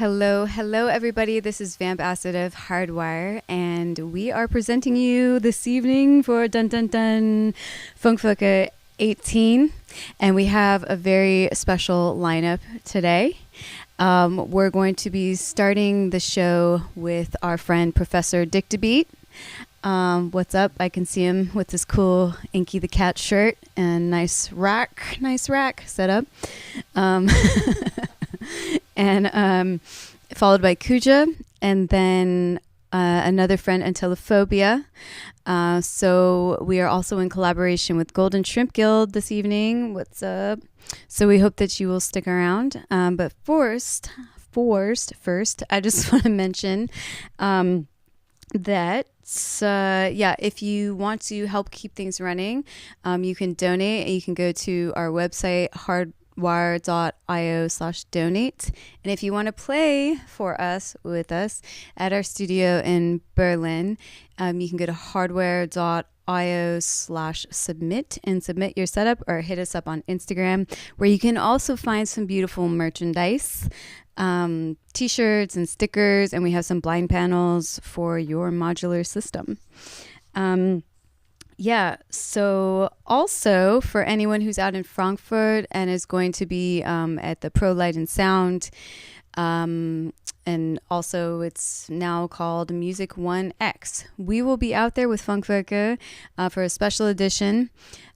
Hello, everybody. This is Vamp Acid of Hardwire, and we are presenting you this evening for Dun Dun Dun Funkwerke 18, and we have a very special lineup today. We're going to be starting the show with our friend Professor Dick DeBeat. What's up? I can see him with his cool Inky the Cat shirt and nice rack setup. And followed by Kuja, and then another friend, Antilophobia. So we are also in collaboration with Golden Shrimp Guild this evening. What's up? So we hope that you will stick around. But first, I just want to mention that if you want to help keep things running, you can donate. You can go to our website, hardwire.io/donate. And if you want to play with us at our studio in Berlin, you can go to hardwire.io/submit and submit your setup, or hit us up on Instagram, where you can also find some beautiful merchandise, t-shirts and stickers, and we have some blind panels for your modular system. So also for anyone who's out in Frankfurt and is going to be at the Pro Light and Sound, and also it's now called Music 1X. We will be out there with Funkwerke for a special edition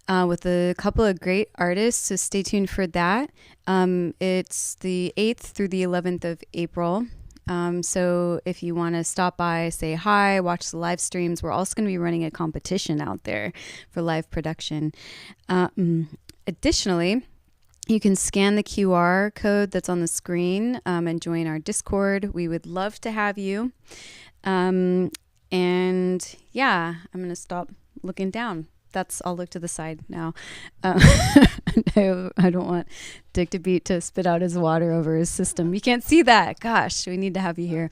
with a couple of great artists, so stay tuned for that. It's the 8th through the 11th of April. So if you want to stop by, say hi, watch the live streams, we're also going to be running a competition out there for live production. Additionally, you can scan the QR code that's on the screen and join our Discord. We would love to have you. I'm going to stop looking down. I'll look to the side now. I don't want Dick DeBeat to spit out his water over his system. You can't see that. Gosh, we need to have you here.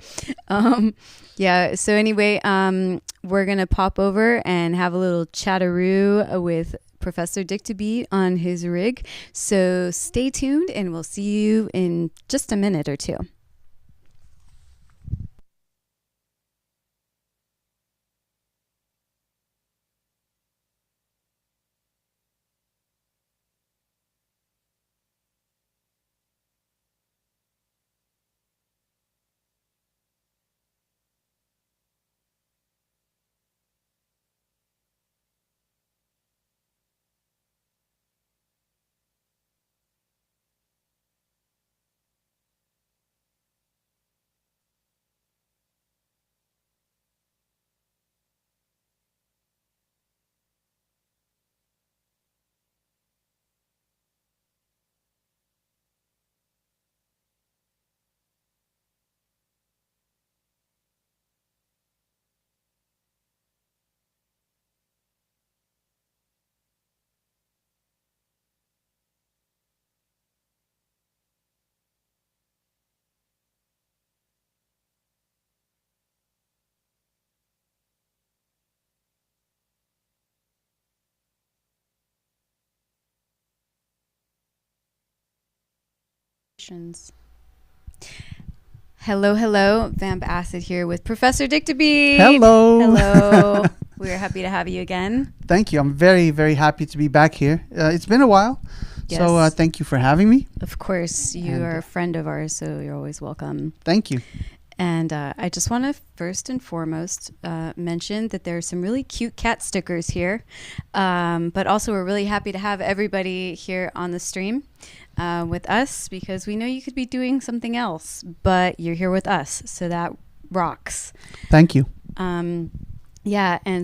So anyway, we're going to pop over and have a little chatteroo with Professor Dick DeBeat on his rig. So stay tuned, and we'll see you in just a minute or two. Hello, Vamp Acid here with Professor Dick DeBeat. Hello. We're happy to have you again. Thank you. I'm very, very happy to be back here. It's been a while, so thank you for having me. Of course, you are a friend of ours, so you're always welcome. Thank you. And I just want to first and foremost mention that there are some really cute cat stickers here, but also we're really happy to have everybody here on the stream with us, because we know you could be doing something else, but you're here with us, so that rocks. Thank you. And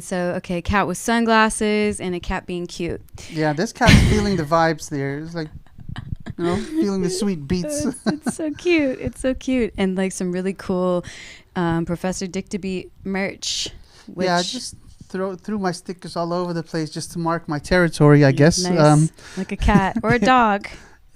so, cat with sunglasses and a cat being cute. Yeah, this cat's feeling the vibes there. It's like, feeling the sweet beats. It's so cute. It's so cute. And like some really cool Professor Dick DeBeat merch. I just threw my stickers all over the place just to mark my territory, I guess. Nice. Like a cat or a dog.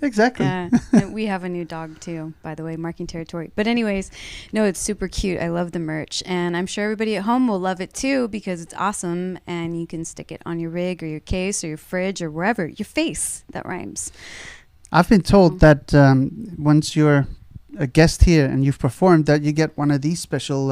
Exactly. And we have a new dog too, by the way, marking territory. But anyways, no, it's super cute. I love the merch, and I'm sure everybody at home will love it too, because it's awesome, and you can stick it on your rig or your case or your fridge or wherever. Your face, that rhymes. I've been told that once you're a guest here and you've performed, that you get one of these special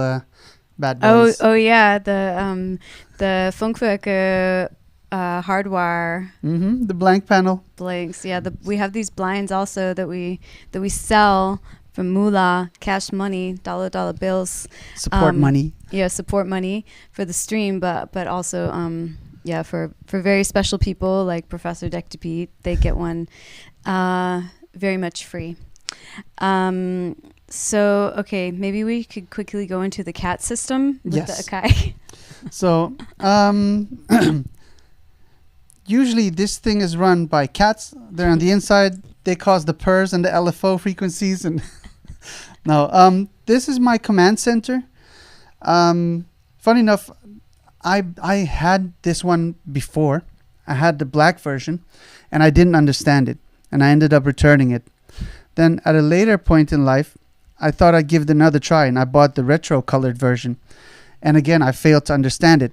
bad boys. Oh yeah, the Funkwerke hardwire The blank panel. blanks. Yeah, we have these blinds also that we sell for moolah, cash money, dollar bills. Support money. Yeah, support money for the stream, but also yeah, for very special people like Professor Dektapete, they get one very much free. So okay, maybe we could quickly go into the cat system with Yes. the Akai. So usually this thing is run by cats. They're on the inside. They cause the purrs and the LFO frequencies. And no, this is my command center. Funny enough, I had this one before. I had the black version, and I didn't understand it, and I ended up returning it. Then at a later point in life, I thought I'd give it another try, and I bought the retro colored version. And again, I failed to understand it.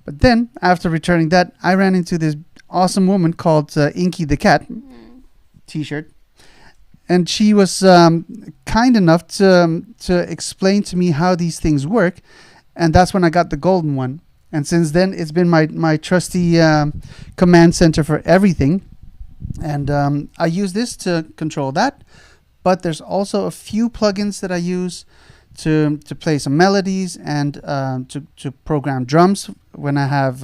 But then, after returning that, I ran into this awesome woman called Inky the Cat t-shirt. And she was kind enough to explain to me how these things work. And that's when I got the golden one. And since then, it's been my trusty command center for everything. And I use this to control that. But there's also a few plugins that I use to play some melodies and to program drums when I have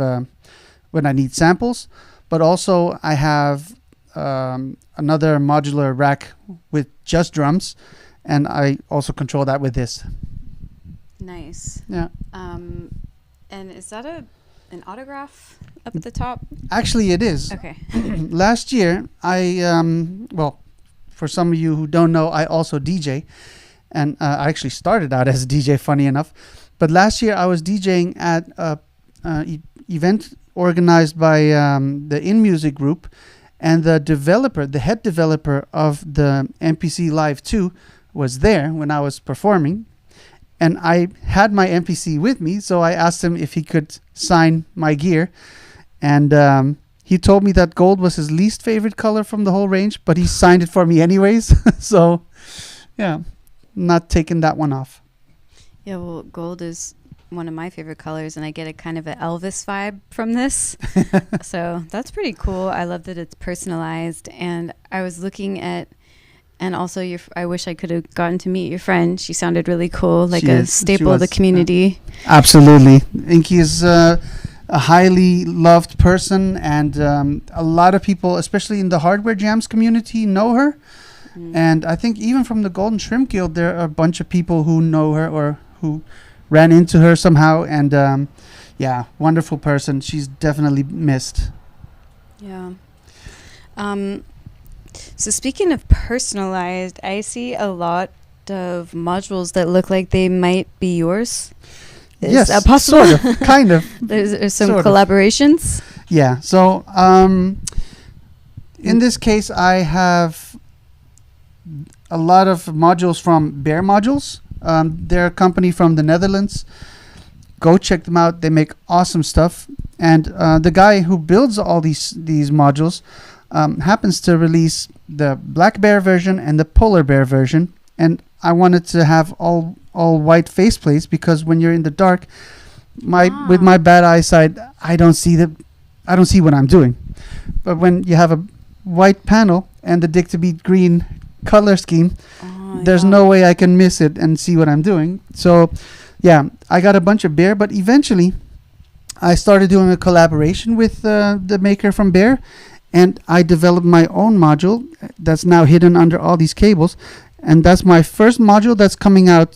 when I need samples. But also I have another modular rack with just drums, and I also control that with this. Nice. Yeah. And is that an autograph up at the top? Actually, it is. Okay. Last year, well, for some of you who don't know, I also DJ. And I actually started out as a DJ, funny enough. But last year, I was DJing at an event organized by the In Music group. And the head developer of the MPC Live 2 was there when I was performing. And I had my MPC with me, so I asked him if he could sign my gear. And he told me that gold was his least favorite color from the whole range, but he signed it for me anyways. So, yeah, not taking that one off. Yeah, well, gold is one of my favorite colors, and I get a kind of an Elvis vibe from this. So that's pretty cool. I love that it's personalized. And I was looking at, and also I wish I could have gotten to meet your friend. She sounded really cool, like a staple of the community. Absolutely. Inky is a highly loved person, and a lot of people, especially in the hardware jams community, know her. And I think even from the Golden Shrimp Guild, there are a bunch of people who know her or who ran into her somehow. And yeah, wonderful person. She's definitely missed. Yeah. So speaking of personalized, I see a lot of modules that look like they might be yours. Is that possible? Sort of, kind of. There's some sort collaborations. Yeah. So in this case, I have a lot of modules from Bear Modules. They're a company from the Netherlands. Go check them out. They make awesome stuff. And the guy who builds all these modules happens to release the Black Bear version and the Polar Bear version. And I wanted to have all white faceplates because when you're in the dark, with my bad eyesight, I don't see what I'm doing. But when you have a white panel and the Dictabeat green color scheme, there's no way I can miss it and see what I'm doing. So yeah, I got a bunch of Bear, but eventually I started doing a collaboration with the maker from Bear, and I developed my own module that's now hidden under all these cables. And that's my first module that's coming out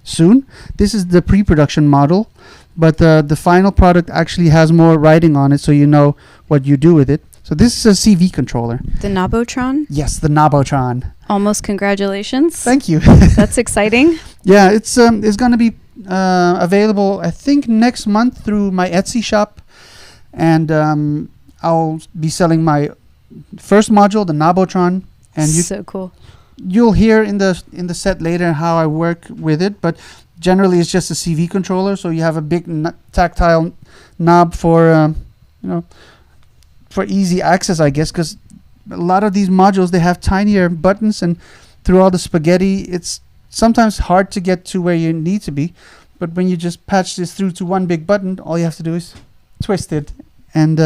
soon. This is the pre-production model, but the final product actually has more writing on it, so you know what you do with it. So this is a CV controller. The Nabotron? Yes, the Nabotron. Almost congratulations. Thank you. That's exciting. Yeah, it's going to be available, I think, next month through my Etsy shop. And I'll be selling my first module, the Nabotron. And so cool. You'll hear in the set later how I work with it, but generally it's just a CV controller. So you have a big tactile knob for for easy access, I guess, because a lot of these modules, they have tinier buttons, and through all the spaghetti, it's sometimes hard to get to where you need to be. But when you just patch this through to one big button, all you have to do is twist it, and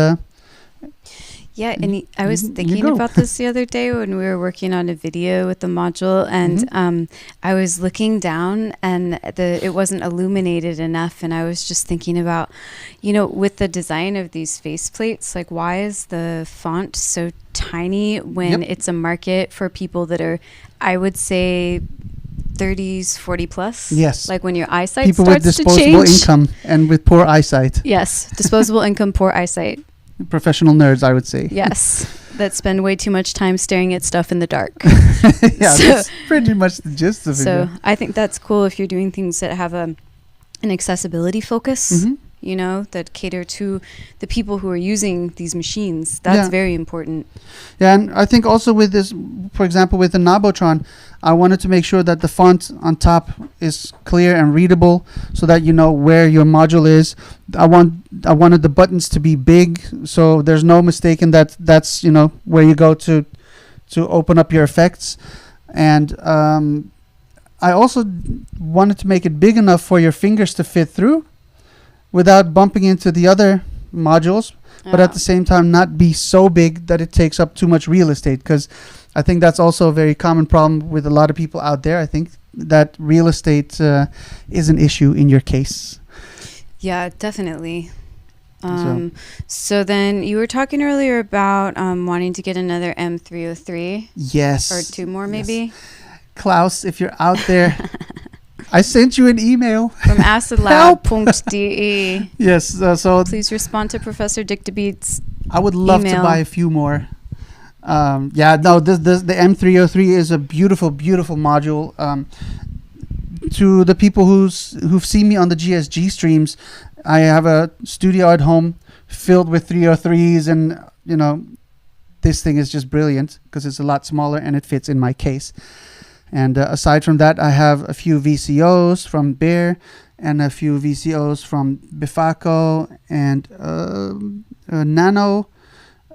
Yeah, and I was you thinking go. about this the other day when we were working on a video with the module, and I was looking down, and it wasn't illuminated enough, and I was just thinking about, with the design of these faceplates, like why is the font so tiny when it's a market for people that are, I would say, 30s, 40 plus? Yes. Like when your eyesight people with starts to disposable change. income and with poor eyesight. Yes, disposable income, poor eyesight. Professional nerds, I would say. Yes, that spend way too much time staring at stuff in the dark. Yeah, So- that's pretty much the gist of it. So yeah. I think that's cool if you're doing things that have an accessibility focus, Mhm. that cater to the people who are using these machines. That's Yeah. very important. Yeah, and I think also with this, for example, with the Nabotron, I wanted to make sure that the font on top is clear and readable, so that you know where your module is. I wanted the buttons to be big, so there's no mistaking that that's where you go to open up your effects. And I also wanted to make it big enough for your fingers to fit through, without bumping into the other modules, but at the same time not be so big that it takes up too much real estate, because I think that's also a very common problem with a lot of people out there. I think that real estate is an issue in your case. Yeah, definitely. So then you were talking earlier about wanting to get another M303 Yes. or two more, Yes. maybe, Klaus, if you're out there, I sent you an email. from acidlab.de. Yes, so Please respond to Professor Dick DeBeats. I would love to email. buy a few more. The M303 is a beautiful, beautiful module. To the people who've seen me on the GSG streams, I have a studio at home filled with 303s, and this thing is just brilliant because it's a lot smaller and it fits in my case. And aside from that, I have a few VCOs from Bear and a few VCOs from Bifaco and Nano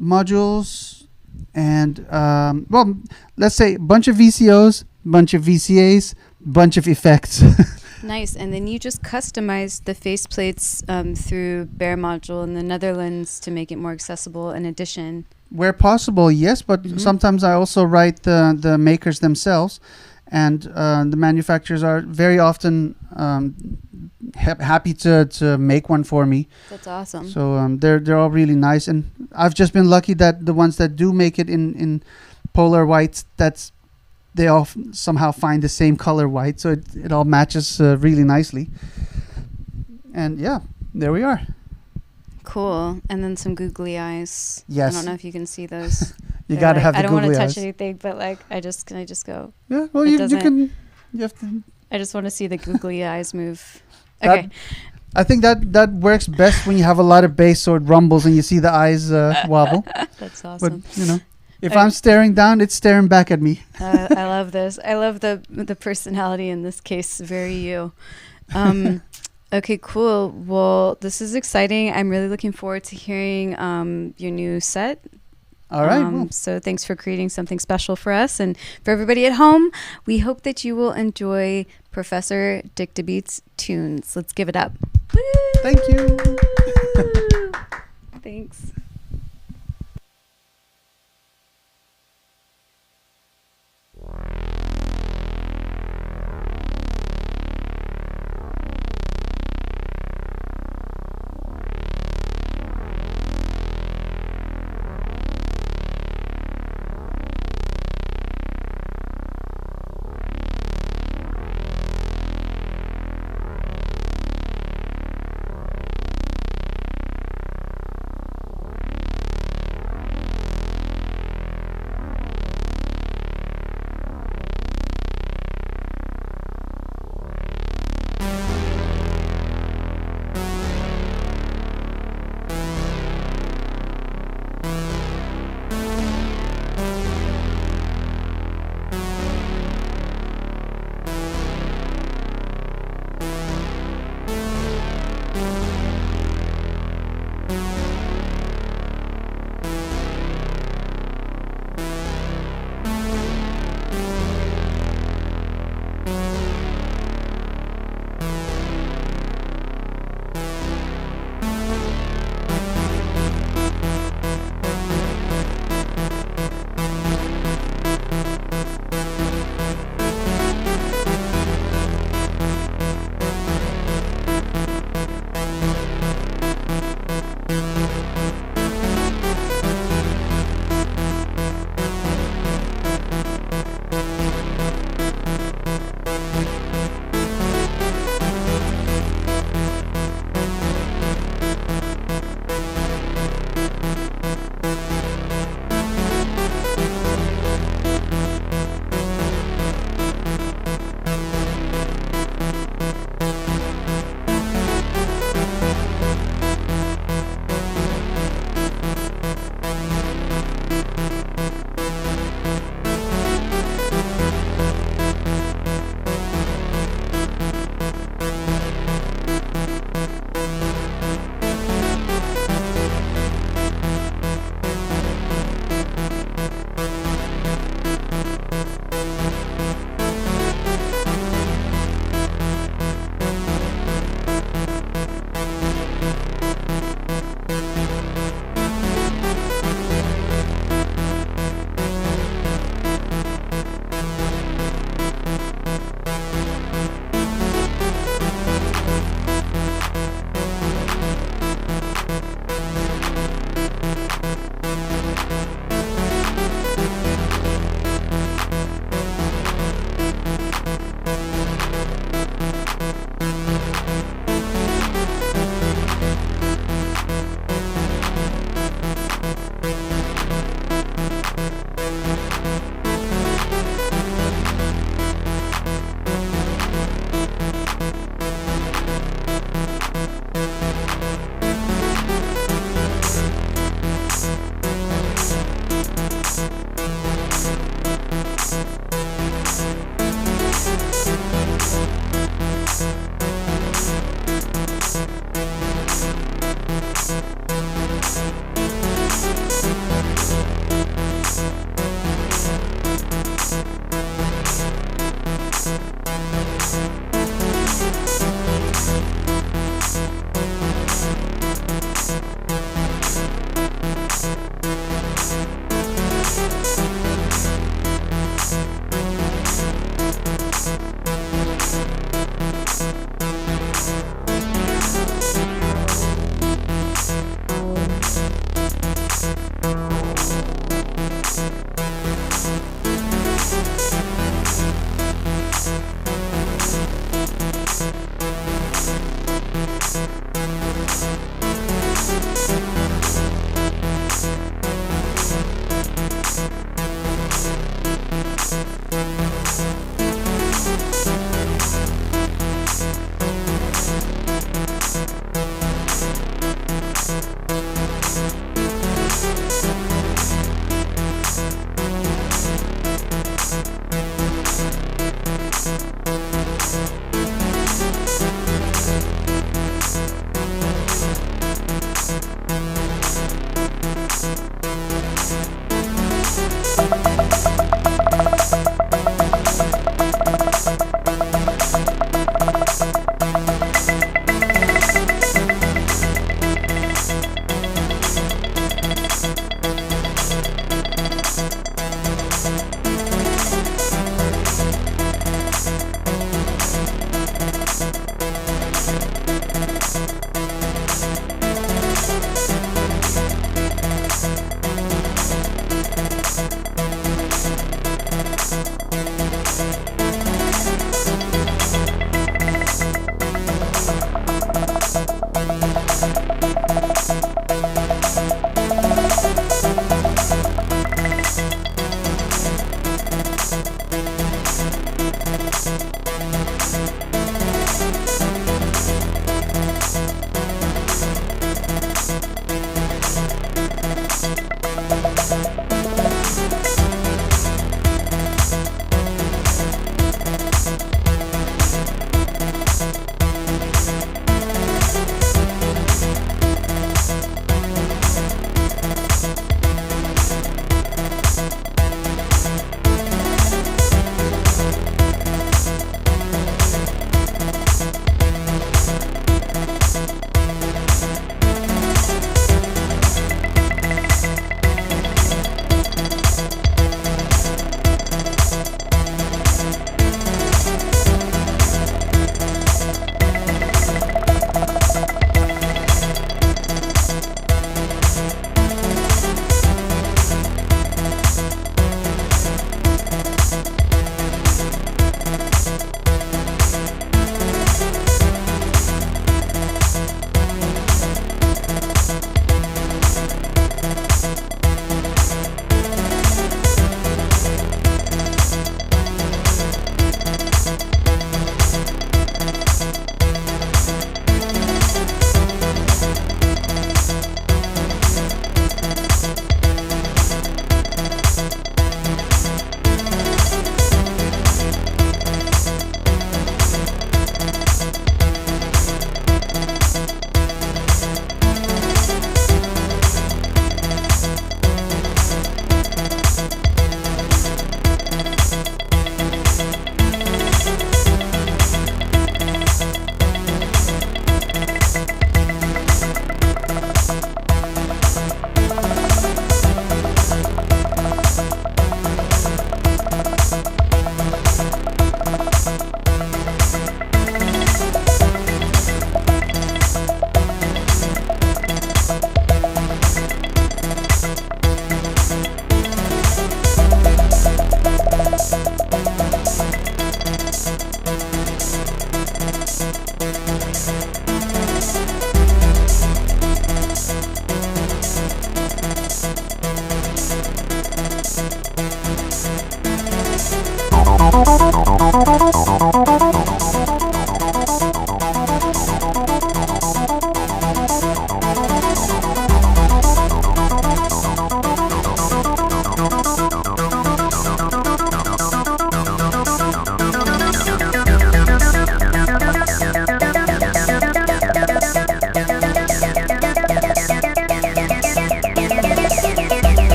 modules. And, let's say a bunch of VCOs, bunch of VCAs, bunch of effects. Nice. And then you just customized the faceplates through Bear module in the Netherlands to make it more accessible in addition. Where possible, yes, but sometimes I also write the makers themselves, and the manufacturers are very often happy to make one for me. That's awesome. So they're all really nice, and I've just been lucky that the ones that do make it in polar whites, they all somehow find the same color white, so it all matches really nicely. And yeah, there we are. Cool. And then some googly eyes. Yes. I don't know if you can see those. You They're gotta like, have the I don't want googly to eyes. touch anything, but like can I just go? Yeah, well, It you doesn't- can. You have to. I just want to see the googly eyes move. That- Okay. I think that works best when you have a lot of bass, so it rumbles and you see the eyes wobble. That's awesome. But if I'm staring down, it's staring back at me. I love this. I love the personality in this case. Very you. Okay, cool. Well, this is exciting. I'm really looking forward to hearing your new set. All right. Well, So thanks for creating something special for us. And for everybody at home, we hope that you will enjoy Professor Dick DeBeats' tunes. Let's give it up. thank you. Thanks.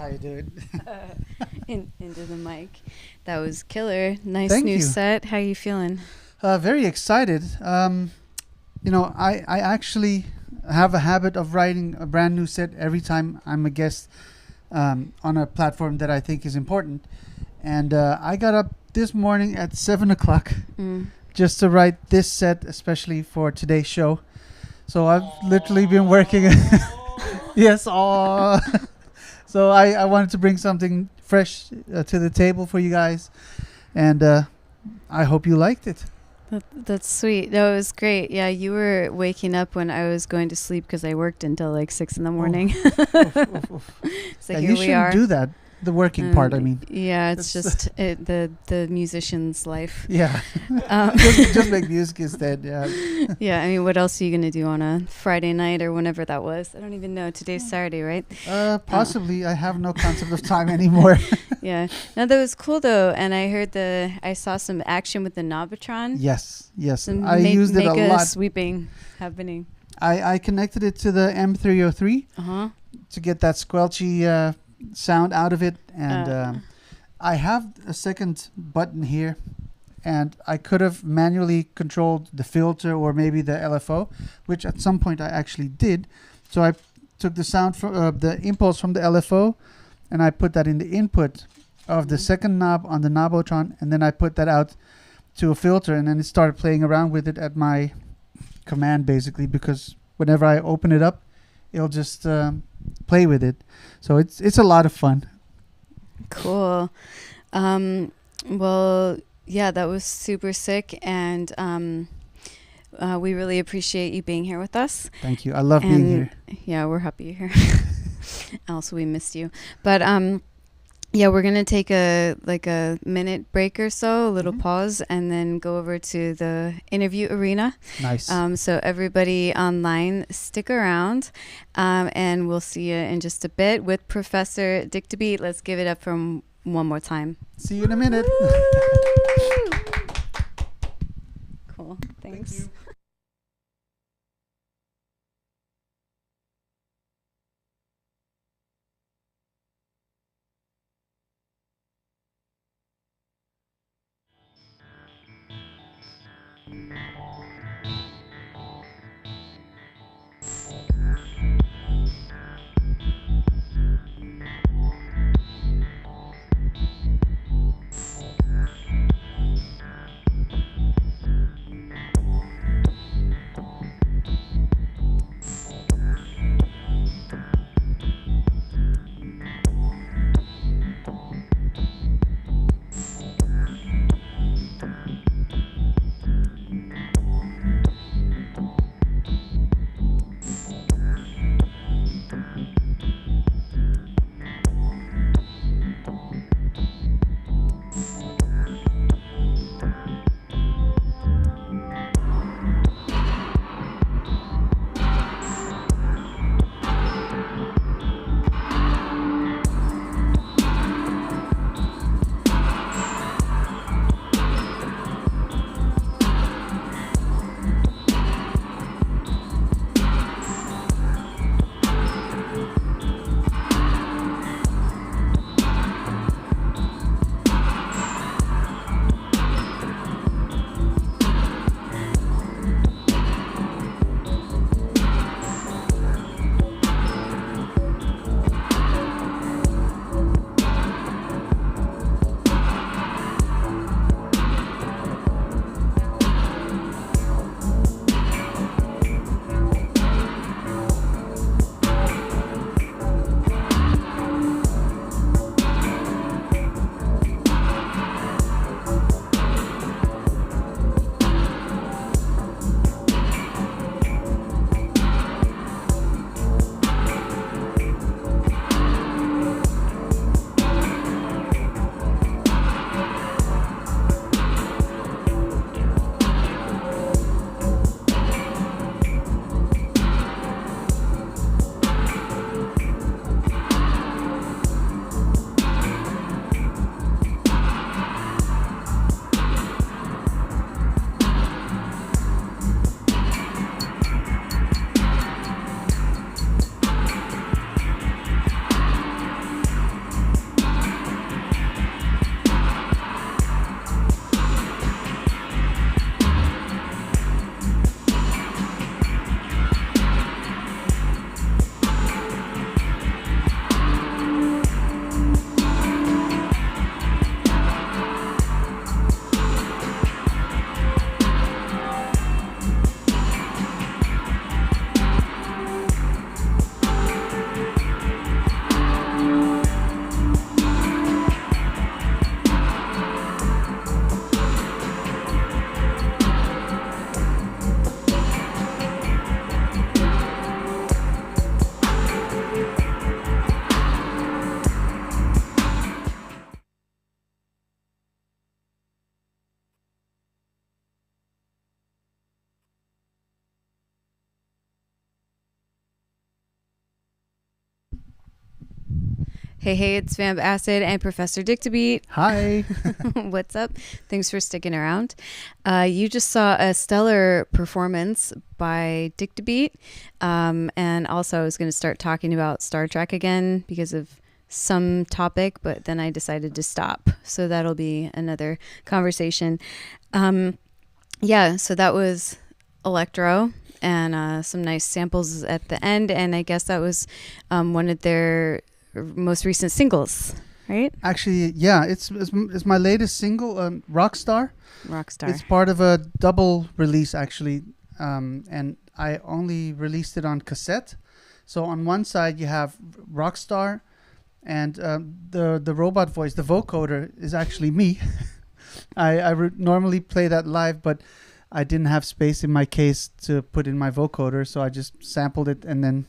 how you doing? Into the mic. That was killer. Nice Thank new you. set. How you feeling? Very excited. I actually have a habit of writing a brand new set every time I'm a guest on a platform that I think is important. And I got up this morning at 7 o'clock just to write this set, especially for today's show. So I've literally been working. Yes, aw. So I wanted to bring something fresh to the table for you guys. And I hope you liked it. That's sweet. That was great. Yeah, you were waking up when I was going to sleep because I worked until like 6 in the morning. So Yeah, here you we shouldn't are. do that. The working part, I mean. Yeah, it's That's- just the musician's life. Yeah. Just make music instead. Yeah. Yeah, I mean, what else are you gonna do on a Friday night or whenever that was? I don't even know. Today's Saturday, right? Possibly. I have no concept of time anymore. Yeah. No, that was cool though, and I saw some action with the Nobotron. Yes. Some I used it a mega lot. sweeping happening. I connected it to the M303 to get that squelchy sound out of it. And I have a second button here. And I could have manually controlled the filter or maybe the LFO, which at some point I actually did. So I took the sound from the impulse from the LFO, and I put that in the input of the second knob on the Knobotron, and then I put that out to a filter, and then it started playing around with it at my command, basically, because whenever I open it up, it'll just play with it. So it's a lot of fun. Cool. Well, yeah, that was super sick, and we really appreciate you being here with us. Thank you. I love being here. Yeah, we're happy you're here. Also, we missed you. But yeah, we're gonna take a minute break or so, a little pause, and then go over to the interview arena. Nice. So everybody online, stick around, and we'll see you in just a bit with Professor Dick DeBeat. Let's give it up for him one more time. See you in a minute. Cool. Thanks. Thank you. Hey, it's Vamp Acid and Professor Dictabeat. Hi. What's up? Thanks for sticking around. You just saw a stellar performance by Dictabeat. And also, I was going to start talking about Star Trek again because of some topic, but then I decided to stop. So that'll be another conversation. So that was Electro and some nice samples at the end. And I guess that was one of their most recent singles, right? Actually, yeah, it's my latest single, Rockstar. Rockstar. It's part of a double release, actually, and I only released it on cassette. So on one side you have Rockstar, and the robot voice, the vocoder, is actually me. I normally play that live, but I didn't have space in my case to put in my vocoder, so I just sampled it and then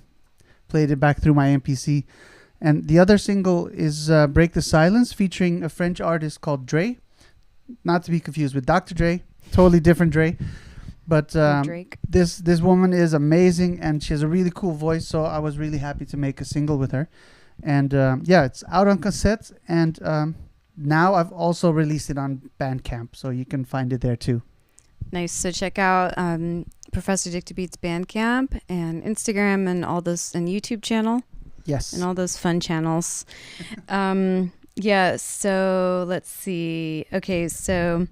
played it back through my MPC. And the other single is Break the Silence, featuring a French artist called Dre. Not to be confused with Dr. Dre. Totally different Dre. But Drake. this woman is amazing, and she has a really cool voice, so I was really happy to make a single with her. And it's out on cassette, and now I've also released it on Bandcamp, so you can find it there too. Nice. So check out Professor Dictabeat's Bandcamp and Instagram and all those, and YouTube channel. Yes. And all those fun channels. So let's see. Okay, so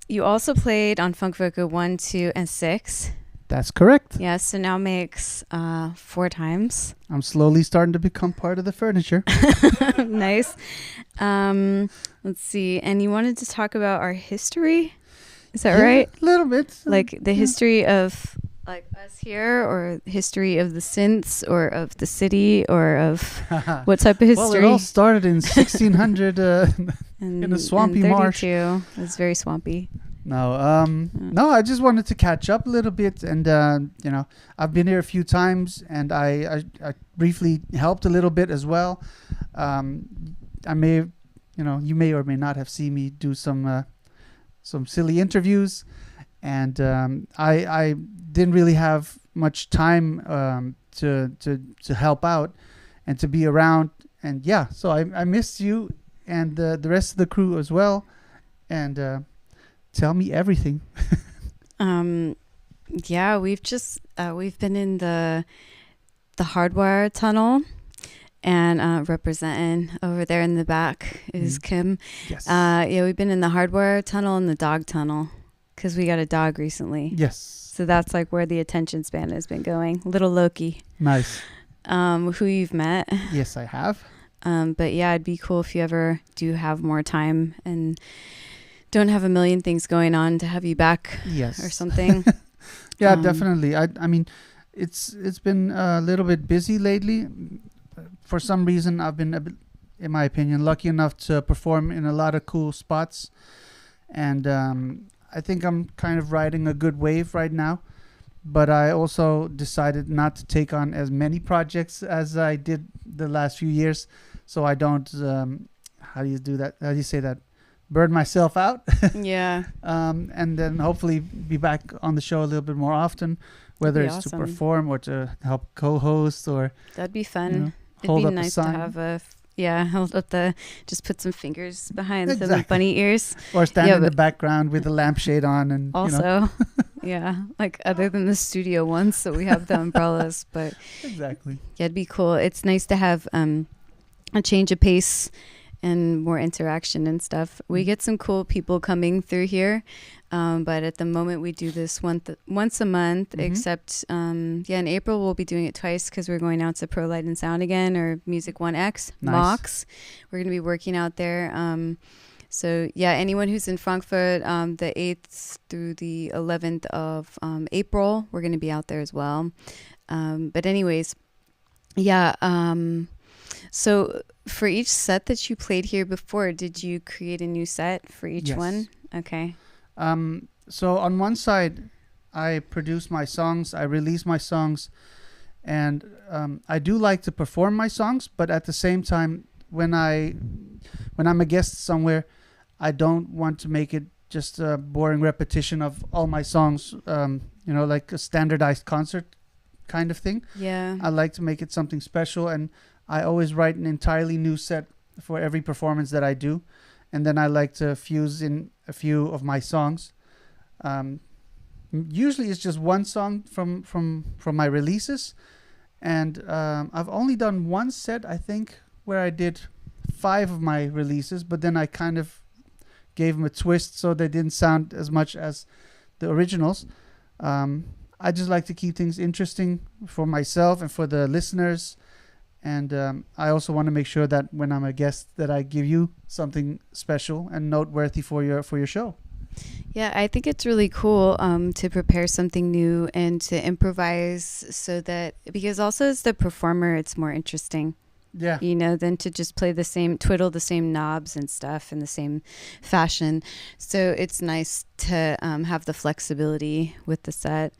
you also played on Funkwerke 1, 2, and 6. That's correct. Yeah, so now makes 4 times. I'm slowly starting to become part of the furniture. Nice. Let's see. And you wanted to talk about our history? Is that right? A little bit. Like the history of like us here, or history of the synths, or of the city, or of what type of history? Well, it all started in 1600 in a swampy marsh. It was very swampy. No, I just wanted to catch up a little bit, and I've been here a few times, and I briefly helped a little bit as well. I may, you may or may not have seen me do some silly interviews, and I didn't really have much time to help out and to be around, and so I missed you and the rest of the crew as well, and tell me everything. We've been in the Hardwire tunnel, and representing over there in the back is Kim. Yes. We've been in the Hardwire tunnel and the dog tunnel because we got a dog recently. Yes. So that's like where the attention span has been going. Little Loki. Nice. Who you've met. Yes, I have. But yeah, it'd be cool if you ever do have more time and don't have a million things going on to have you back. Yes. Or something. Yeah, definitely. I mean, it's been a little bit busy lately. For some reason, I've been, in my opinion, lucky enough to perform in a lot of cool spots. And I think I'm kind of riding a good wave right now. But I also decided not to take on as many projects as I did the last few years. So I don't, how do you do that? How do you say that? Burn myself out. Yeah. And then hopefully be back on the show a little bit more often, whether it's awesome. to perform or to help co-host or that'd be fun. hold It'd be up nice a to sign. have hold up just put some fingers behind some Exactly. bunny ears. Or stand in the background with a lampshade on and also, like other than the studio ones, so we have the umbrellas, but exactly. Yeah, it'd be cool. It's nice to have a change of pace and more interaction and stuff. We get some cool people coming through here, but at the moment we do this once a month, except in April we'll be doing it twice because we're going out to Pro Light and Sound again, or Music 1X, Nice. Mox. We're going to be working out there. So anyone who's in Frankfurt, the 8th through the 11th of April, we're going to be out there as well. But anyways, so for each set that you played here before, did you create a new set for each one? Okay. So on one side, I produce my songs, I release my songs, and I do like to perform my songs, but at the same time, when I'm a guest somewhere, I don't want to make it just a boring repetition of all my songs, like a standardized concert kind of thing. Yeah. I like to make it something special, and I always write an entirely new set for every performance that I do, and then I like to fuse in a few of my songs. Usually it's just one song from my releases, and I've only done one set, I think, where I did 5 of my releases, but then I kind of gave them a twist so they didn't sound as much as the originals. I just like to keep things interesting for myself and for the listeners, and I also want to make sure that when I'm a guest that I give you something special and noteworthy for your show. Yeah, I think it's really cool to prepare something new and to improvise, so that, because also as the performer, it's more interesting, Yeah. than to just twiddle the same knobs and stuff in the same fashion. So it's nice to have the flexibility with the set.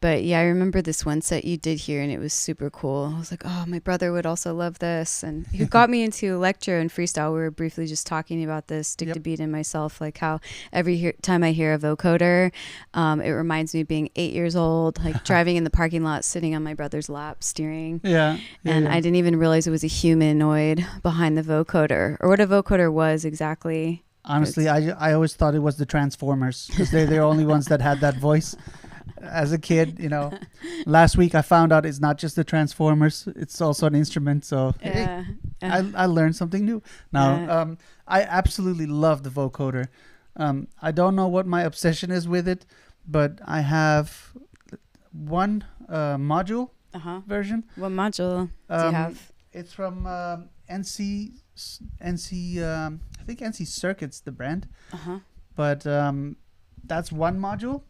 But yeah, I remember this one set you did here, and it was super cool. I was like, oh, my brother would also love this. And he got me into electro and freestyle. We were briefly just talking about this, Stick to Beat and myself, like how every time I hear a vocoder, it reminds me of being 8 years old, like driving in the parking lot, sitting on my brother's lap, steering. Yeah. And I didn't even realize it was a humanoid behind the vocoder, or what a vocoder was exactly. Honestly, I always thought it was the Transformers, because they're the only ones that had that voice. As a kid, last week I found out it's not just the Transformers; it's also an instrument. So I learned something new. Now, I absolutely love the vocoder. I don't know what my obsession is with it, but I have one module version. What module do you have? It's from NC. I think NC Circuits, the brand. But that's one module.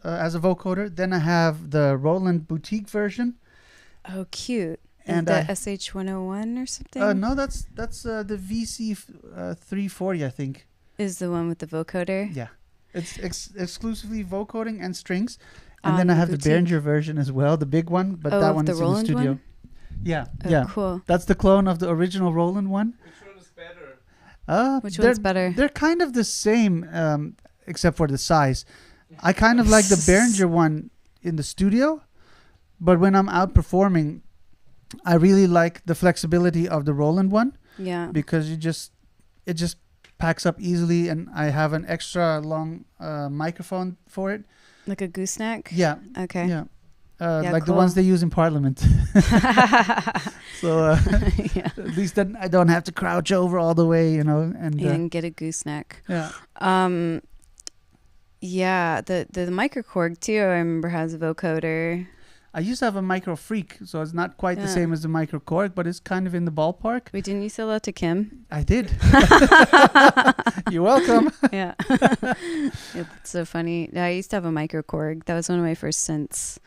As a vocoder. Then I have the Roland Boutique version. Oh, cute. And the SH101 or something? No, that's the VC 340, I think. Is the one with the vocoder? Yeah. It's exclusively vocoding and strings. And then I have the Behringer version as well, the big one, but that one is in the studio. One? Yeah, yeah. Cool. That's the clone of the original Roland one. Which one is better? Which one's better? They're kind of the same, except for the size. I kind of like the Behringer one in the studio, but when I'm out performing, I really like the flexibility of the Roland one. Yeah. Because it just packs up easily, and I have an extra long microphone for it. Like a gooseneck? Yeah. Okay. Yeah. cool. Like the ones they use in Parliament. So at least then I don't have to crouch over all the way, and get a gooseneck. Yeah. Yeah, the Microkorg too, I remember, has a vocoder. I used to have a Micro Freak, so it's not quite the same as the Microkorg, but it's kind of in the ballpark. Wait, didn't you sell that to Kim? I did. You're welcome. Yeah. It's so funny. I used to have a Microkorg. That was one of my first synths.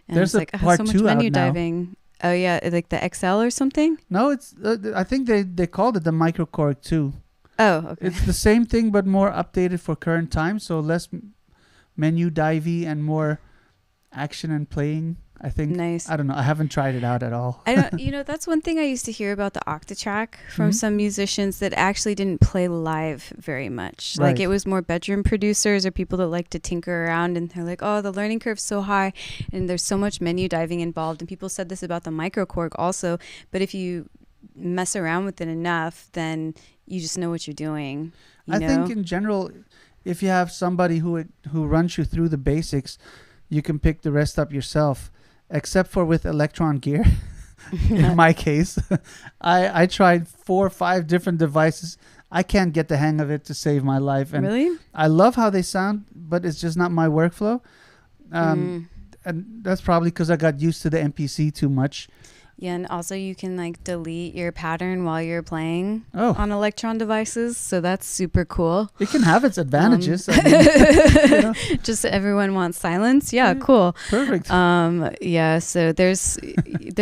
And There's I was a part so much 2 menu out now. diving. Oh yeah, like the XL or something? No, it's. I think they called it the Microkorg 2. Oh, okay. It's the same thing, but more updated for current times, so less menu divey and more action and playing. I think. Nice. I don't know. I haven't tried it out at all. I don't. That's one thing I used to hear about the Octatrack from some musicians that actually didn't play live very much. Right. Like it was more bedroom producers or people that like to tinker around, and they're like, oh, the learning curve's so high, and there's so much menu diving involved. And people said this about the Microkorg also, but if you mess around with it enough, then you just know what you're doing. I think in general, if you have somebody who runs you through the basics, you can pick the rest up yourself. Except for with Electron gear, in my case, I tried 4 or 5 different devices. I can't get the hang of it to save my life. And really? I love how they sound, but it's just not my workflow. And that's probably because I got used to the MPC too much. Yeah, and also you can like delete your pattern while you're playing on Electron devices, so that's super cool. It can have its advantages. Just everyone wants silence. Yeah, cool. Perfect. Yeah, so there's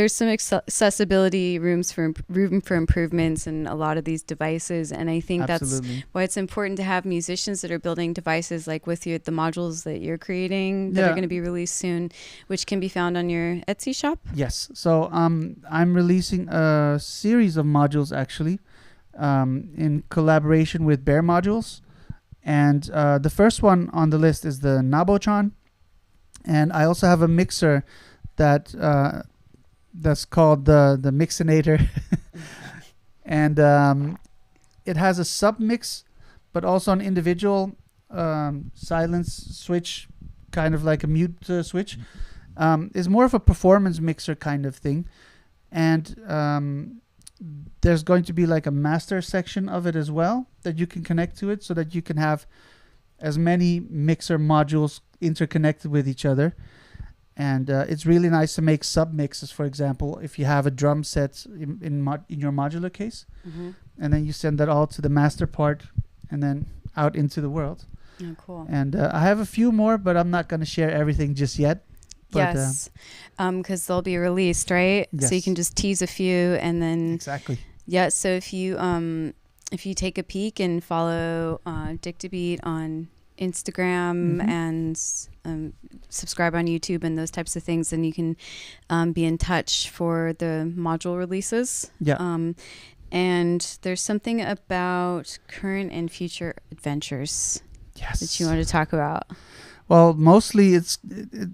some accessibility room for improvements in a lot of these devices, and I think Absolutely. That's why it's important to have musicians that are building devices like with you, the modules that you're creating that are going to be released soon, which can be found on your Etsy shop. Yes. So I'm releasing a series of modules actually in collaboration with Bear Modules. And the first one on the list is the Nabotron. And I also have a mixer that that's called the Mixinator, and it has a sub mix, but also an individual silence switch, kind of like a mute switch. Is more of a performance mixer kind of thing, and there's going to be like a master section of it as well that you can connect to it, so that you can have as many mixer modules interconnected with each other. And it's really nice to make sub mixes, for example, if you have a drum set in your modular case, and then you send that all to the master part and then out into the world. Oh, cool. And I have a few more, but I'm not going to share everything just yet. But, yes, because they'll be released, right? Yes. So you can just tease a few, and then exactly. Yeah. So if you take a peek and follow Dick to Beat on Instagram and subscribe on YouTube and those types of things, then you can be in touch for the module releases. Yeah. And there's something about current and future adventures Yes. that you want to talk about. Well, mostly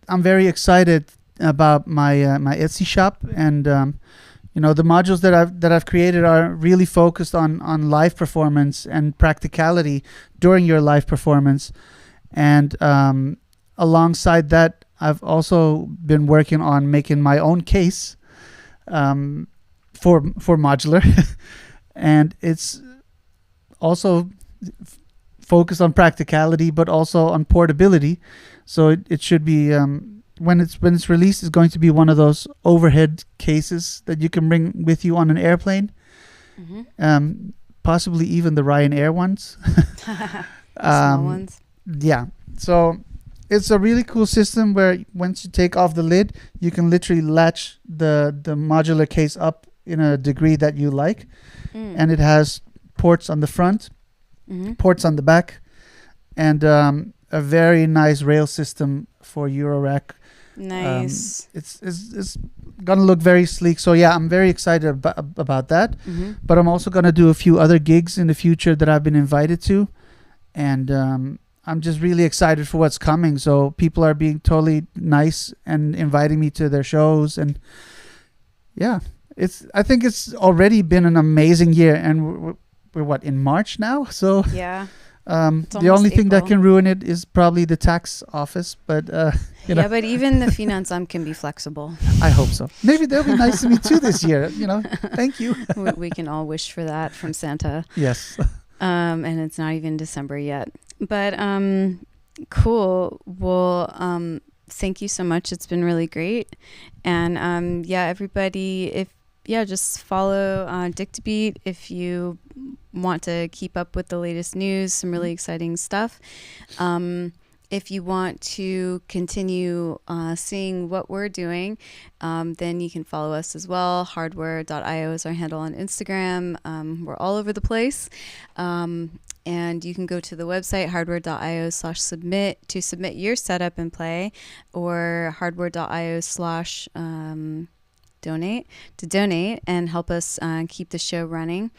I'm very excited about my my Etsy shop, and the modules that I've created are really focused on live performance and practicality during your live performance. And alongside that, I've also been working on making my own case for modular, and it's also focused on practicality, but also on portability. So it should be when it's released, it's going to be one of those overhead cases that you can bring with you on an airplane, possibly even the Ryanair ones. Small ones. Yeah. So it's a really cool system where once you take off the lid, you can literally latch the modular case up in a degree that you like, and it has ports on the front, ports on the back, and a very nice rail system for Eurorack. Nice. It's gonna look very sleek. So yeah, I'm very excited about that. But I'm also gonna do a few other gigs in the future that I've been invited to, and I'm just really excited for what's coming. So people are being totally nice and inviting me to their shows, and yeah, I think it's already been an amazing year, and we're what, in March now? So yeah. The only thing that can ruin it is probably the tax office, but yeah, but even the Finanzamt can be flexible. I hope so. Maybe they'll be nice to me too this year. Thank you. We can all wish for that from Santa. Yes. And it's not even December yet, but cool. Well, thank you so much. It's been really great, and yeah, everybody, just follow Dick to Beat if you want to keep up with the latest news, some really exciting stuff. If you want to continue seeing what we're doing, then you can follow us as well. Hardware.io is our handle on Instagram. We're all over the place. And you can go to the website hardware.io/submit to submit your setup and play, or hardware.io/donate to donate and help us keep the show running.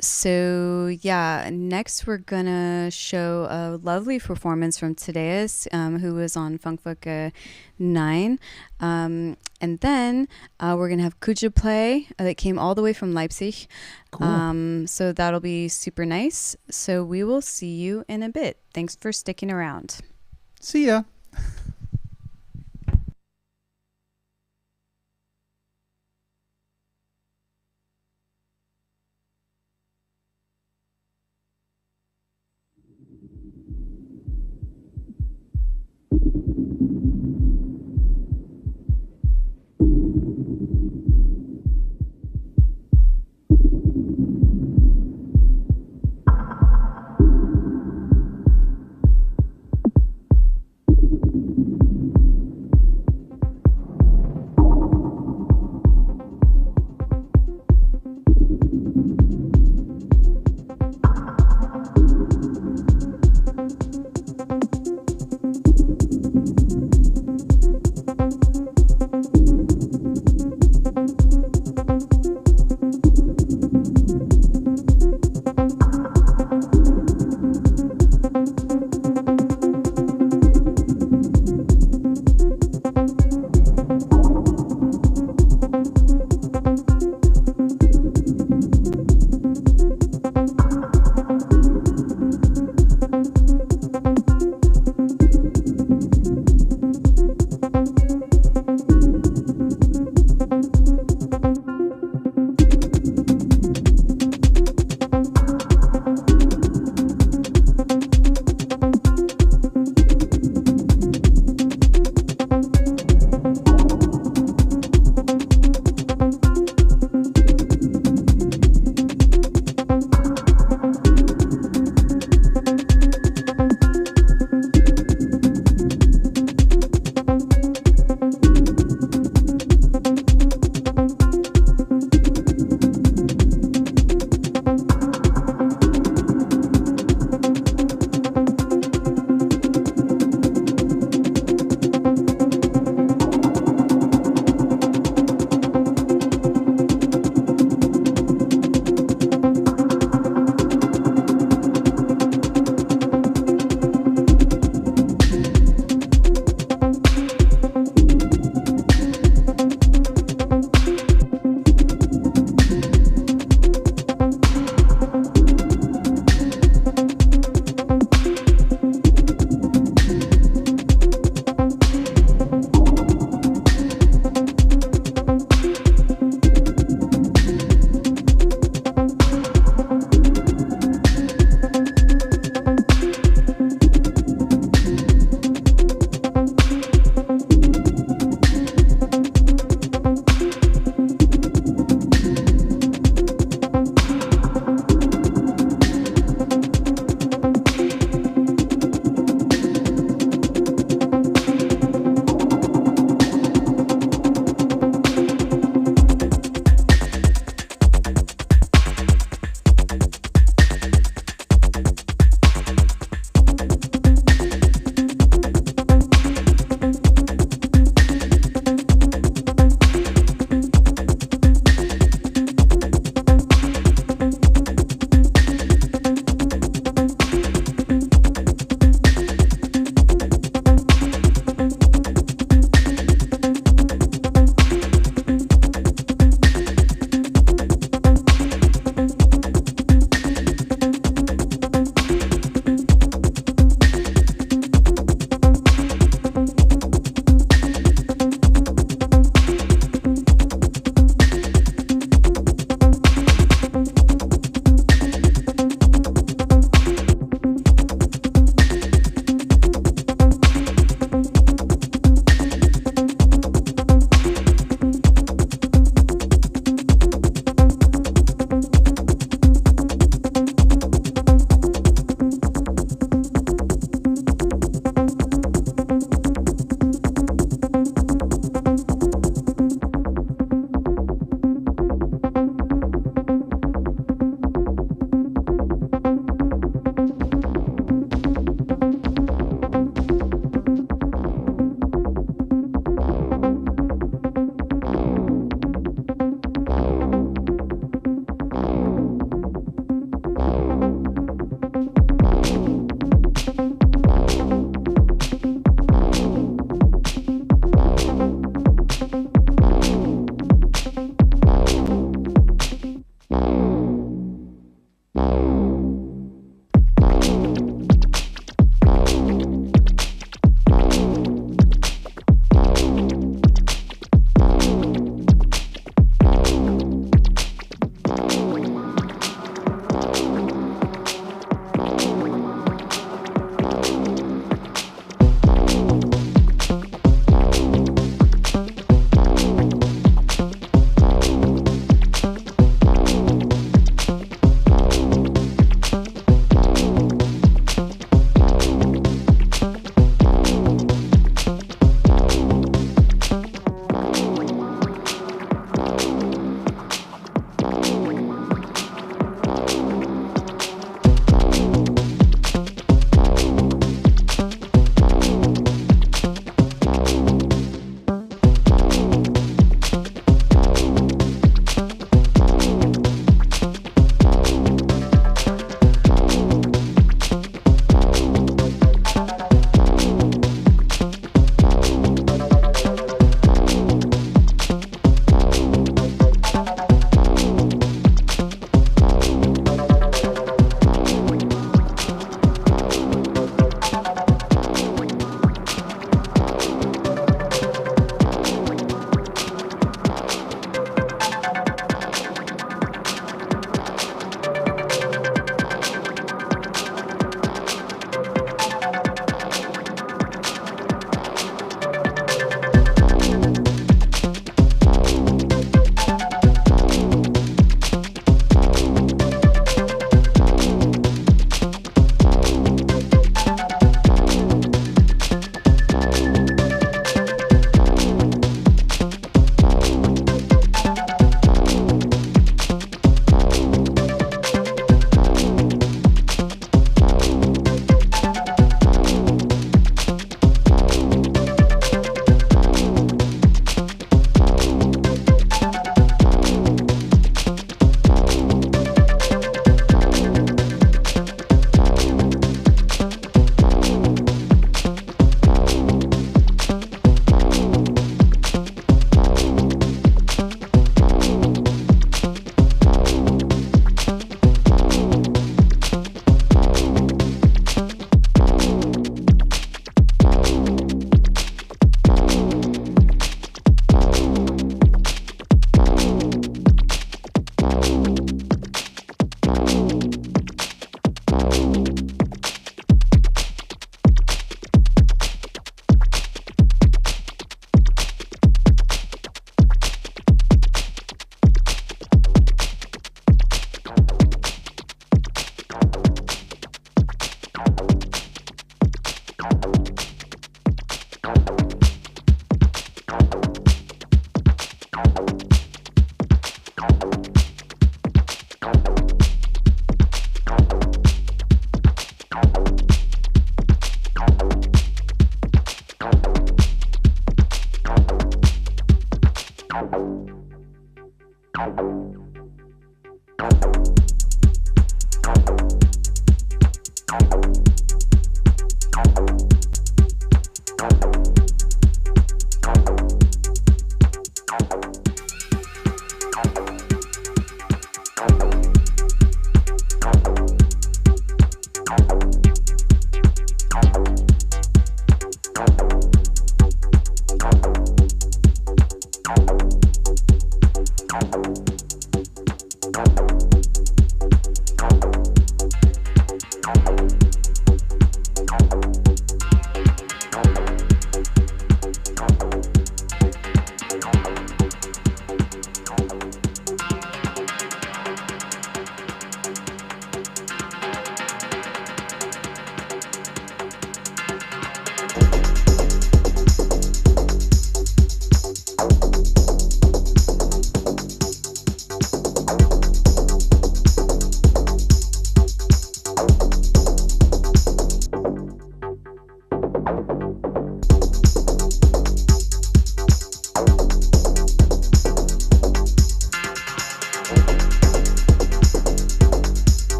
So yeah, next we're gonna show a lovely performance from Tadeus, who was on Funkwerke 9, and then we're gonna have Kuja play that came all the way from Leipzig. Cool. So that'll be super nice. So we will see you in a bit. Thanks for sticking around. See ya.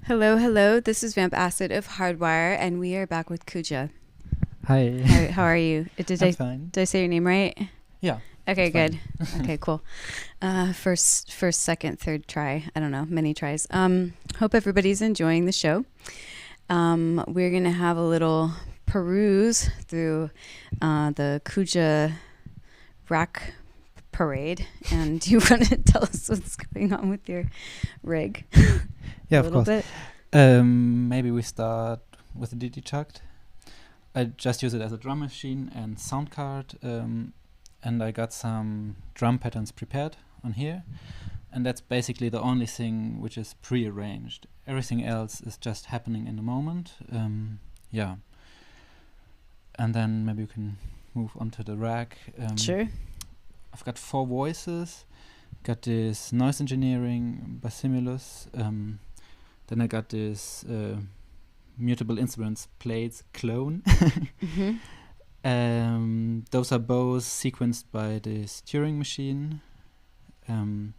Hello. This is Vamp Acid of Hardwire, and we are back with Kuja. Hi. How are you? I'm fine. Did I say your name right? Yeah. Okay, good. Okay, cool. First, second, third try. I don't know, many tries. Hope everybody's enjoying the show. We're gonna have a little peruse through the Kuja rack parade, and do you want to tell us what's going on with your rig? Yeah, a of course. Bit? Maybe we start with the Digitucked. I just use it as a drum machine and sound card, and I got some drum patterns prepared on here, and that's basically the only thing which is pre-arranged. Everything else is just happening in the moment. Yeah. And then maybe we can move on to the rack. Sure. I've got 4 voices. Got this noise engineering by Simulus. Then I got this mutable instruments plates clone. Mm-hmm. Those are both sequenced by this Turing machine. And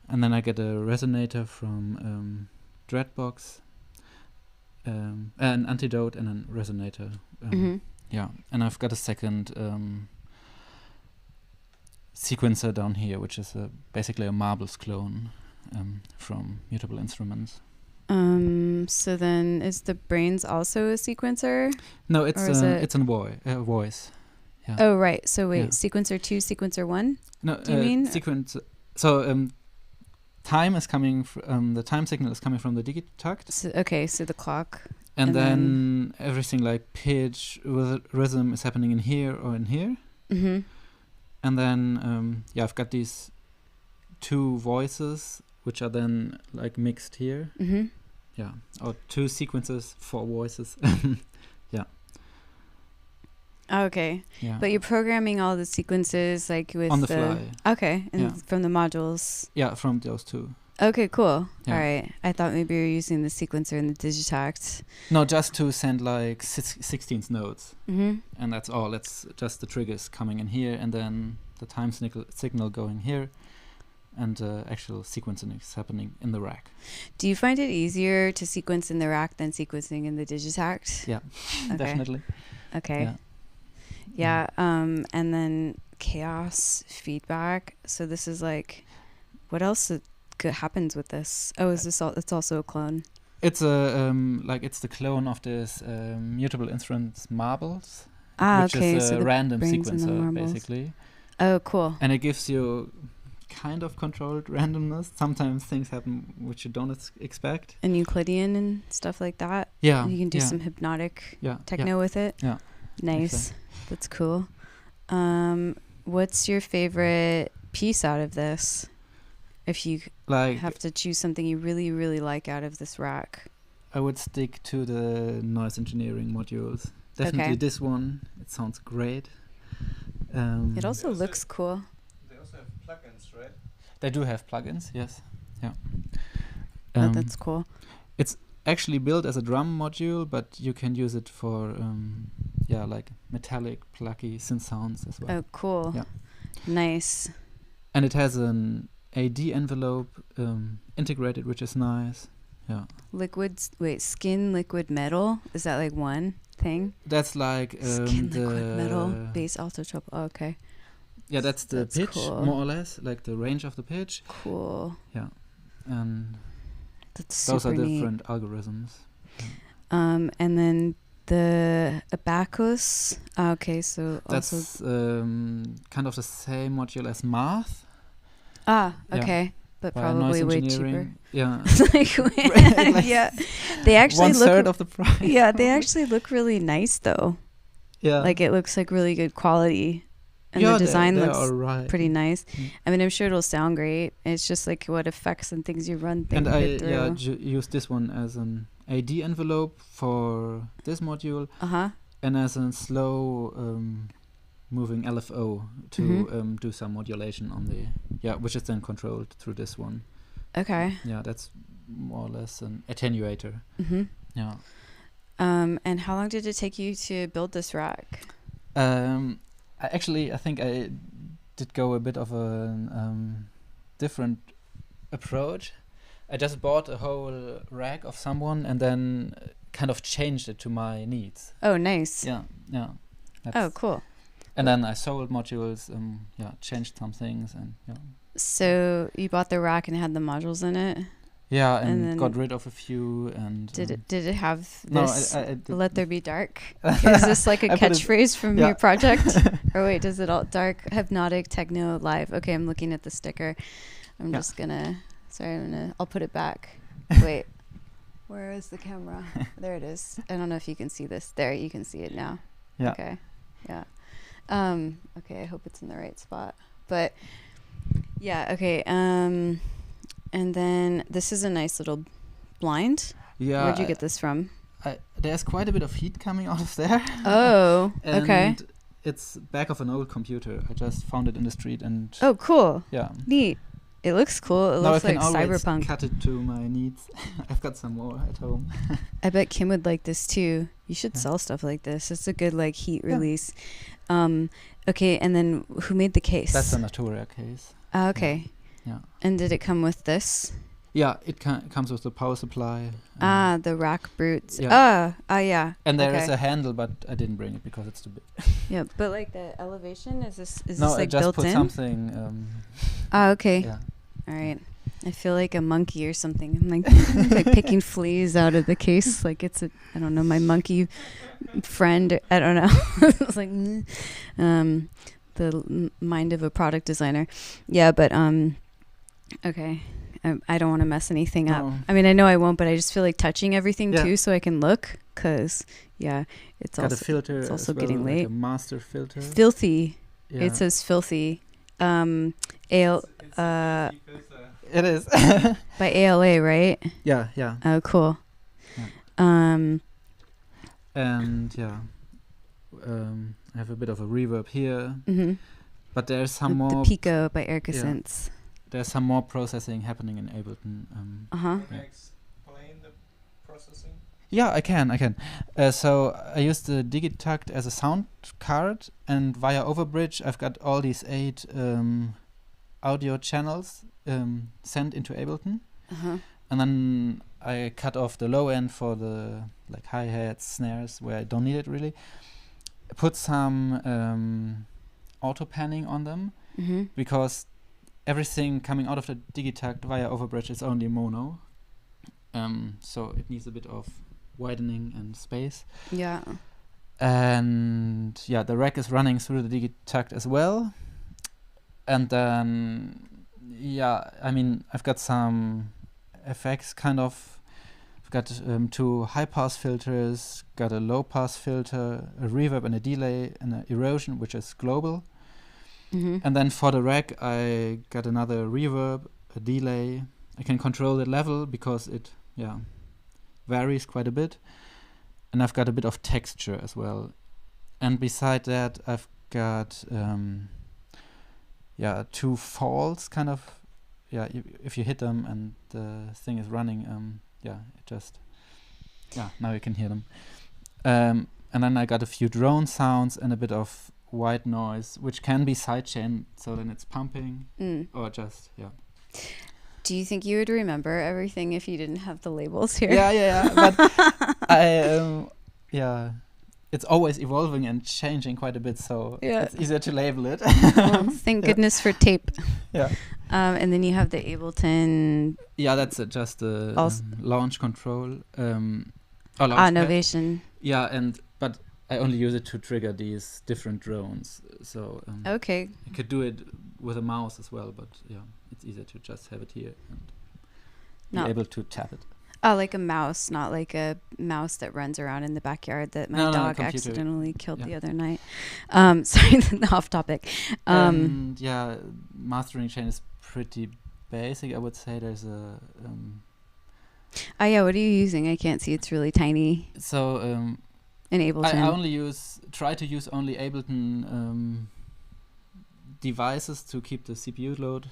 then I get a resonator from Dreadbox, an antidote, and a resonator. Yeah, and I've got a second sequencer down here, which is basically a Marbles clone from Mutable Instruments. So then, is the brains also a sequencer? No, it's it's a voice. Yeah. Oh, right. So wait, Yeah. sequencer 2, sequencer 1? No, do you mean? sequence? So time is coming. The time signal is coming from the Digitucked. So the clock. And And then everything like pitch, rhythm is happening in here or in here. Mm-hmm. And then, I've got these 2 voices, which are then like mixed here. Mm-hmm. Yeah. Or 2 sequences, 4 voices. Yeah. Okay. Yeah. But you're programming all the sequences like with On the fly. Okay, and Yeah. from the modules. Yeah, from those 2. Okay, cool. Yeah. All right. I thought maybe you were using the sequencer and the Digitact. No, just to send like 16th notes. Mm-hmm. And that's all. It's just the triggers coming in here, and then the time signal going here, and the actual sequencing is happening in the rack. Do you find it easier to sequence in the rack than sequencing in the Digitact? Yeah, Okay. definitely. Okay. Yeah. And then chaos feedback. So this is like, what else happens with this? Oh, is this it's also a clone? It's a it's the clone of this Mutable Instruments Marbles, which Okay. is So a the random brains and the sequencer marbles. basically, Oh, cool. and it gives you kind of controlled randomness. Sometimes things happen which you don't expect. And Euclidean and stuff like that. Yeah, You can do yeah, some hypnotic yeah, techno with it. Yeah. Nice. That's cool. What's your favorite piece out of this? If you Like have to choose something you really, really like out of this rack. I would stick to the noise engineering modules. Definitely Okay. this one. It sounds great. It also looks cool. They also have plugins, right? They do have plugins, yes. Yeah. That's cool. Actually built as a drum module, but you can use it for like metallic, plucky synth sounds as well. Oh, cool. Yeah. Nice. And it has an AD envelope integrated, which is nice. Yeah. Skin liquid metal? Is that like one thing? That's like Skin the liquid metal, bass, alto, treble. Oh, okay. Yeah, that's the That's pitch, cool. more or less, like the range of the pitch. Cool. Yeah. And That's those super are neat. different algorithms. And then the abacus. Okay, so also. That's kind of the same module as Math. Yeah. Yeah. But by probably noise way cheaper. engineering. Yeah. Like, yeah. They actually 1/3 look. of the price. Yeah, they actually look really nice though. Yeah. Like it looks like really good quality, and yeah, the design they're looks all right. pretty nice. Mm. I mean, I'm sure it'll sound great. It's just like what effects and things you run And I through. use this one as an AD envelope for this module, and as a slow moving LFO to Mhm. do some modulation on the which is then controlled through this one. Okay. Yeah, that's more or less an attenuator. Mm-hmm. Yeah. And how long did it take you to build this rack? I think I did go a bit of a different approach. I just bought a whole rack of someone and then kind of changed it to my needs. Oh, nice. Yeah. Oh, That's- cool. And then I sold modules. Changed some things and So you bought the rack and it had the modules in it. Yeah, And and got then rid of a few. And Did it have No, this? I did- Let there be dark. Is this like a I put it- catchphrase from yeah. your project? Or wait, does it all dark, hypnotic, techno, live? Okay, I'm looking at the sticker. I'm Yeah. just gonna. Sorry, I'll put it back. Wait, where is the camera? There it is. I don't know if you can see this. There, you can see it now. Yeah. Okay. Yeah. Okay, I hope it's in the right spot. But yeah. Okay. And then this is a nice little blind. Yeah. Where'd you get this from? There's quite a bit of heat coming out of there. Oh, and okay. It's back of an old computer. I just found it in the street and Oh, cool. yeah. Neat. It looks cool. It Now looks I can like always cyberpunk. cut it to my needs. I've got some more at home. I bet Kim would like this too. You should Yeah. sell stuff like this. It's a good like heat Yeah. release. Okay, and then who made the case? That's a Natura case. Ah, okay. Yeah. And did it come with this? Yeah, it comes with the power supply. The rack brutes. Yeah. Yeah. And there is okay. a handle, but I didn't bring it because it's too big. Yeah, but like the elevation is this No, I like just built put in? something. Okay. Yeah. All right. I feel like a monkey or something. I'm like like picking fleas out of the case. Like it's I don't know, my monkey friend. I don't know. It's like mind of a product designer. Yeah, but okay. I don't want to mess anything up. No. I mean, I know I won't, but I just feel like touching everything Yeah. too, so I can look. Cause it's Got a also filter. it's also as well, getting like late. a master filter. filthy. Yeah. It says filthy. Ale It is. by ALA, right? Yeah. Oh, cool. Yeah. And I have a bit of a reverb here, Mm-hmm. but there's some The more. Pico by Erica Sense. There's some more processing happening in Ableton. Uh-huh. Can you explain the processing? Yeah, I can. So I use the Digitakt as a sound card, and via Overbridge, I've got all these 8 audio channels sent into Ableton, Uh-huh. and then I cut off the low end for the like hi-hats, snares, where I don't need it really. Put some auto panning on them, Mm-hmm. because everything coming out of the Digitakt via Overbridge is only mono. So it needs a bit of widening and space. Yeah. And yeah, the rack is running through the Digitakt as well. And then, yeah, I mean, I've got some effects kind of. I've got 2 high-pass filters, got a low-pass filter, a reverb and a delay, and an erosion, which is global. Mm-hmm. And then for the rack, I got another reverb, a delay. I can control the level because it, varies quite a bit. And I've got a bit of texture as well. And beside that, I've got, 2 falls, kind of. Yeah, if you hit them and the thing is running, it just, now you can hear them. And then I got a few drone sounds and a bit of white noise, which can be sidechain, so then it's pumping or just Do you think you would remember everything if you didn't have the labels here? yeah but it's always evolving and changing quite a bit, so Yeah. it's easier to label it. Well, thank goodness for tape. Yeah. And then you have the Ableton That's just the Also- launch control launch Novation. but I only use it to trigger these different drones, so Okay. I could do it with a mouse as well, but it's easier to just have it here and be Not able to tap it. Oh, like a mouse, not like a mouse that runs around in the backyard that my No, dog computer. accidentally killed the Yeah. other night. Sorry, off topic. And mastering chain is pretty basic, I would say. There's a Oh yeah, what are you using? I can't see. It's really tiny. In Ableton. I only try to use only Ableton devices to keep the CPU load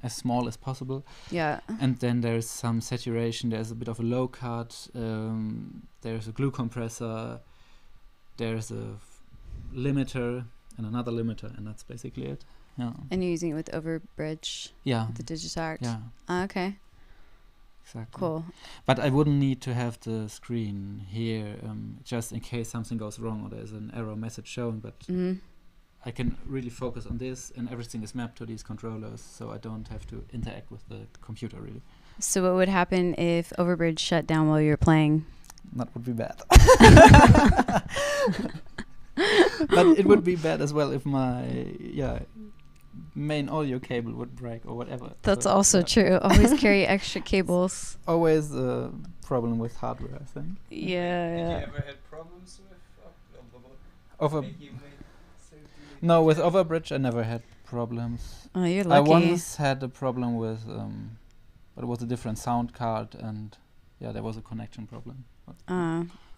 as small as possible. Yeah. And then there's some saturation, there's a bit of a low cut, there's a glue compressor, there's a limiter and another limiter, and that's basically it. Yeah. And you're using it with Overbridge, Yeah. the Digitakt. Yeah. Okay. Exactly. Cool. But I wouldn't need to have the screen here just in case something goes wrong or there's an error message showing. But Mhm. I can really focus on this, and everything is mapped to these controllers, so I don't have to interact with the computer really. So what would happen if Overbridge shut down while you were playing? That would be bad. But it would be bad as well if my main audio cable would break or whatever. That's So, also yeah. true. Always carry extra cables. Always a problem with hardware, I think. Did you Yeah. ever had problems with Over make you made so No, with Overbridge I never had problems. Oh, you're I lucky. once had a problem with, but it was a different sound card, and there was a connection problem. But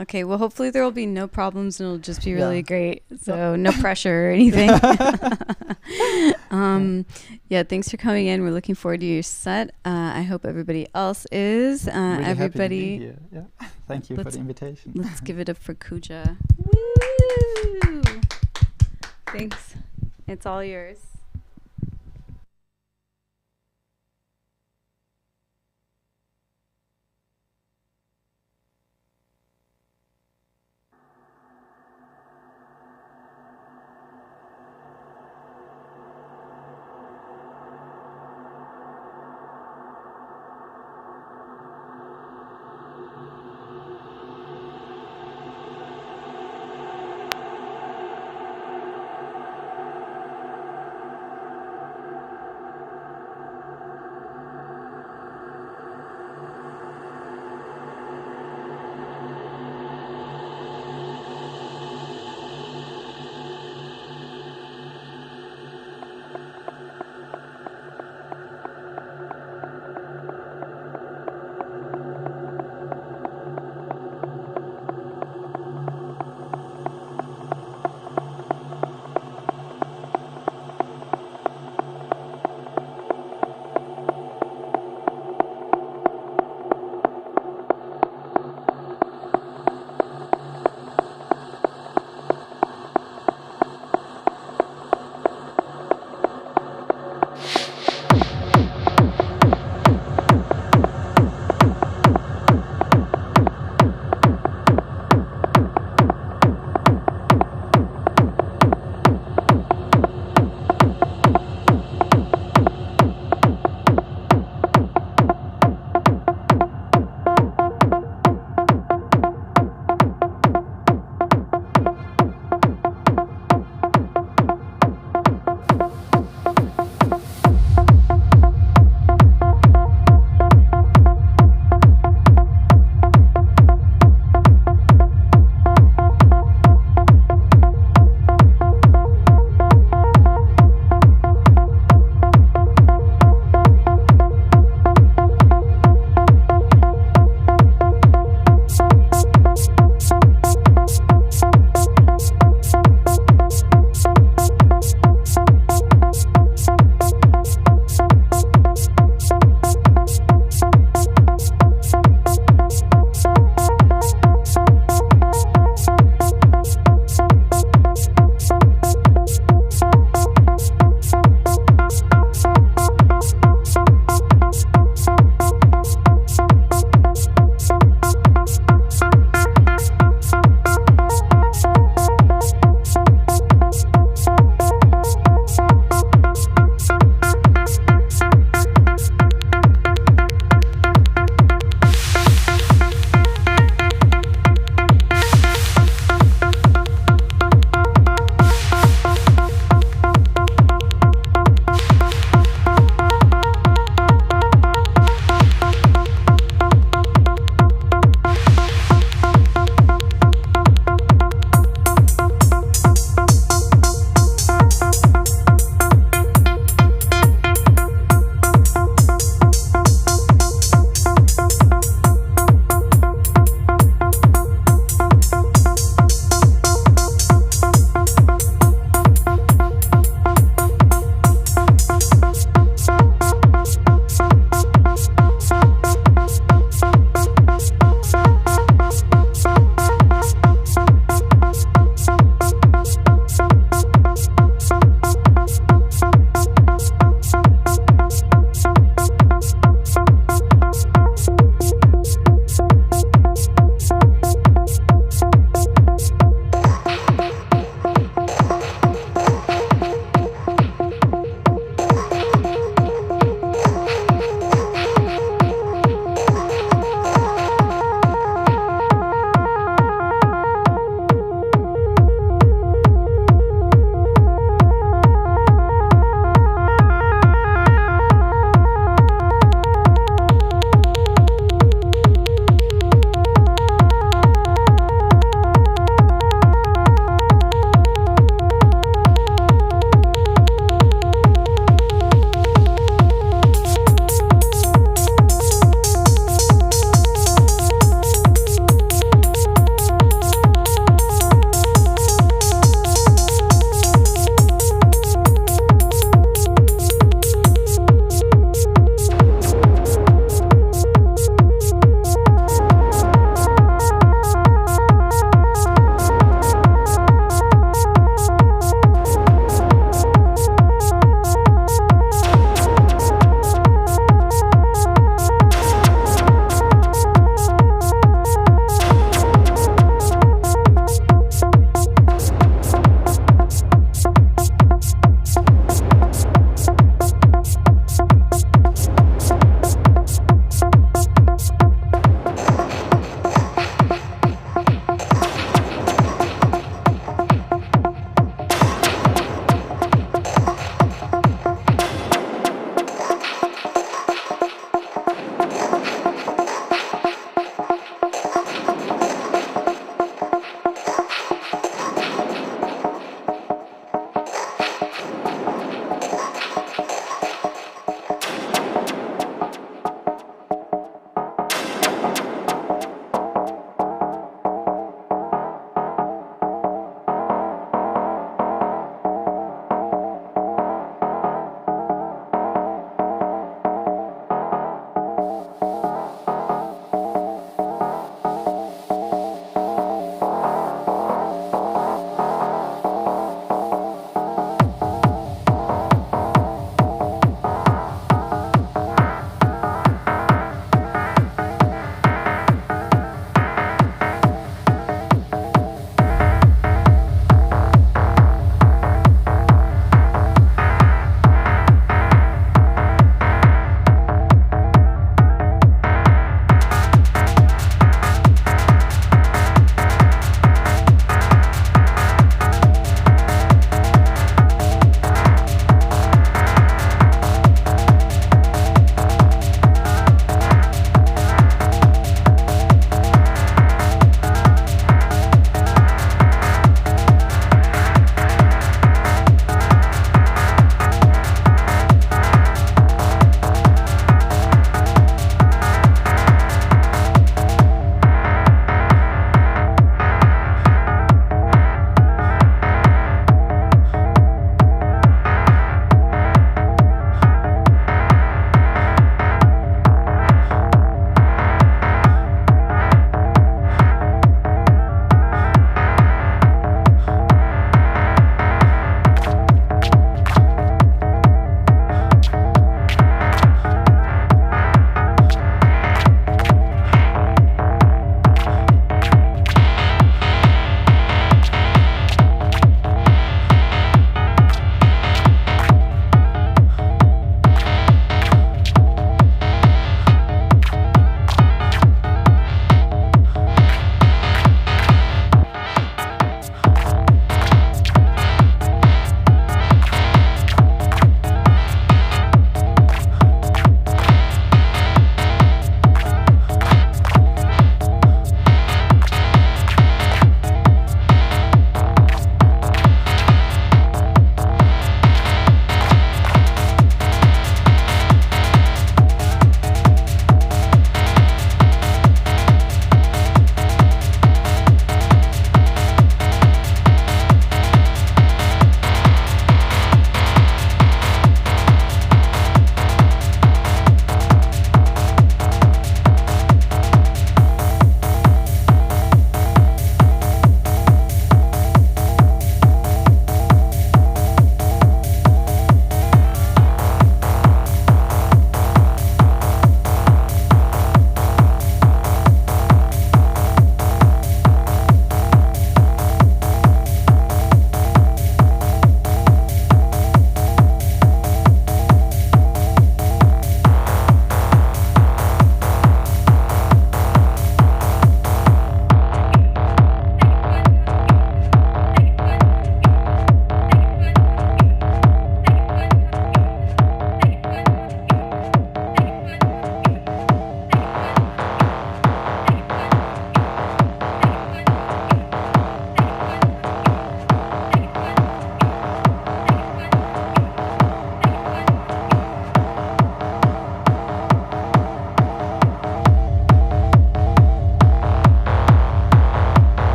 Okay, well, hopefully there will be no problems and it'll just be Yeah. really great. So no pressure or anything. Thanks for coming in. We're looking forward to your set. I hope everybody else is. Really happy to be Everybody, here. Yeah. Thank you for Let's- the invitation. let's give it up for Kuja. Woo! Thanks. It's all yours.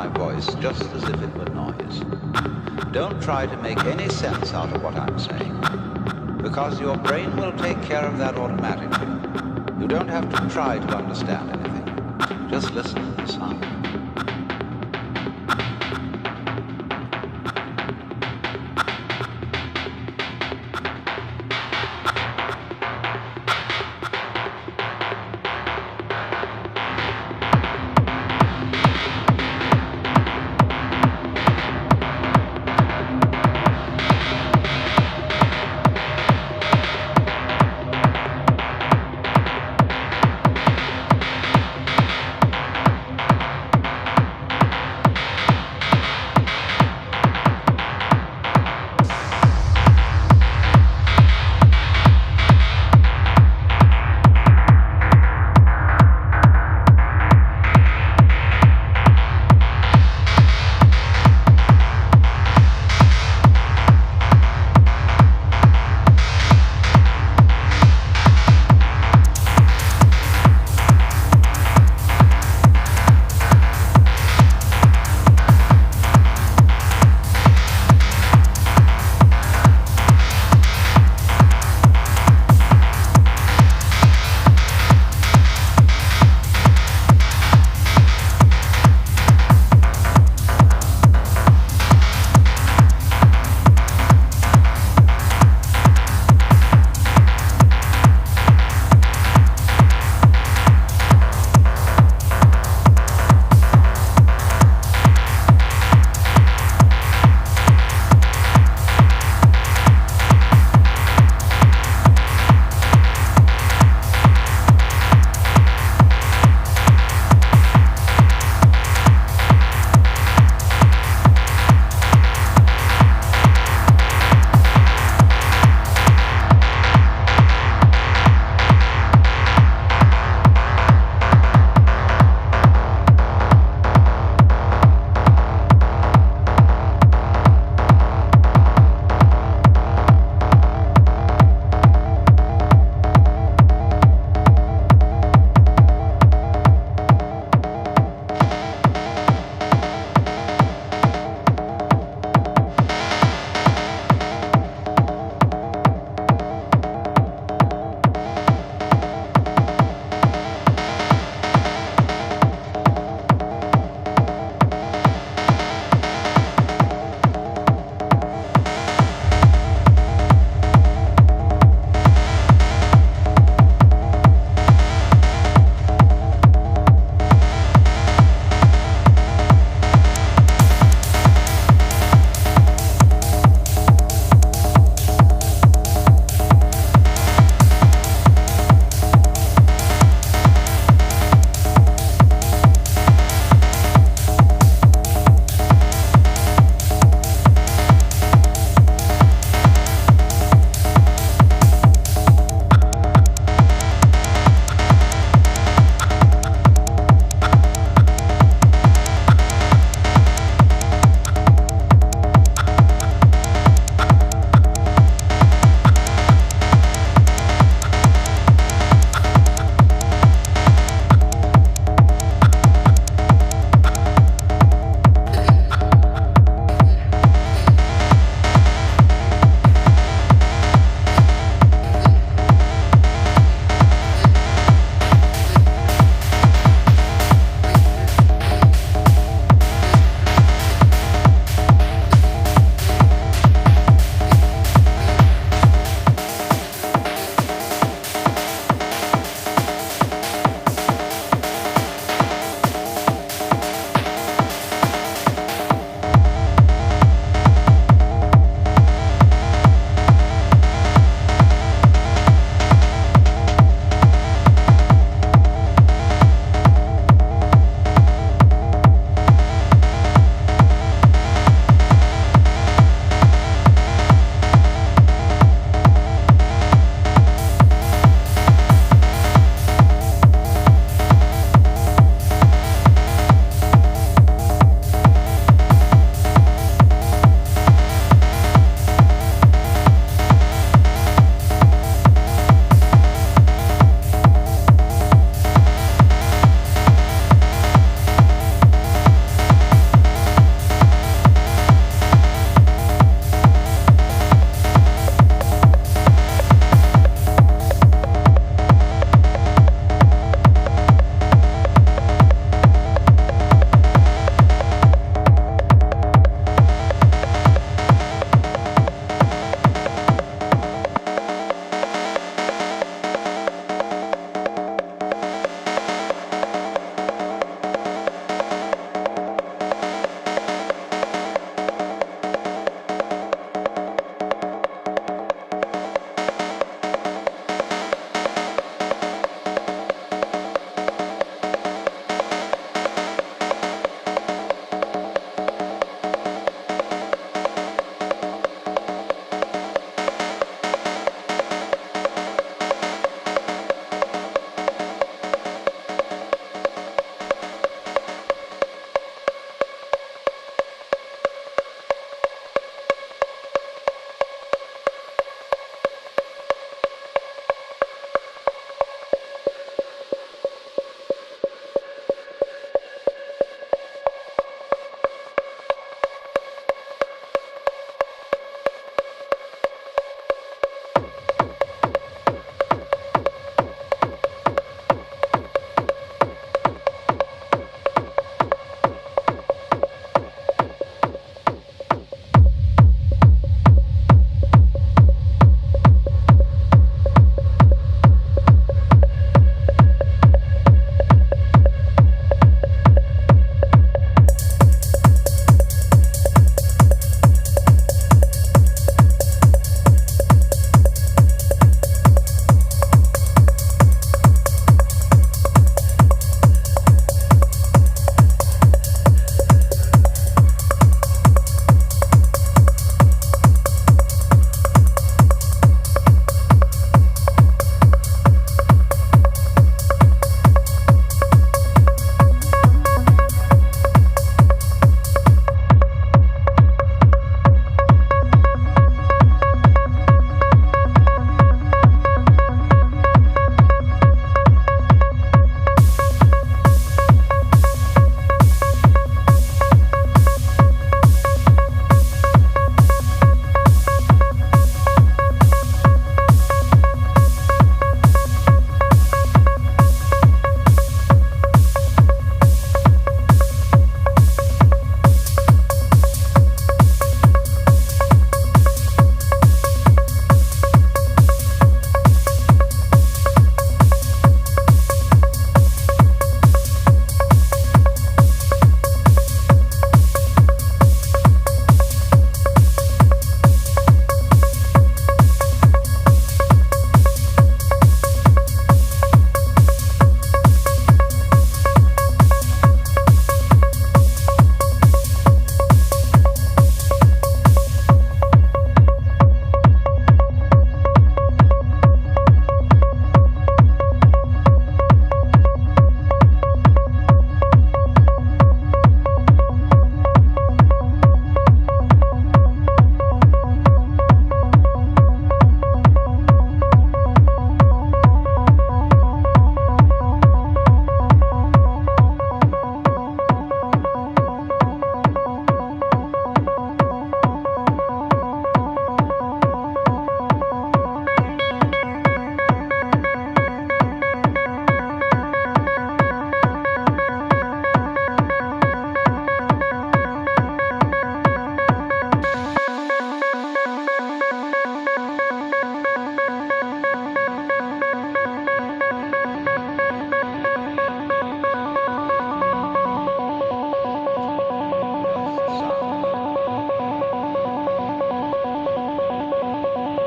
my voice just as if it were noise. Don't try to make any sense out of what I'm saying, because your brain will take care of that automatically. You don't have to try to understand anything. Just listen to the sound.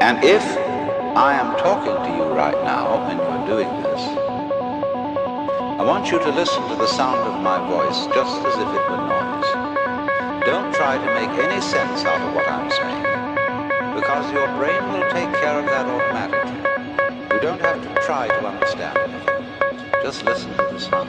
And if I am talking to you right now and you're doing this, I want you to listen to the sound of my voice just as if it were noise. Don't try to make any sense out of what I'm saying, because your brain will take care of that automatically. You don't have to try to understand anything. Just listen to the sound.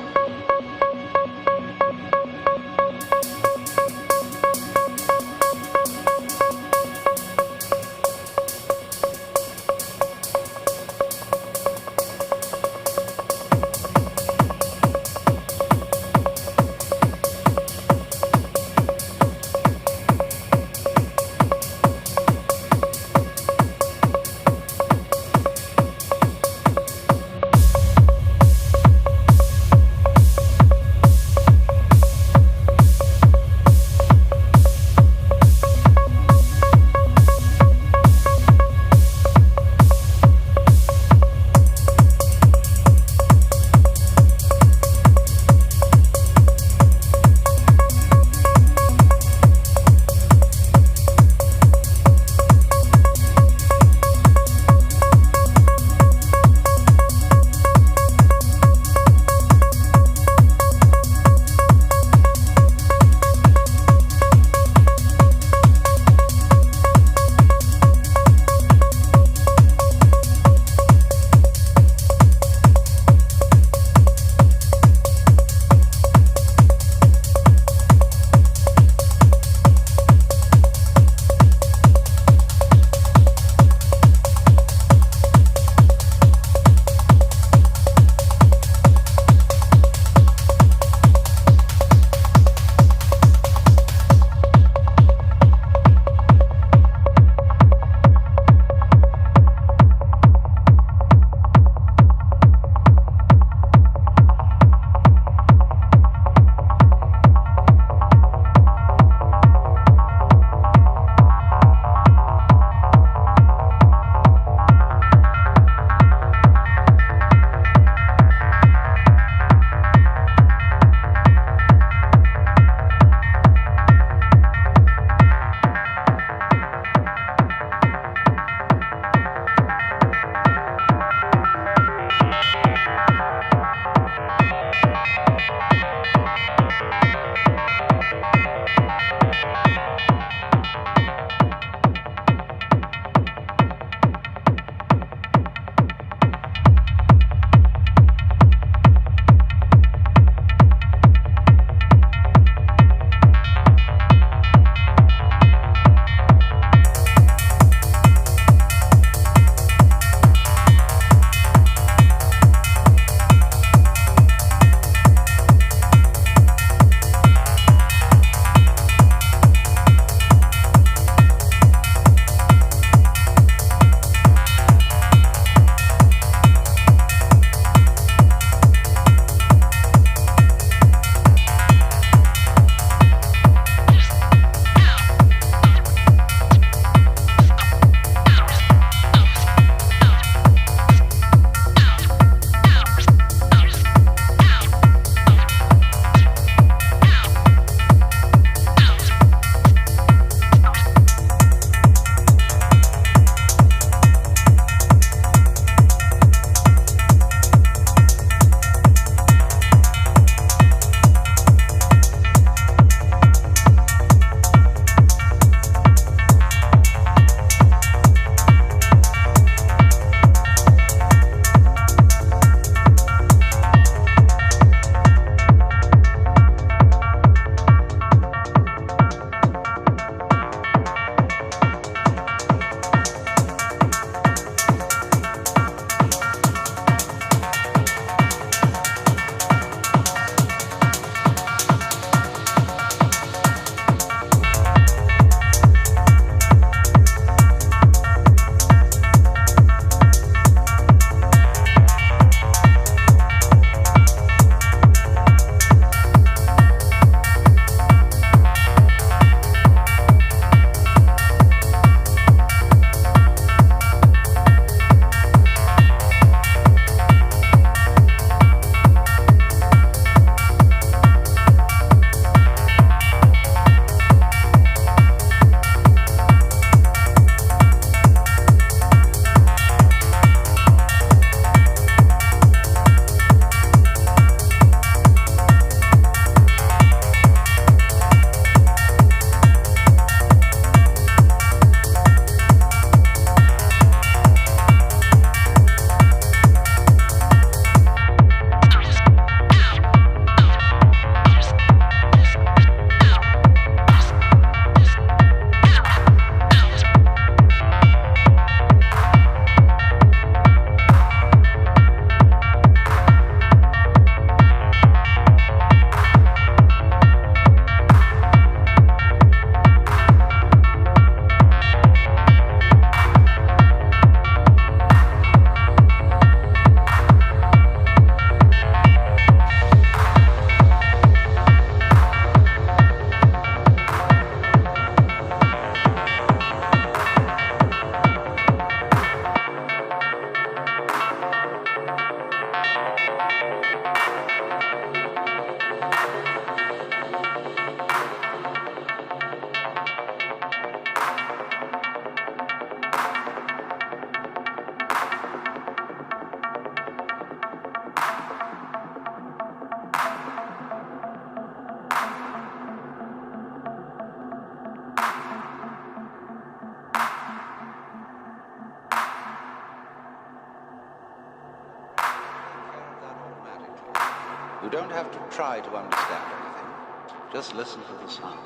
You don't have to try to understand anything. Just listen to the sound.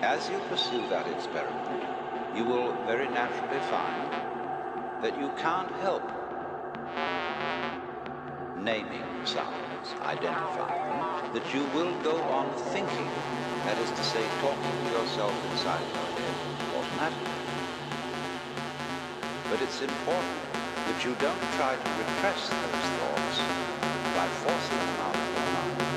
As you pursue that experiment, you will very naturally find that you can't help naming sounds, identifying them, that you will go on thinking, that is to say, talking to yourself inside your head automatically. But it's important that you don't try to repress those thoughts by forcing them out of your mind.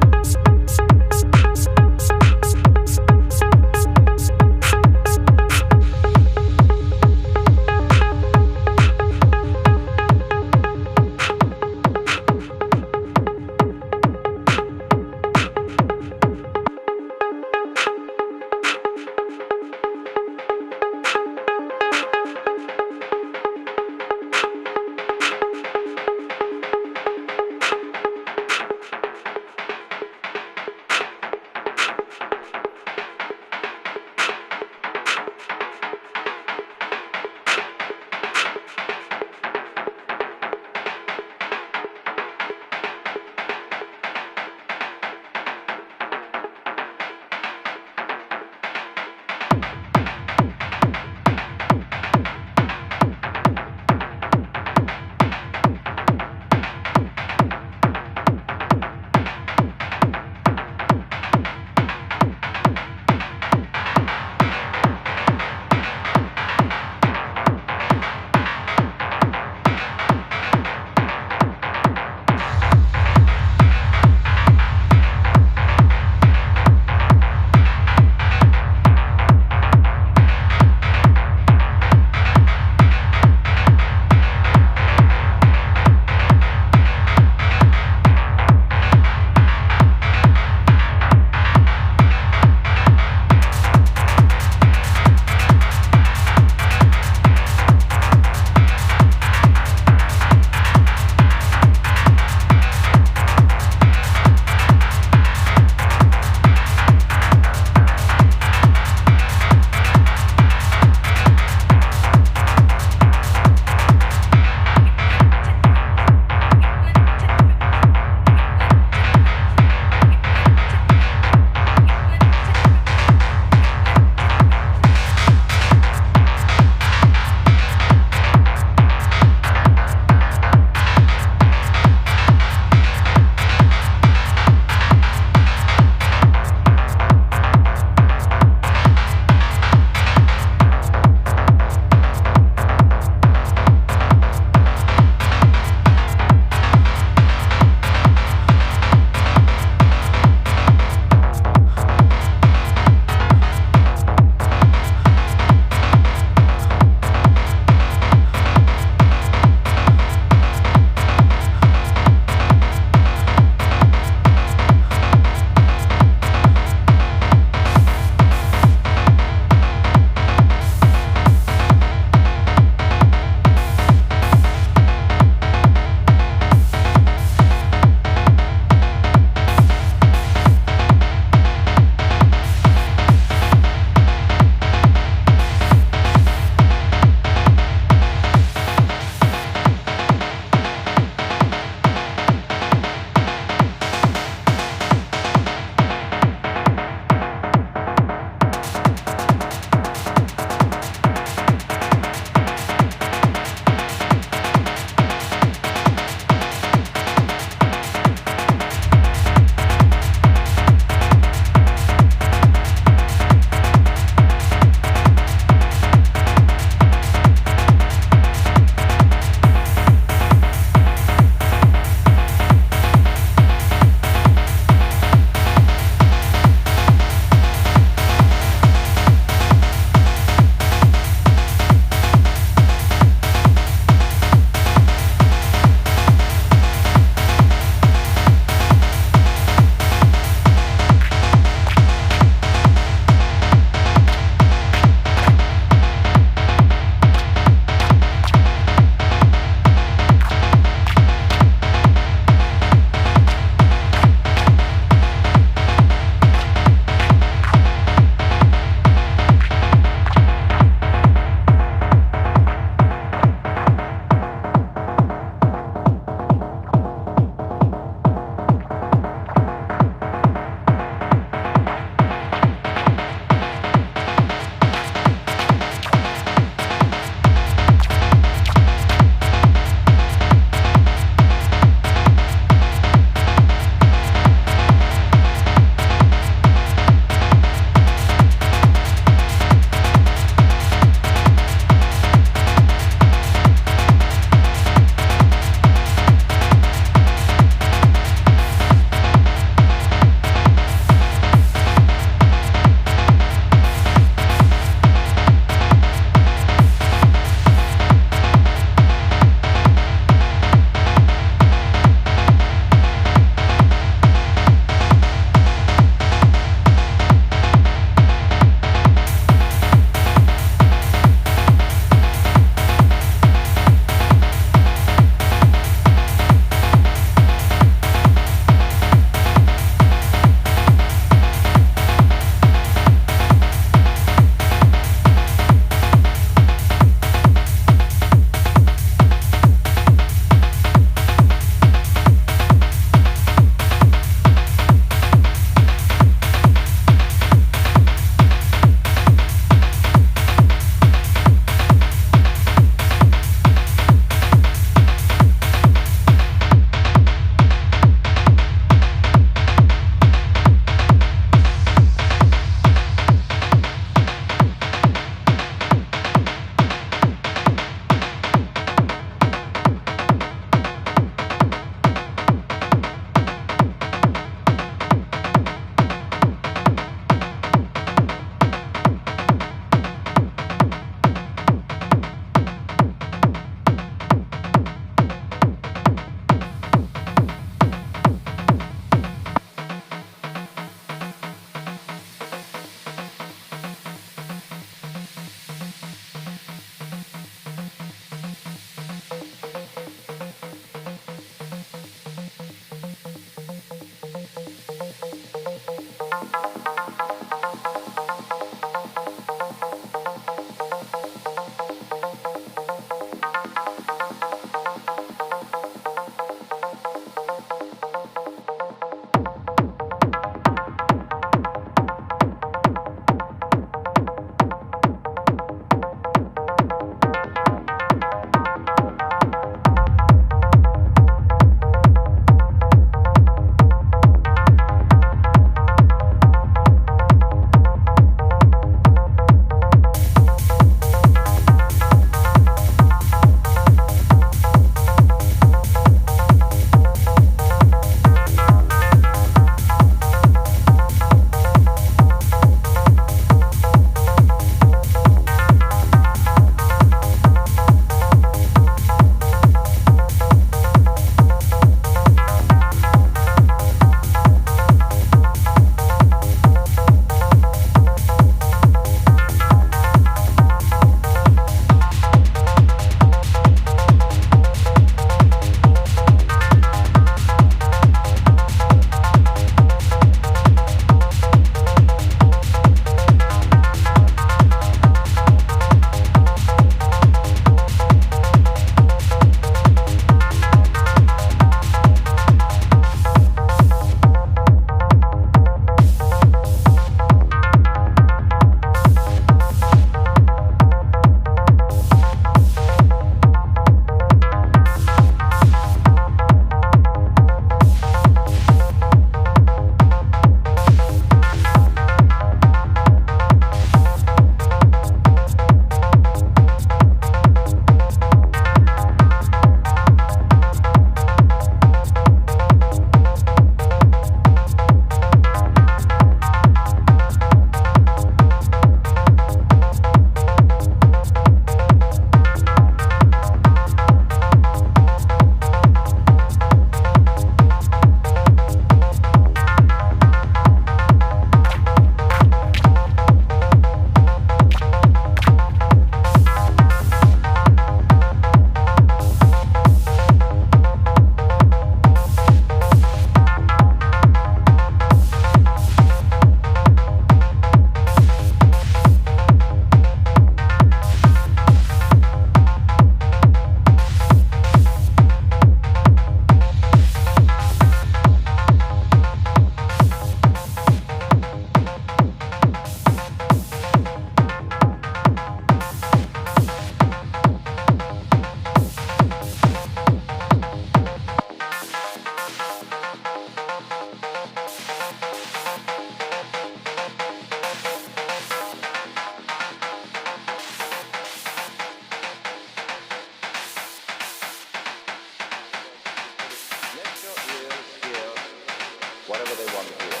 whatever they want to hear.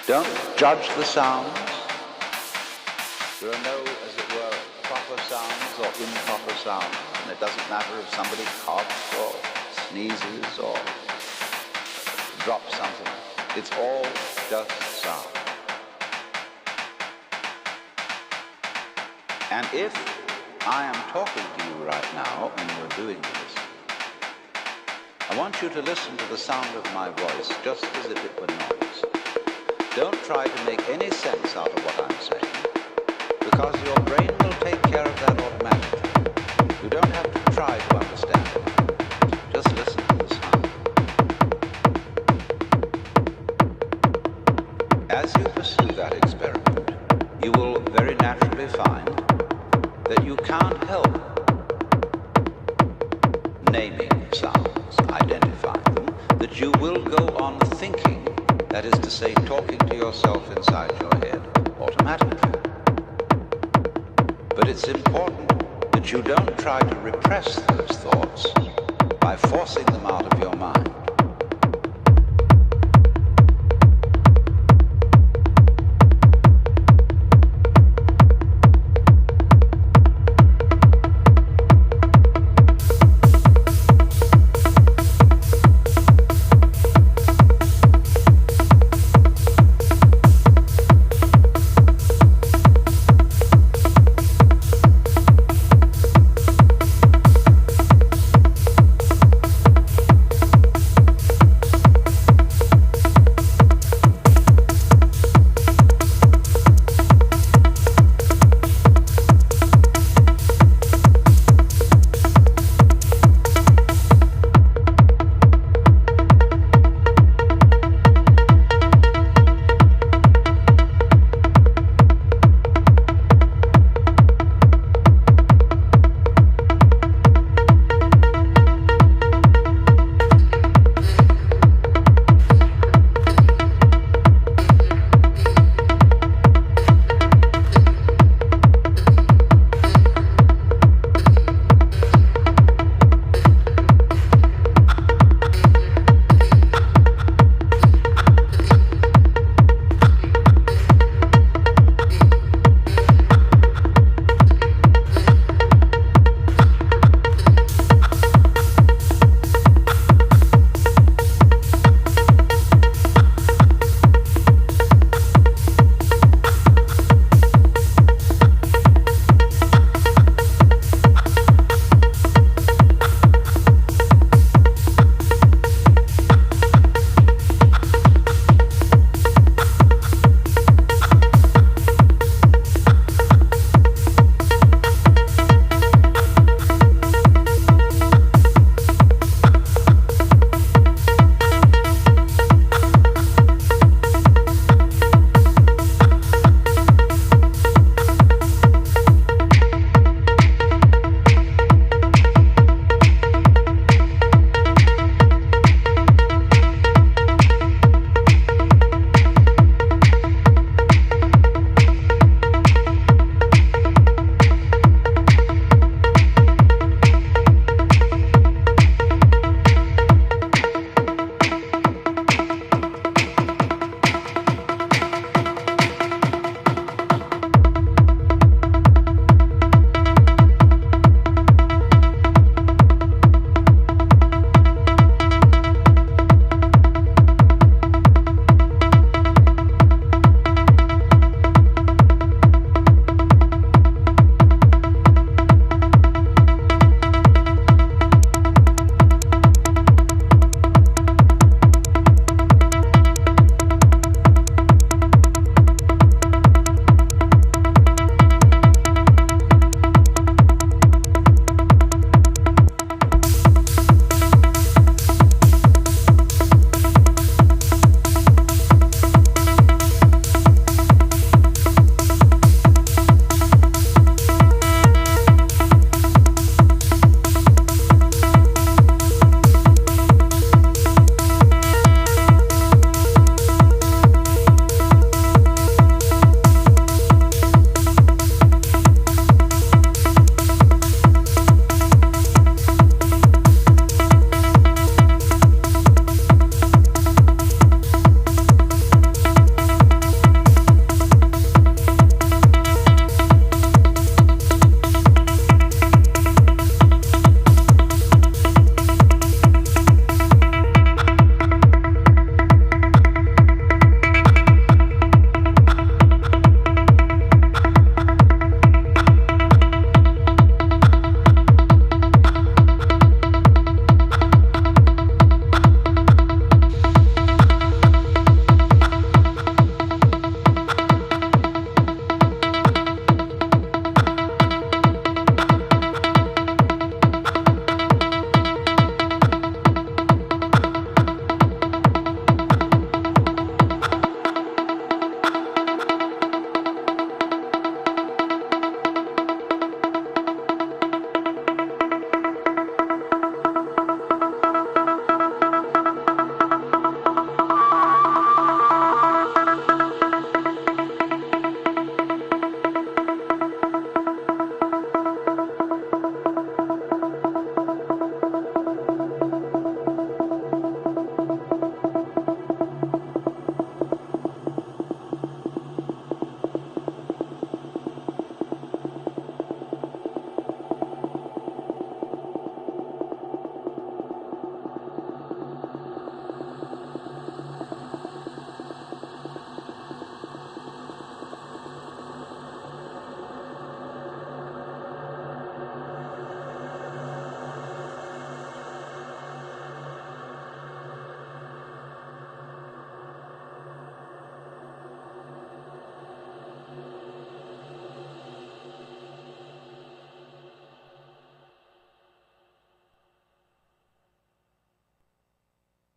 Don't judge the sounds. There are no, as it were, proper sounds or improper sounds, and it doesn't matter if somebody coughs or sneezes or drops something. It's all just sound. And if I am talking to you right now and you're doing this, I want you to listen to the sound of my voice just as if it were noise. Don't try to make any sense out of what I'm saying, because your brain will take care of that automatically. You don't have to try to understand it. Just listen to the sound. As you pursue that experiment, you will very naturally find that you can't help naming sounds, identifying them, that you will go on thinking, that is to say, talking to yourself inside your head automatically. But it's important that you don't try to repress those thoughts by forcing them out of your mind.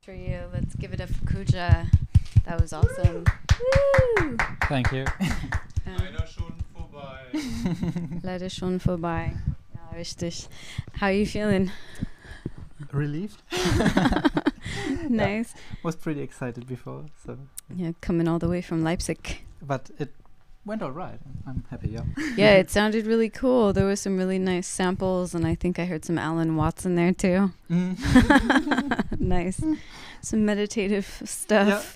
For you, let's give it up for Kuja. That was awesome. Woo! Thank you. Leider schon vorbei. Leider schon vorbei. Ja, richtig. How are you feeling? Relieved. Nice. Was pretty excited before, so Yeah, coming all the way from Leipzig. but it went all right. I'm happy. Yeah. Yeah, it sounded really cool. There were some really nice samples, and I think I heard some Alan Watts in there too. Nice. Some meditative stuff.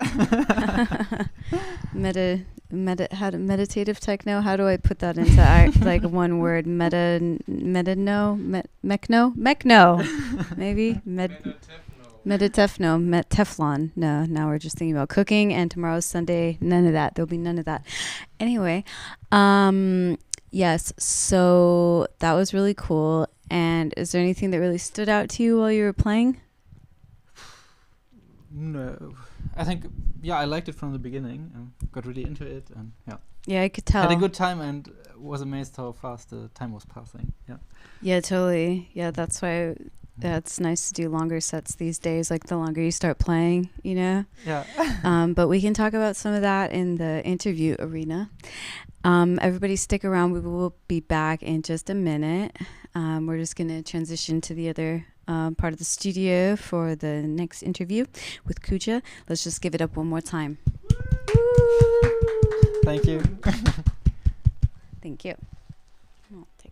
Meditative techno. How do I put that into like one word? Mechno, maybe Meditefno, Teflon. No, now we're just thinking about cooking, and tomorrow's Sunday. None of that. There'll be none of that. Anyway, yes. So that was really cool. And is there anything that really stood out to you while you were playing? No, I think I liked it from the beginning and got really into it, and Yeah, I could tell. had a good time and was amazed how fast the time was passing. Yeah. Yeah, totally. Yeah, that's why it's nice to do longer sets these days. Like the longer you start playing, you know. Yeah. But we can talk about some of that in the interview arena. Everybody stick around. We will be back in just a minute. We're just going to transition to the other part of the studio for the next interview with Kuja. Let's just give it up one more time. Thank you. Thank you. I'll take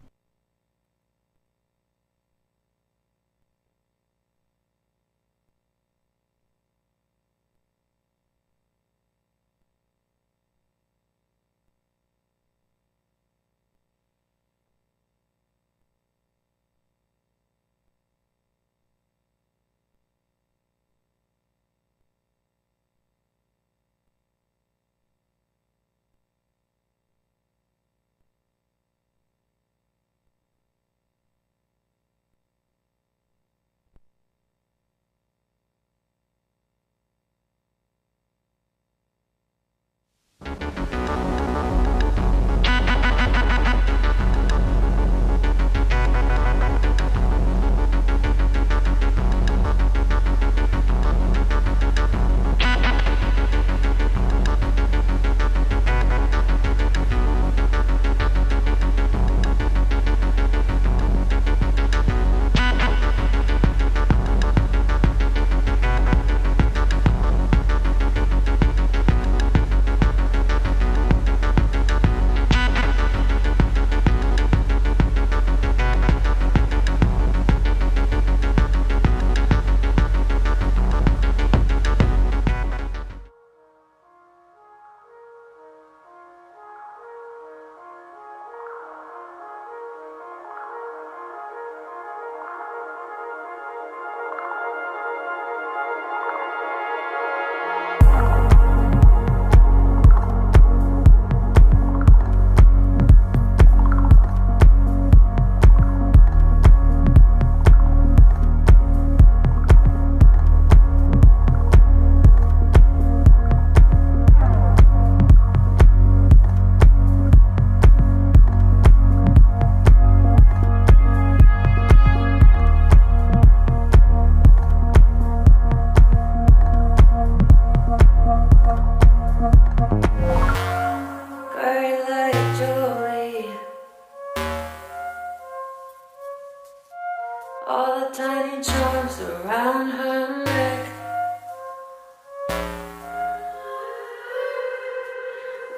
all the tiny charms around her neck.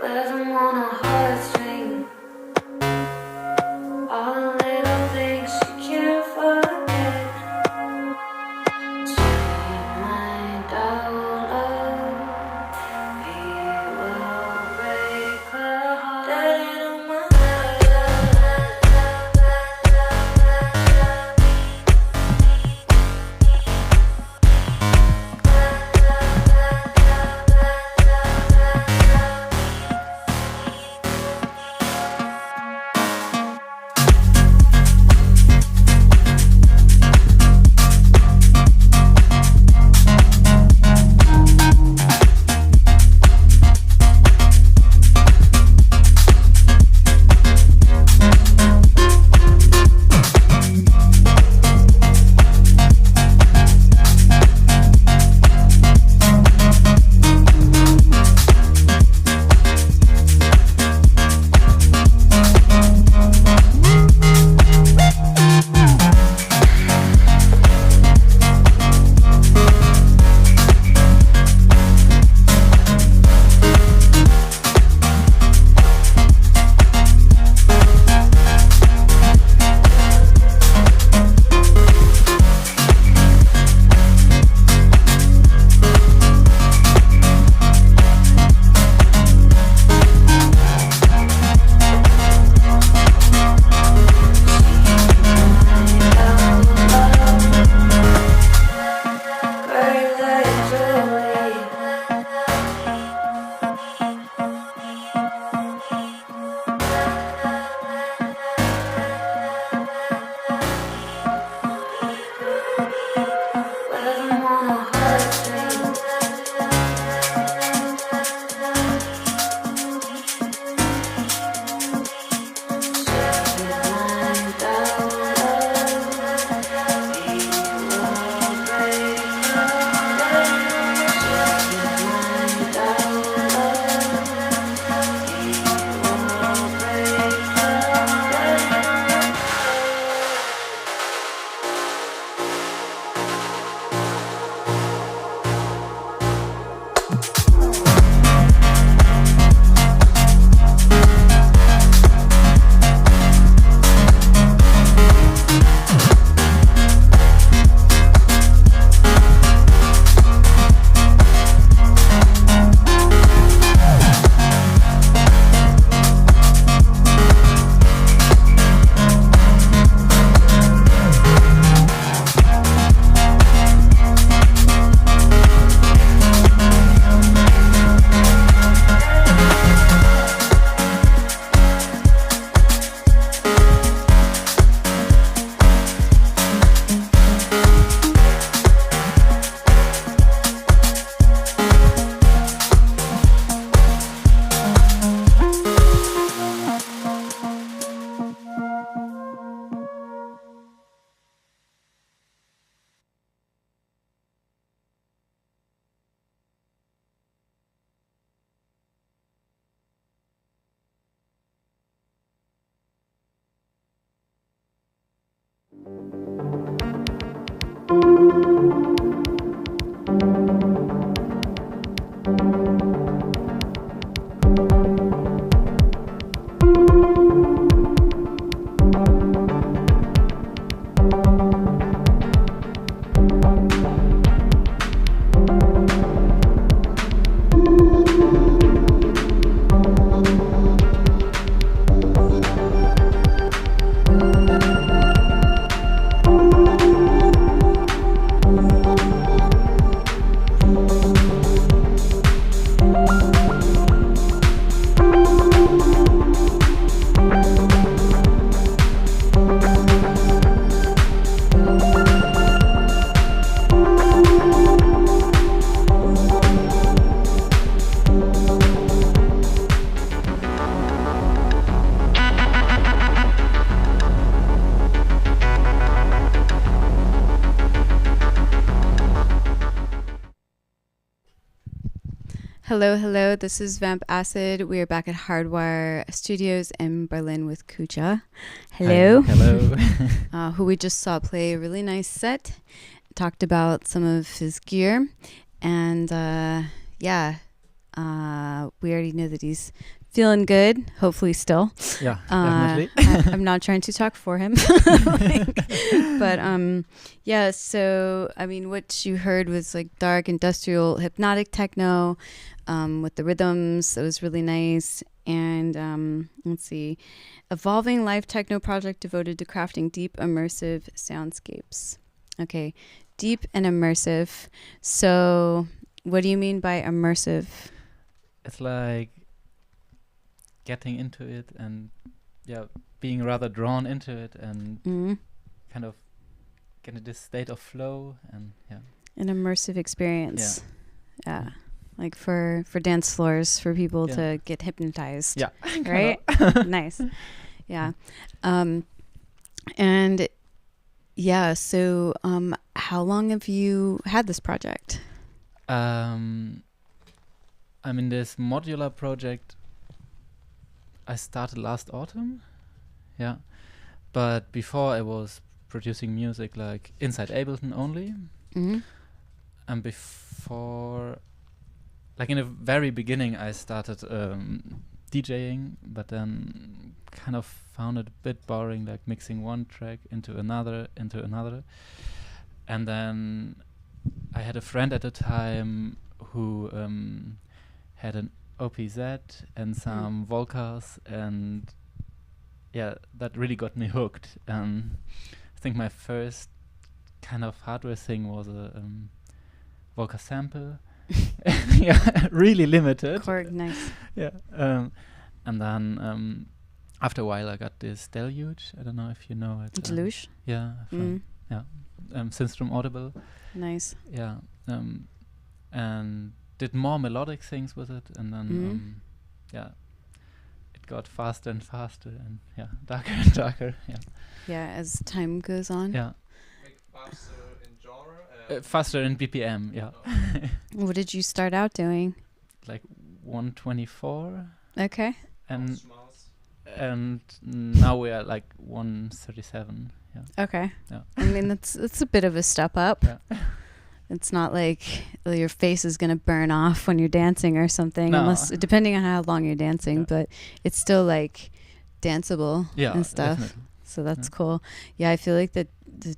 Wear them on a heartstring. All the little things she can't forget. Sweet mind out love, he will break her heart. Dead on my Hello, hello. This is Vamp Acid. We are back at Hardwire Studios in Berlin with Kuja. Hello. Hi, hello. Who we just saw play a really nice set. Talked about some of his gear. And we already know that he's feeling good, hopefully still. Yeah, definitely. I'm not trying to talk for him. So, I mean, what you heard was like dark, industrial, hypnotic techno with the rhythms. That was really nice. And let's see, evolving live techno project devoted to crafting deep, immersive soundscapes. Okay, deep and immersive. So what do you mean by immersive? It's like getting into it and being rather drawn into it and kind of get into this state of flow and an immersive experience. Yeah. Like for dance floors for people to get hypnotized. Yeah. Right? Nice. Yeah. So how long have you had this project? I mean, this modular project I started last autumn. Yeah. But before I was producing music like inside Ableton only. Mm-hmm. And before, like in the very beginning, I started DJing, but then kind of found it a bit boring, like mixing one track into another. And then I had a friend at the time who had an OPZ and some Volcas, and that really got me hooked. I think my first kind of hardware thing was a Volca sample. Really limited. Korg, nice. And then after a while I got this Deluge. I don't know if you know it. Deluge? Synstrom Audible. Nice. Yeah. And did more melodic things with it, and then it got faster and faster, and darker and darker. Yeah, as time goes on. Yeah. Like faster in genre? Faster in BPM. Yeah. What did you start out doing? Like 124. Okay. And now we are like 137. Yeah. Okay. Yeah. I mean, that's a bit of a step up. Yeah. It's not like your face is going to burn off when you're dancing or something, No. unless depending on how long you're dancing, but it's still like danceable and stuff. Definitely. So that's cool. Yeah, I feel like the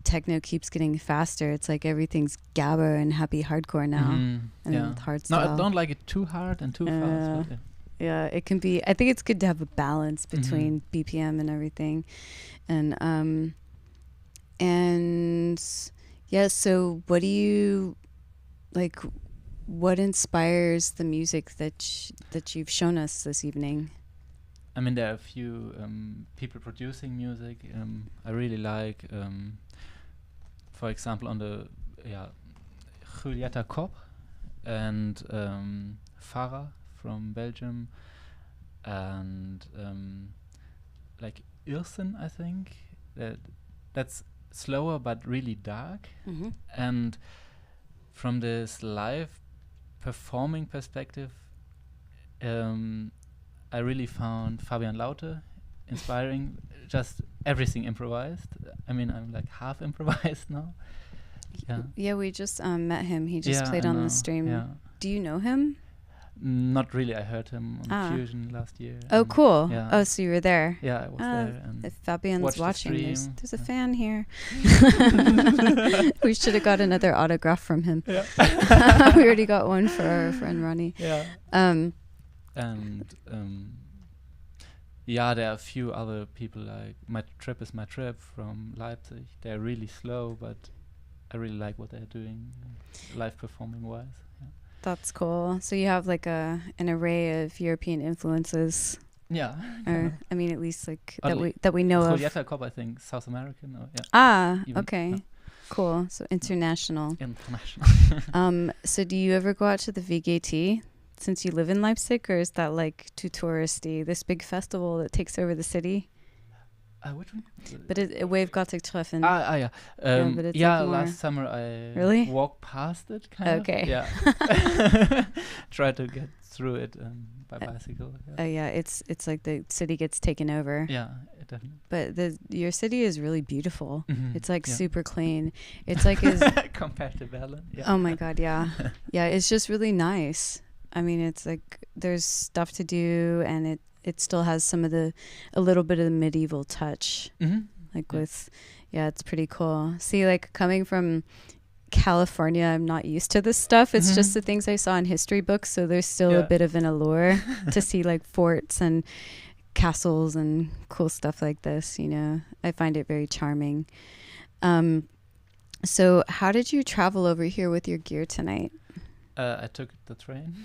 techno keeps getting faster. It's like everything's gabba and happy hardcore now. Mm-hmm. And hardstyle. No, I don't like it too hard and too fast. But yeah, it can be. I think it's good to have a balance between BPM and everything, so what do you like? What inspires the music that you've shown us this evening? I mean, there are a few people producing music. I really like, for example, on the Julieta Kopp and Farah from Belgium, and like Irsen, I think. That's slower but really dark. Mm-hmm. And from this live performing perspective, I really found Fabian Laute inspiring. Just everything improvised. I mean, I'm like half improvised now. Yeah, we just met him. He just played I on know. the stream. Yeah. Do you know him? Not really. I heard him on Fusion last year. Oh, cool. Yeah. Oh, so you were there. Yeah, I was there. And if Fabian's watched the watching, stream. there's a fan here. We should have got another autograph from him. Yeah. We already got one for our friend Ronnie. Yeah. There are a few other people like My Trip is My Trip from Leipzig. They're really slow, but I really like what they're doing live performing wise. Yeah. That's cool. So you have like an array of European influences. Yeah. Or I mean, at least like that we know of. Julieta Kopp, I think, South American. Or, even, okay. Cool. So international. International. So do you ever go out to the VGT since you live in Leipzig, or is that like too touristy? This big festival that takes over the city. Which one? But Wave got to treffen. Yeah. but it's yeah, like more- last summer I Really? walked past it. Kind Okay. Of. Yeah. Try to get through it by bicycle. Yeah. Yeah, it's like the city gets taken over. Yeah, it definitely. But your city is really beautiful. Mhm, It's like yeah. super clean. It's like is compared to Berlin. Yeah. oh my god, yeah. Yeah, it's just really nice. I mean, it's like there's stuff to do, and it still has a little bit of the medieval touch. Mhm. Like Yeah. it's pretty cool. See, like coming from California, I'm not used to this stuff. It's just Mhm. the things I saw in history books, so there's still a Yeah. bit of an allure to see like forts and castles and cool stuff like this, you know. I find it very charming. So how did you travel over here with your gear tonight? I took the train,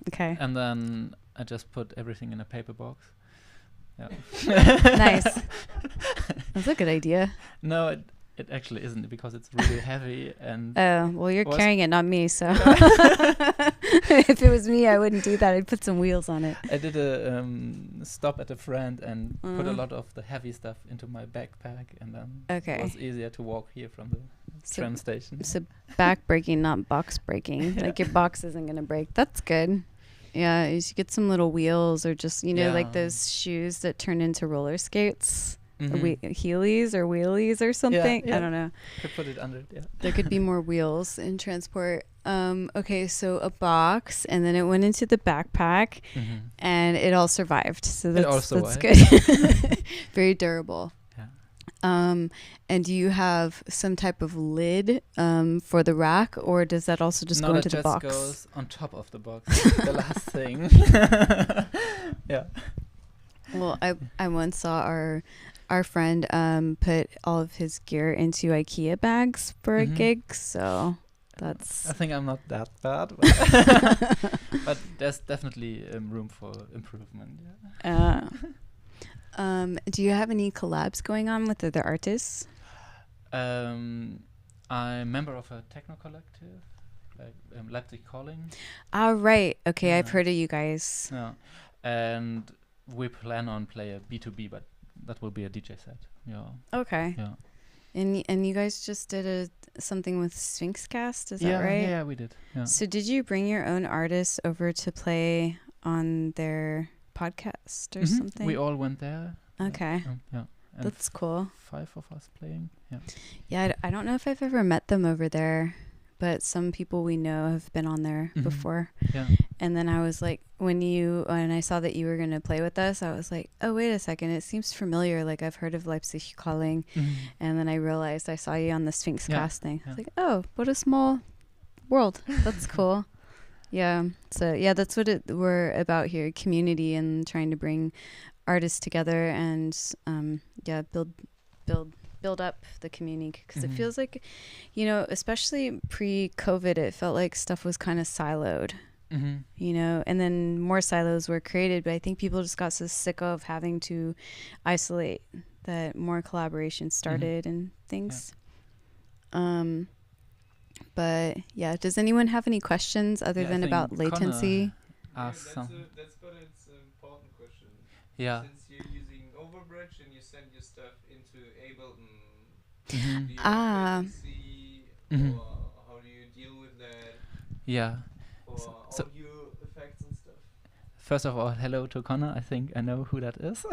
Okay. and then I just put everything in a paper box. Yeah. Nice. That's a good idea. No, it actually isn't, because it's really heavy and Oh, well, you're Was- carrying it, not me, so. If it was me, I wouldn't do that. I'd put some wheels on it. I did a stop at a friend and put a Mhm. lot of the heavy stuff into my backpack, and then Okay. it was easier to walk here from the So, train station. so back breaking, not box breaking. Like your box isn't going to break. That's good. Yeah, you should get some little wheels or just, you know, like Yeah. those shoes that turn into roller skates. Mhm. Heelys or wheelies or something. yeah. I don't know. Could put it under it, yeah. There could be more wheels in transport. Okay, so a box, and then it went into the backpack, Mhm. and it all survived. So that's, It all that's survived. good. Very durable. Yeah. And do you have some type of lid for the rack, or does that also just No, go that into the just box? goes on top of the box. The last thing. Yeah. Well, I once saw our friend put all of his gear into IKEA bags for a Mhm. gig, so that's I think I'm not that bad, but, but there's definitely room for improvement. Yeah. do you have any collabs going on with other artists? I'm a member of a techno collective, like Leipzig Calling. Ah, right. Okay, I've Yeah. heard of you guys. Yeah. And we plan on play a B2B, but that will be a DJ set. Yeah. Okay. Yeah. And you guys just did something with Sphinx Cast, is yeah, that right? Yeah, we did. Yeah. So did you bring your own artists over to play on their podcast or Mhm. something? We all went there. Okay. Yeah. And That's cool. 5 of us playing. Yeah. Yeah, I don't know if I've ever met them over there, but some people we know have been on there Mhm. before. Yeah. And then I was like, when I saw that you were going to play with us, I was like, oh, wait a second. It seems familiar. Like I've heard of Leipzig Calling. Mhm. And then I realized I saw you on the Sphinx Yeah, Cast thing. I was yeah. like, oh, what a small world. That's cool. Yeah. So yeah, that's what we're about here, community, and trying to bring artists together and build up the community, because Mhm. it feels like, you know, especially pre-COVID, it felt like stuff was kind of siloed, Mhm. you know, and then more silos were created, but I think people just got so sick of having to isolate that more collaboration started and things. But yeah, does anyone have any questions other Yeah, I than think about Connor latency? asked some. That's but it's an important question. Yeah. Since you're using Overbridge and you send your stuff into Ableton, Mhm. do you Ah. have latency, Mhm. or how do you deal with that Yeah. for so- audio effects and stuff? First of all, hello to Connor. I think I know who that is.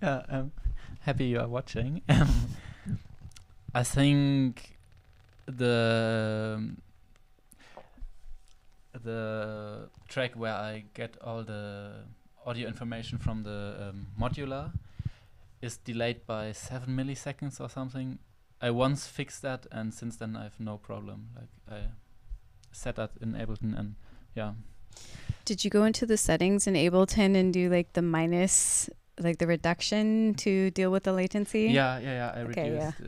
Yeah, happy you are watching. I think the track where I get all the audio information from the modular is delayed by 7 milliseconds or something. I once fixed that, and since then I have no problem. Like I set that in Ableton, and yeah. Did you go into the settings in Ableton and do like the minus, like the reduction to deal with the latency? Yeah. I Okay, reduced,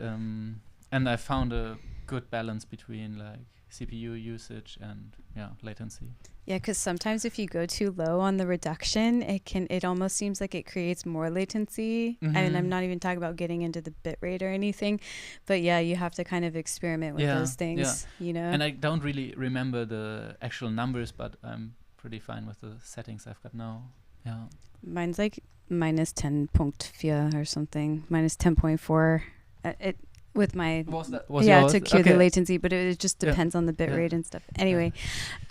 and I found a good balance between like CPU usage and latency. Yeah, because sometimes if you go too low on the reduction, it almost seems like it creates more latency. And I'm Mhm. not even talking about getting into the bit rate or anything, but yeah, you have to kind of experiment with Yeah, those things, you know? And I don't really remember the actual numbers, but I'm pretty fine with the settings I've got now. Yeah. Mine's like minus 10.4 or something, minus 10.4. It with my Was yeah, yours? to cure the Okay. latency, but it just Yeah. depends on the bit Yeah. rate and stuff. Anyway,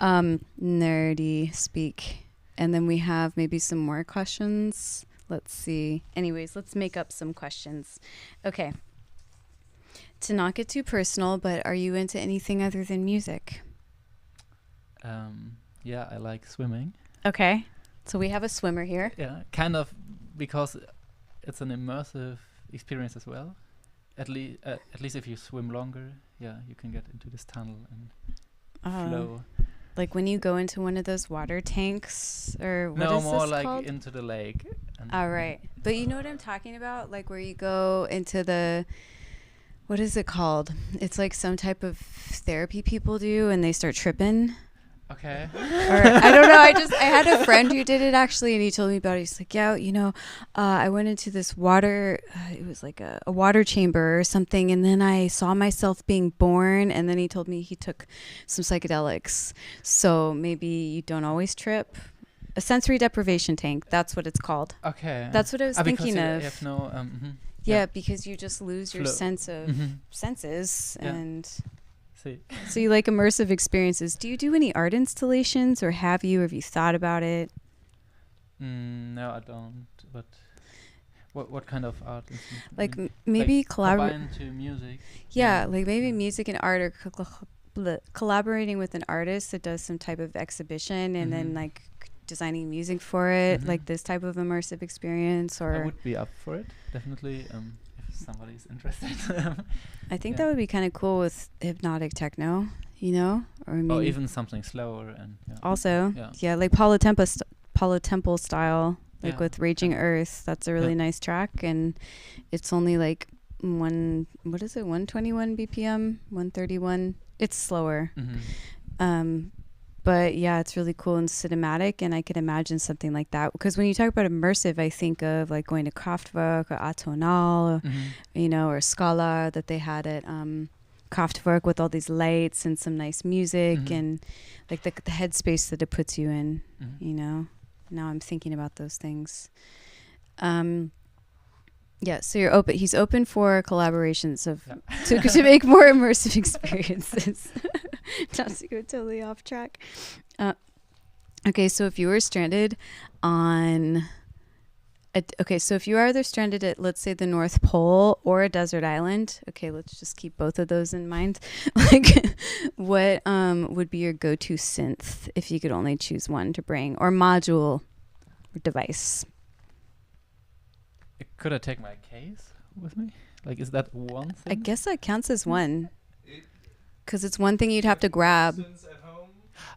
nerdy speak. And then we have maybe some more questions. Let's see. Anyways, let's make up some questions. Okay. To not get too personal, but are you into anything other than music? Yeah, I like swimming. Okay. So we have a swimmer here. Yeah, kind of, because it's an immersive experience as well. At least if you swim longer, yeah, you can get into this tunnel and flow. Like when you go into one of those water tanks, or what No, is more this like called? into the lake. And All right. But you know what I'm talking about? Like where you go into the, what is it called? It's like some type of therapy people do and they start tripping. Okay. Or I don't know. I had a friend who did it actually, and he told me about it. He's like, yeah, I went into this water. It was like a water chamber or something, and then I saw myself being born. And then he told me he took some psychedelics, so maybe you don't always trip. A sensory deprivation tank. That's what it's called. Okay. That's what I was Because thinking you of. have no. Yeah, because you just lose your Flow. sense of Mhm. senses Yeah. and. See. So you like immersive experiences. Do you do any art installations, or have you thought about it? No, I don't. But what kind of art? Like maybe collaborate. combined to music. Yeah, like maybe music and art, or collaborating with an artist that does some type of exhibition, and then Mhm. like designing music for it, Mhm. like this type of immersive experience. I Or would be up for it, definitely. If somebody's interested. I think yeah. that would be kind of cool with hypnotic techno, or I mean, Or even something slower and. Yeah. also, Yeah. yeah, like Paula Temple style, like Yeah. with Raging Earth. That's a really Yeah. nice track, and it's only like 121 BPM, 131. It's slower. Mhm. But yeah, it's really cool and cinematic, and I could imagine something like that. Because when you talk about immersive, I think of like going to Kraftwerk or Atonal, Mhm. or Scala that they had at Kraftwerk with all these lights and some nice music, Mhm. and like the headspace that it puts you in. Mhm. Now I'm thinking about those things. Yeah, so you're open. He's open for collaborations of to make more immersive experiences. Not to go totally off track. Okay, so if you were stranded on, if you are either stranded at, let's say, the North Pole or a desert island. Okay, let's just keep both of those in mind. Like, what would be your go-to synth if you could only choose one to bring, or module, or device? Could I take my case with me? Like, is that one thing? I guess that counts as one, It- because it's one thing you'd have to grab. Since at home,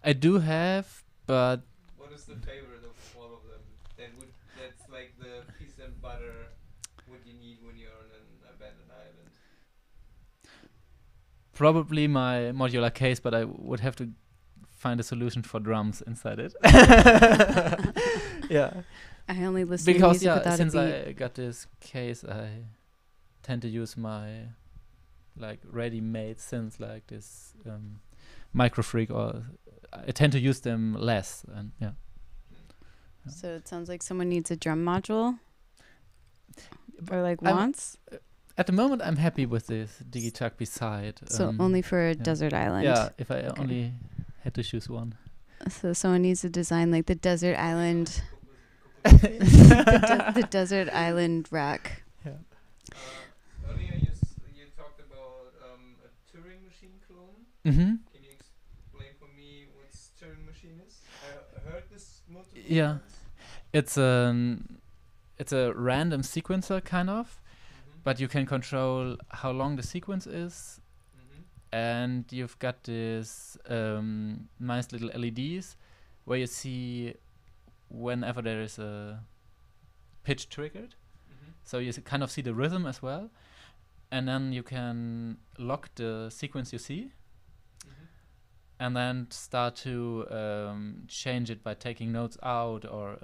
I do have, but what is the favorite of all of them? That's like the piece and butter. What you need when you're on an abandoned island. probably my modular case. But I would have to find a solution for drums inside it. Yeah. I only listen to Because music without since a beat. I got this case, I tend to use my like ready-made synths like this Microfreak, or I tend to use them less. And yeah. So it sounds like someone needs a drum module, or like I'm- wants. At the moment, I'm happy with this Digitalk beside. So only for a yeah. desert island. Yeah, if I Okay. only had to choose one. So someone needs to design like the desert island, the desert island rack. Earlier you talked about a Turing machine clone. Mm-hmm. Can you explain for me what Turing machine is? I heard this multiple Yeah. times. It's a random sequencer kind of, Mhm. but you can control how long the sequence is, Mhm. and you've got this nice little LEDs where you see whenever there is a pitch triggered. Mhm. So you kind of see the rhythm as well, and then you can lock the sequence you see, Mhm. and then start to change it by taking notes out, or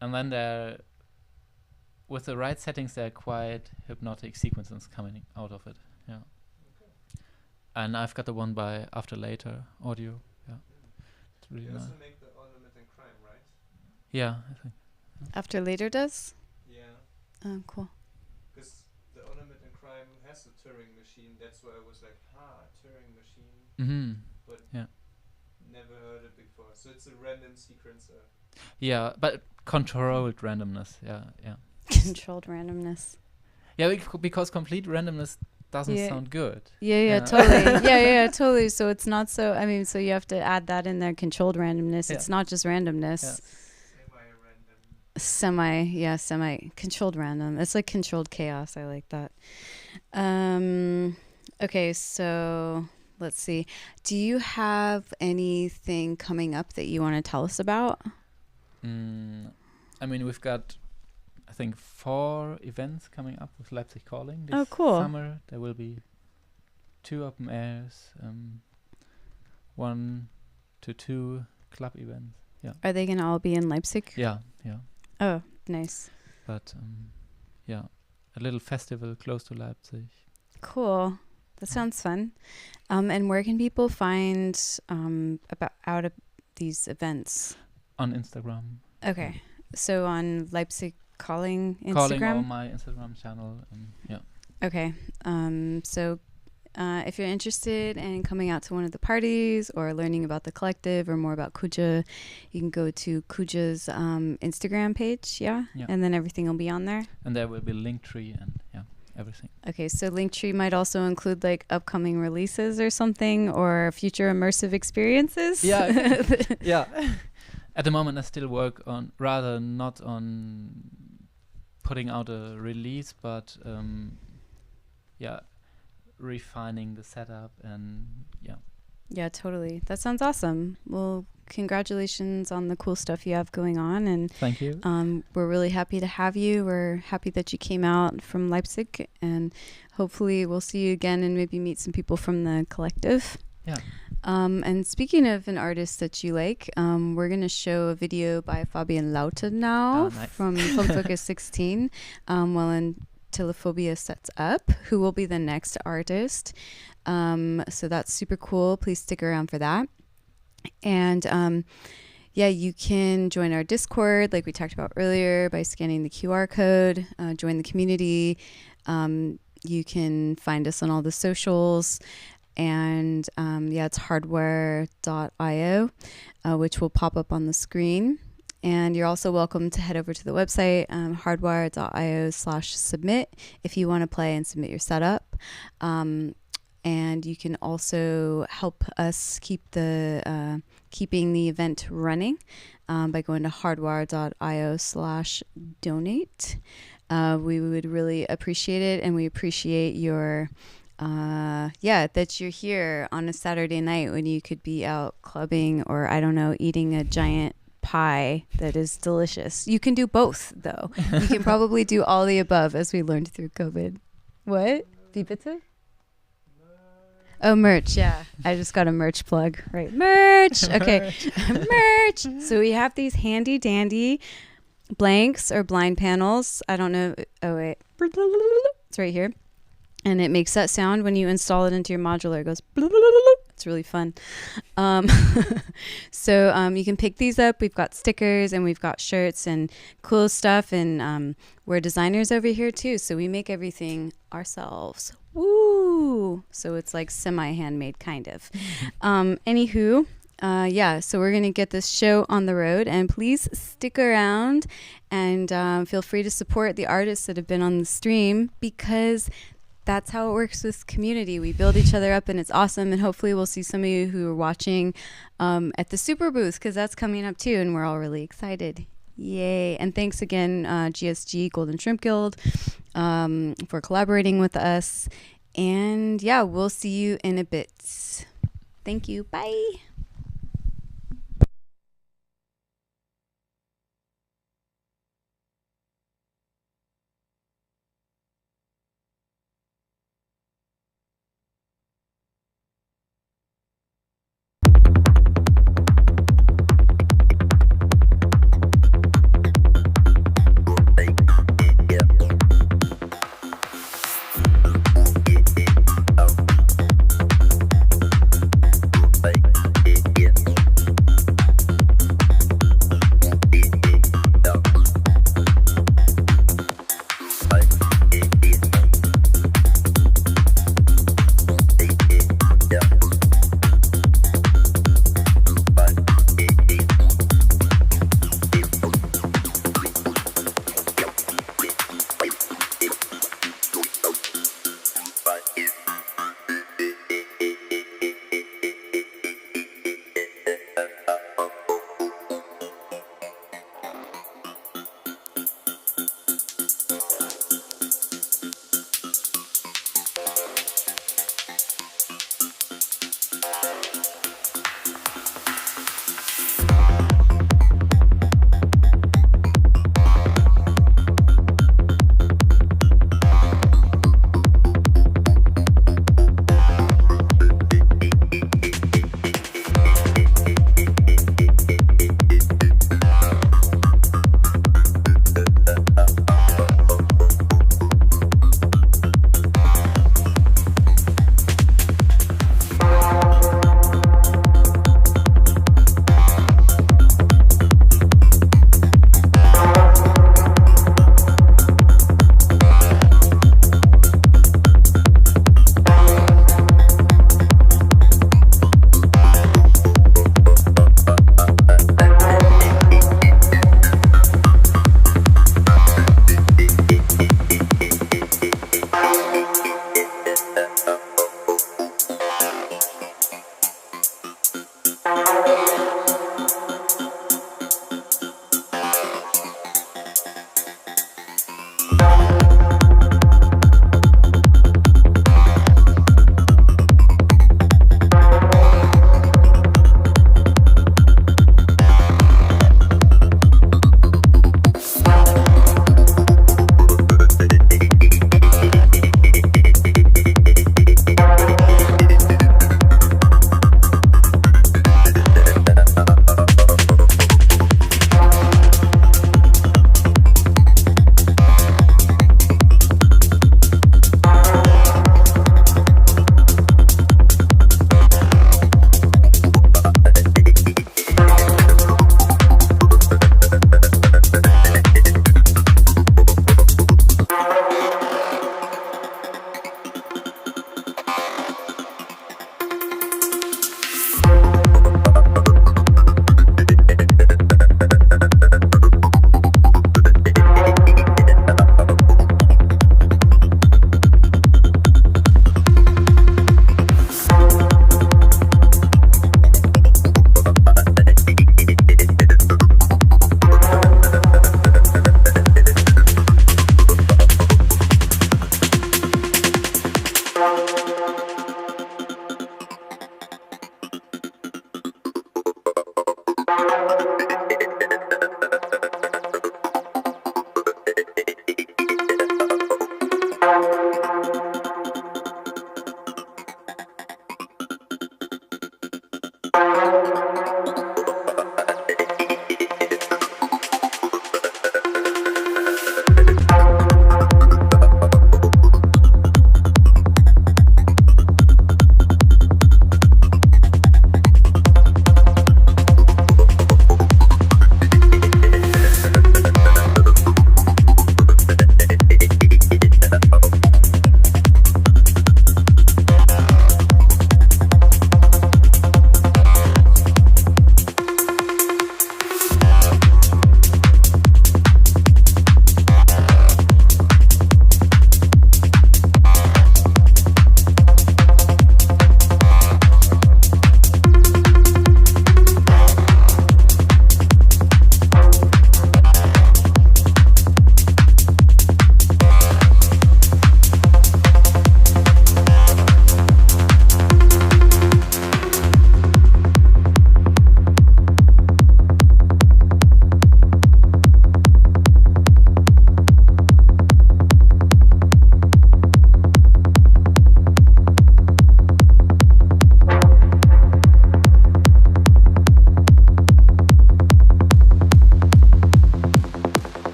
and then there, with the right settings, there are quite hypnotic sequences coming out of it. Yeah. Okay. And I've got the one by After Later Audio. Yeah, it's really You nice. also make the Ornament and Yeah, I think. After later does? Yeah, Oh, cool. because the Ornament and Crime has a Turing machine. That's why I was like, Turing machine, Mm-hmm. but Yeah. never heard it before. So it's a random sequencer. Yeah, but controlled randomness. Yeah, yeah. Controlled randomness. Yeah, because complete randomness doesn't Yeah. sound good. Yeah, totally. yeah, totally. So it's not so, I mean, so you have to add that in there, controlled randomness. Yeah. It's not just randomness. Semi-random. Semi-controlled random. It's like controlled chaos. I like that. Okay, so let's see. Do you have anything coming up that you want to tell us about? I mean, we've got, I think, 4 events coming up with Leipzig Calling this Oh, cool. summer. There will be 2 open airs, 1 to 2 club events. Are they going to all be in Leipzig? Yeah. Oh, nice. But yeah, a little festival close to Leipzig. Cool. That sounds fun. And where can people find out of these events? On Instagram. Okay. So on Leipzig Calling Instagram? Calling on my Instagram channel. Yeah. Okay. So if you're interested in coming out to one of the parties or learning about the collective or more about Kuja, you can go to Kuja's Instagram page, yeah? And then everything will be on there? And there will be Linktree and everything. Okay, so Linktree might also include like upcoming releases or something or future immersive experiences? Yeah. Yeah. At the moment I still work on, rather not on putting out a release, but refining the setup and Yeah, totally. That sounds awesome. Well, congratulations on the cool stuff you have going on, and thank you. we're really happy to have you. We're happy that you came out from Leipzig, and hopefully we'll see you again and maybe meet some people from the collective. Yeah. And speaking of an artist that you like, we're going to show a video by Fabian Lauter now from Funkwerke 16 while Telephobia sets up, who will be the next artist. So that's super cool. Please stick around for that. And you can join our Discord like we talked about earlier by scanning the QR code, join the community. You can find us on all the socials. And it's hardware.io, which will pop up on the screen. And you're also welcome to head over to the website, hardwire.io/submit, if you want to play and submit your setup. And you can also help us keeping the event running by going to hardwire.io/donate. We would really appreciate it, and we appreciate your that you're here on a Saturday night when you could be out clubbing or, I don't know, eating a giant pie that is delicious. You can do both, though. You can probably do all the above, as we learned through COVID. What? Wie bitte? Oh, merch, yeah. I just got a merch plug. Right. Merch! Okay. Merch! So we have these handy dandy blanks or blind panels. I don't know. Oh, wait. It's right here. And it makes that sound when you install it into your modular. It goes, it's really fun. So you can pick these up. We've got stickers and we've got shirts and cool stuff. And we're designers over here too. So we make everything ourselves. Woo! So it's like semi-handmade kind of. Anywho, so we're going to get this show on the road. And please stick around and feel free to support the artists that have been on the stream, because that's how it works with community. We build each other up and it's awesome. And hopefully we'll see some of you who are watching at the Super Booth, because that's coming up too. And we're all really excited. Yay. And thanks again, GSG, Golden Shrimp Guild, for collaborating with us. And we'll see you in a bit. Thank you. Bye. Bye.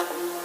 Wow.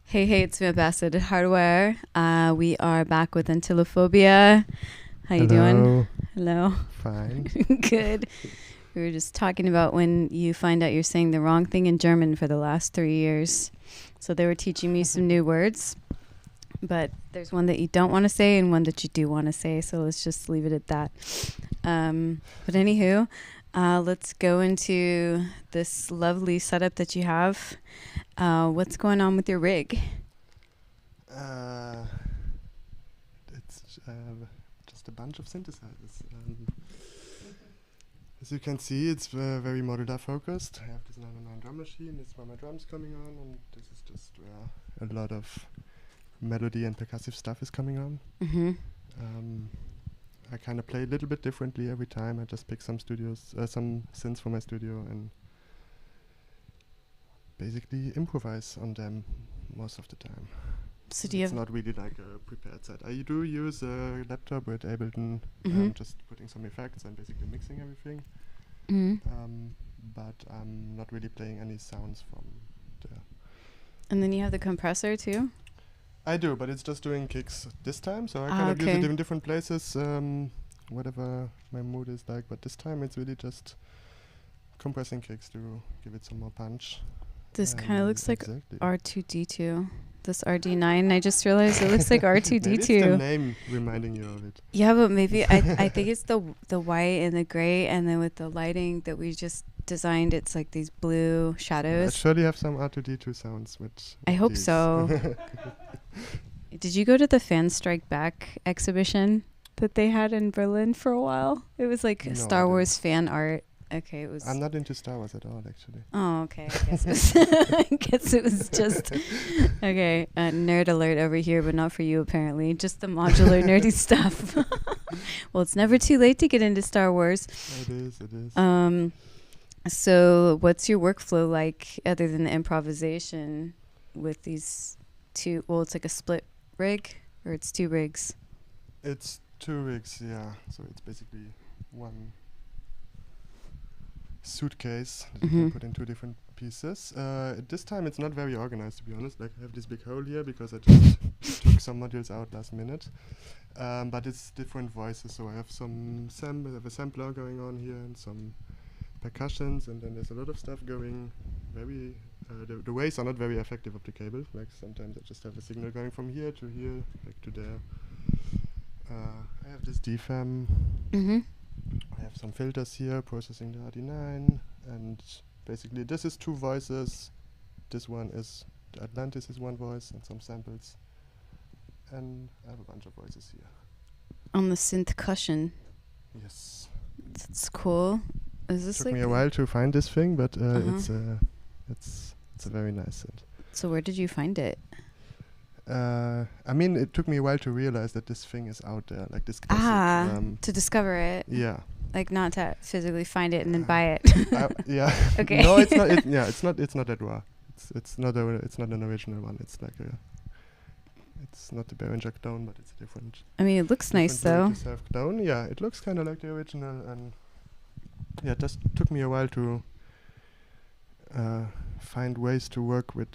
Hey, it's Ambassador Hardware. We are back with Antilophobia. How you doing? Hello. Fine. Good. We were just talking about when you find out you're saying the wrong thing in German for the last 3 years. So they were teaching me some new words, but there's one that you don't want to say and one that you do want to say. So let's just leave it at that. But anywho, let's go into this lovely setup that you have. What's going on with your rig? It's just a bunch of synthesizers. As you can see, it's very modular focused. I have this 909 drum machine. This is where my drums coming on, and this is just where a lot of melody and percussive stuff is coming on. Mm-hmm. I kind of play a little bit differently every time. I just pick some synths from my studio and basically improvise on them most of the time. So do you It's have... not really like a prepared set. I do use a laptop with Ableton, Mhm. just putting some effects and basically mixing everything. Mm-hmm. But I'm not really playing any sounds from there. And then you have the compressor too? I do, but it's just doing kicks this time, so I kind of use okay. it in different places, whatever my mood is like. But this time it's really just compressing kicks to give it some more punch. This kind of looks like exactly. R2D2. This RD9, I just realized it looks like Maybe it's the R2D2. name reminding you of it. Yeah, but maybe I think it's the white and the gray, and then with the lighting that we just designed, it's like these blue I shadows. surely have some R2D2 sounds, which I hope so. Did you go to the Fan Strike Back exhibition that they had in Berlin for a while? It was like No, I Star Wars didn't. fan art. Okay, it was... I'm not into Star Wars at all, actually. Oh, okay. I guess, I guess it was just... Okay, nerd alert over here, but not for you, apparently. Just the modular nerdy stuff. Well, it's never too late to get into Star Wars. It is, it is. So what's your workflow like, other than the improvisation, with these two... Well, it's like a split rig, or it's two rigs? It's 2 rigs, yeah. So it's basically one suitcase that you can Mhm. put in 2 different pieces. At this time, it's not very organized, to be honest. Like, I have this big hole here because I just took some modules out last minute. But it's different voices. So I have I have a sampler going on here and some percussions, and then there's a lot of stuff going very... the waves are not very effective of the cable. Like, sometimes I just have a signal going from here to here, like to there. I have this DFAM. Mm-hmm. I have some filters here processing the RD9, and basically this is 2 voices. This one is the Atlantis is 1 voice and some samples, and I have a bunch of voices here. On the synth cushion. Yes. That's cool. Is this Took like... me a while to find this thing, but Uh-huh. it's a very nice synth. So where did you find it? I mean, it took me a while to realize that this thing is out there, like this classic. To discover it. Yeah. Like, not to physically find it and then buy it. Yeah. Okay. No, it's not. It's not that raw. It's not an original one. It's like it's not the Behringer clone, but it's a different. I mean, it looks nice, though. Clone. Yeah, it looks kind of like the original, and yeah, it just took me a while to find ways to work with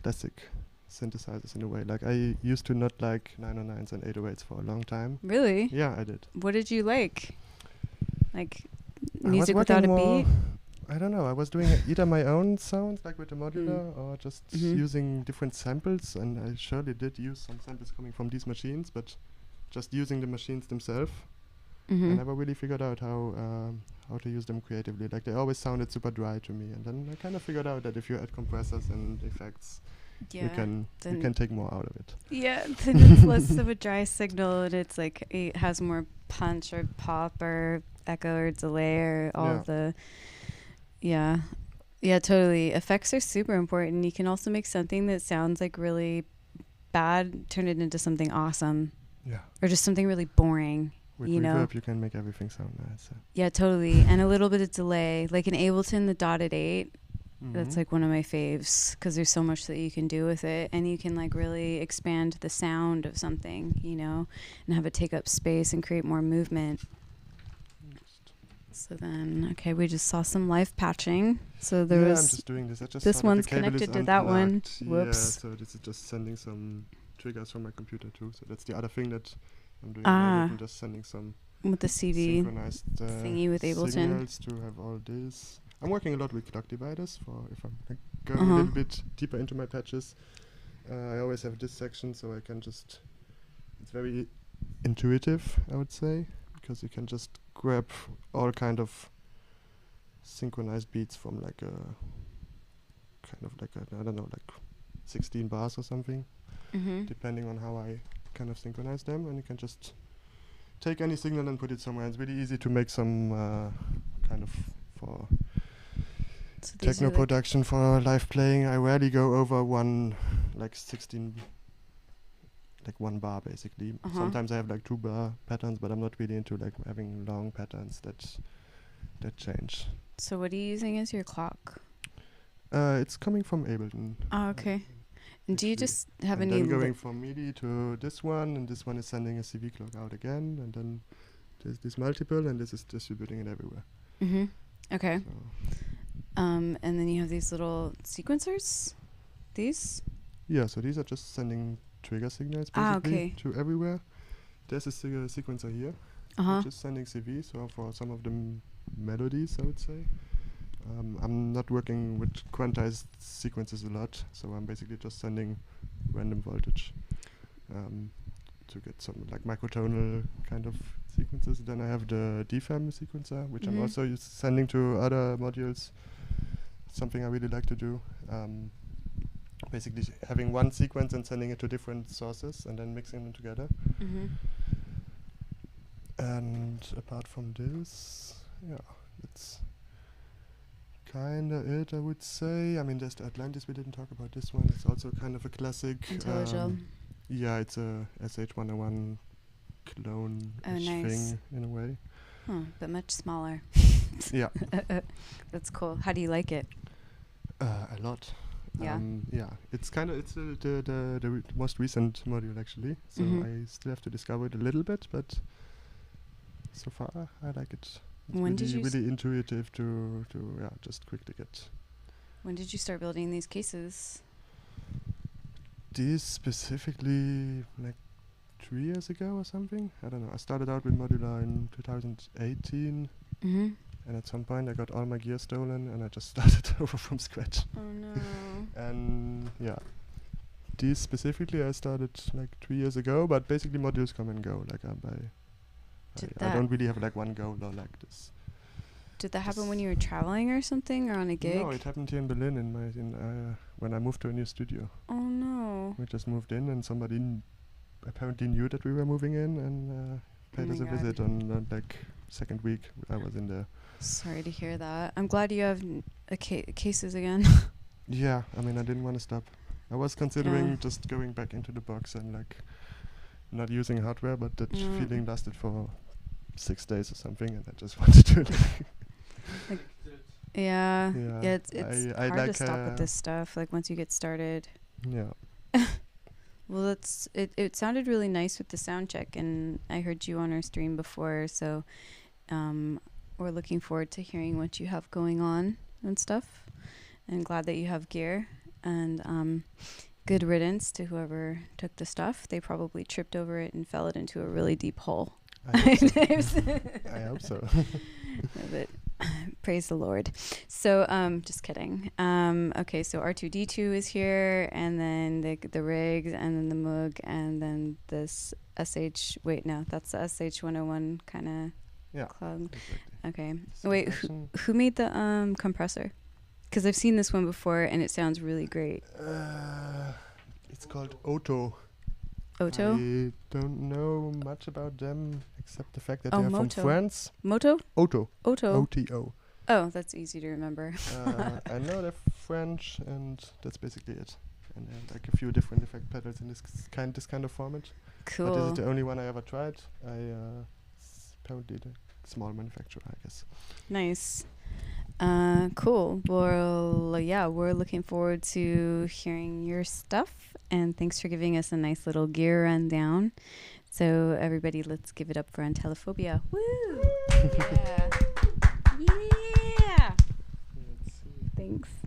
classic synthesizers in a way. Like, I used to not like 909s and 808s for a long time. Really? Yeah, I did. What did you like? Like, I was music without a working beat? I don't know. I was doing either my own sounds, like with the modular, or just Mhm. using different samples. And I surely did use some samples coming from these machines, but just using the machines themselves, I Mm-hmm. never really figured out how to use them creatively. Like, they always sounded super dry to me. And then I kind of figured out that if you add compressors and effects, you can take more out of it. Yeah, then it's less of a dry signal, and it's like it has more punch or pop or echo or delay or all Yeah. of the... Yeah, totally. Effects are super important. You can also make something that sounds like really bad, turn it into something awesome, Yeah. or just something really boring. With You know? reverb, you can make everything sound nice. Yeah, totally. And a little bit of delay, like in Ableton, the dotted 8. That's like one of my faves, because there's so much that you can do with it, and you can like really expand the sound of something, you know, and have it take up space and create more movement. So then, okay, we just saw some live patching. So there I'm was just doing this. I just this saw that one's the cable is connected to that one. unplugged. Yeah, Whoops. so this is just sending some triggers from my computer too. So that's the other thing that I'm doing. Ah. I'm just sending some with the CV synchronized thingy with Ableton. signals to have all this. I'm working a lot with clock dividers for if I'm like, going Uh-huh. a little bit deeper into my patches. I always have this section, so I can just. It's very intuitive, I would say, because you can just grab all kind of synchronized beats from like a kind of like I don't know, like 16 bars or something, Mm-hmm. depending on how I kind of synchronize them, and you can just take any signal and put it somewhere. It's really easy to make some kind of for So these techno are like- production for live playing. I rarely go over one like 16 like one bar basically. Uh-huh. Sometimes I have like 2 bar patterns, but I'm not really into like having long patterns that change. So what are you using as your clock? It's coming from Ableton. Oh, okay. And do you actually. just have And any? then going from MIDI to this one, and this one is sending a CV clock out again, and then there's this multiple, and this is distributing it everywhere. Mm-hmm. Okay. So And then you have these little sequencers. These. yeah, so these are just sending trigger signals Ah, basically okay. to everywhere. There's a sequencer here, Uh huh. which is sending CV, so for some of the melodies, I would say. I'm not working with quantized sequences a lot, so I'm basically just sending random voltage to get some like microtonal kind of sequences. Then I have the DFAM sequencer, which I'm Mhm. also sending to other modules. Something I really like to do. Basically having one sequence and sending it to different sources and then mixing them together. Mm-hmm. And apart from this, yeah, it's kind of it, I would say. I mean, there's the Atlantis, we didn't talk about this one. It's also kind of a classic. IntelliGel. Yeah, it's a SH101 clone Oh, nice. thing in a way. Huh, but much smaller. Yeah, That's cool. How do you like it? a lot. Yeah. Yeah, it's kind of the most recent module actually. So Mhm. I still have to discover it a little bit, but so far I like it. It's When did really, you s- really intuitive to yeah, just quickly get When did you start building these cases? these specifically like 3 years ago or something. I don't know. I started out with Modular in 2018, Mm-hmm. and at some point I got all my gear stolen, and I just started over from scratch. Oh no. And yeah, these specifically I started like 3 years ago, but basically modules come and go. Like Did I that- don't really have like one goal or like this. Did that happen when you were traveling or something, or on a gig? No, it happened here in Berlin when I moved to a new studio. Oh no. We just moved in, and somebody apparently knew that we were moving in, and paid my us a God. visit on like second week I was in there. Sorry to hear that. I'm glad you have cases again. Yeah, I mean I didn't want to stop. I was considering Yeah. just going back into the box and like not using hardware, but that Mm. feeling lasted for 6 days or something, and I just wanted to. Yeah. Yeah, Yeah. It's I hard to like, stop with this stuff. Like once you get started. Yeah. Well, it sounded really nice with the sound check, and I heard you on our stream before, so we're looking forward to hearing what you have going on and stuff. And glad that you have gear, and good riddance to whoever took the stuff. They probably tripped over it and fell it into a really deep hole. I hope so. I hope so. But praise the Lord. So, just kidding. Okay, so R2D2 is here, and then the rigs, and then the Moog, and then this SH. Wait, no, that's the SH101 kind of Yeah. cloud. Exactly. Okay. This Wait, section, who made the compressor? Because I've seen this one before, and it sounds really great. it's called Oto. Oto? I don't know much about them except the fact that Oh, they are from Moto. France. Moto? Oto. Oto. O-T-O. Oh, that's easy to remember. I know they're French, and that's basically it. And they have like a few different effect pedals in this kind of format. But this Cool. is the only one I ever tried. Apparently the small manufacturer, I guess. Nice. Cool. Well, yeah, we're looking forward to hearing your stuff, and thanks for giving us a nice little gear rundown. So everybody, let's give it up for Antelophobia. Woo! Yeah. Thanks.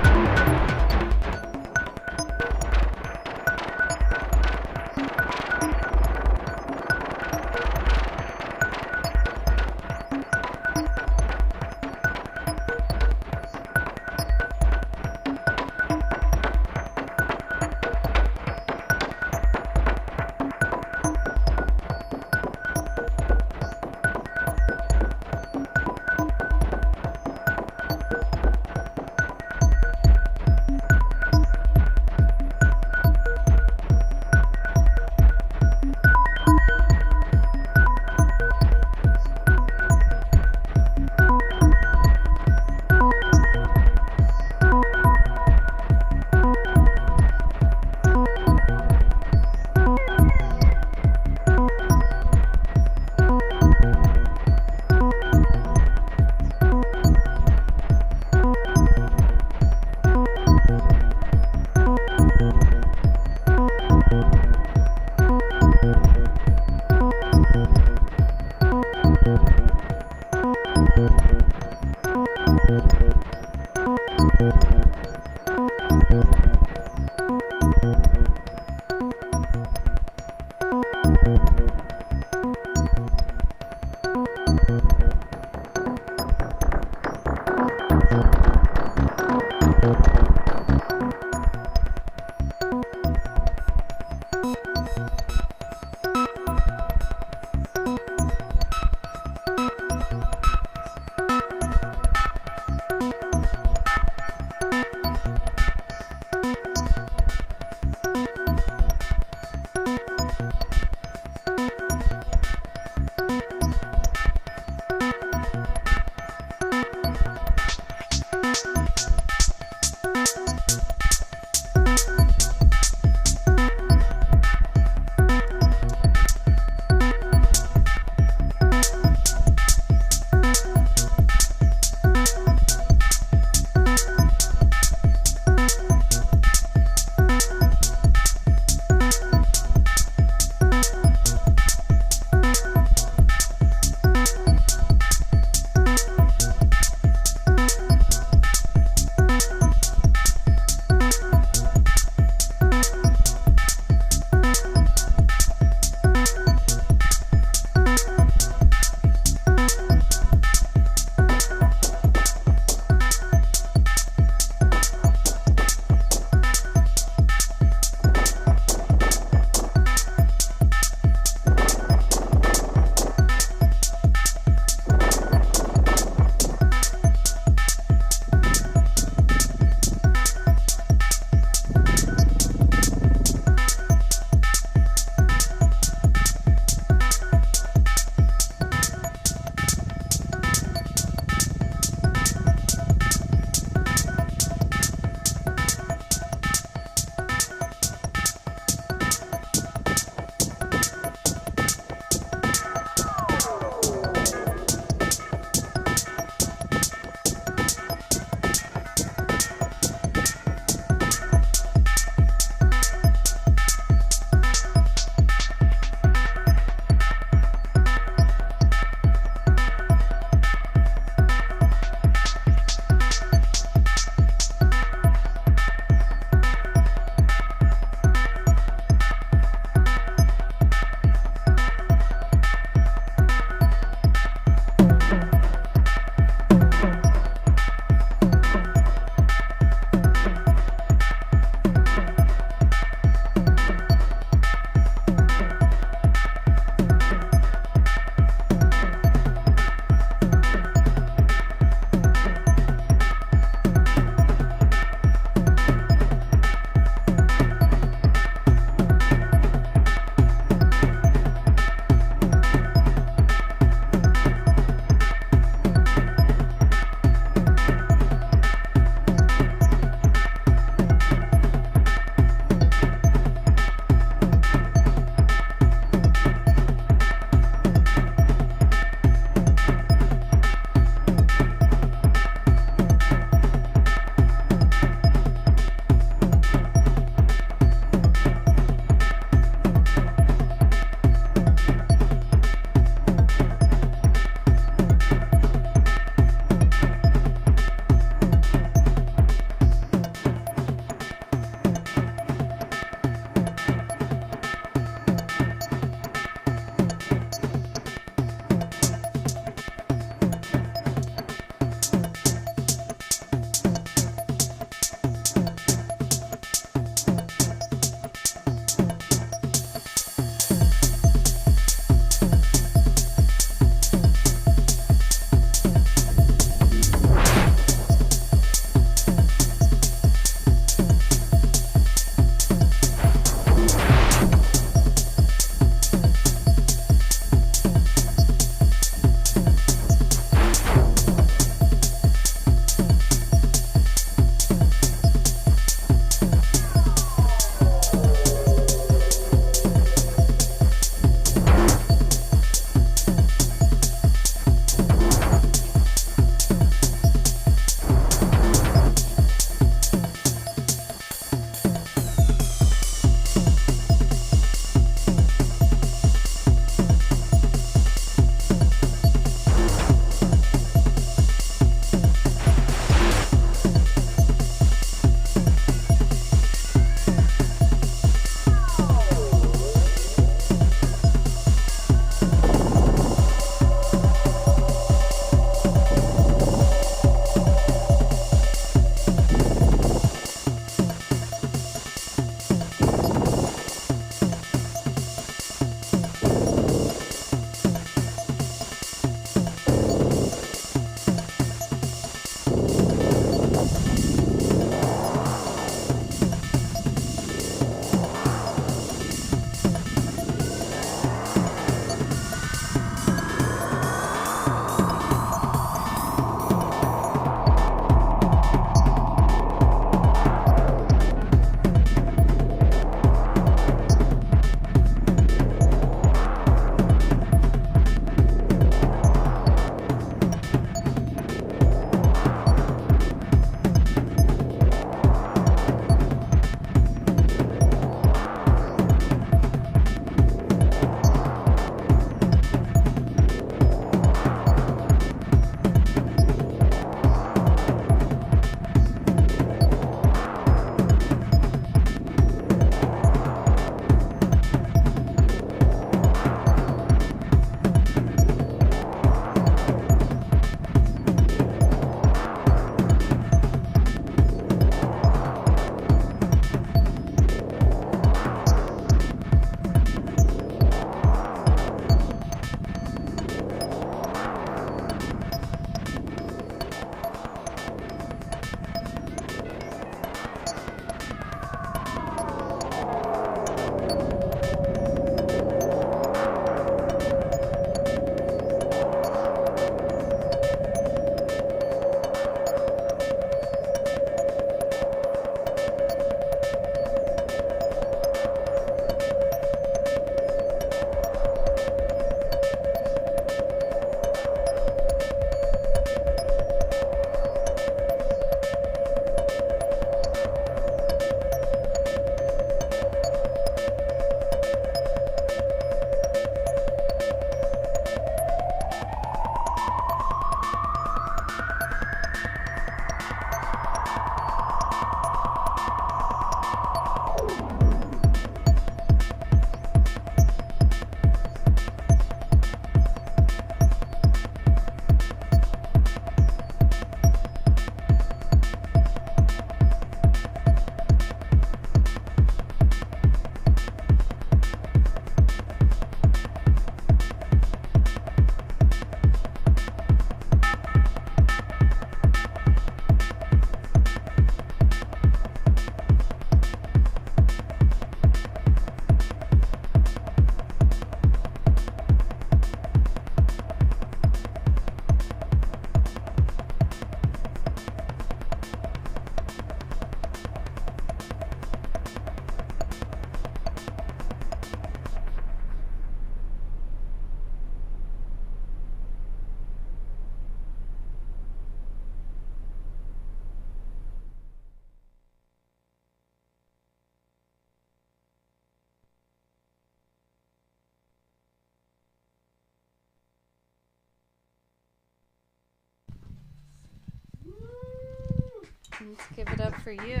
Let's give it up for you.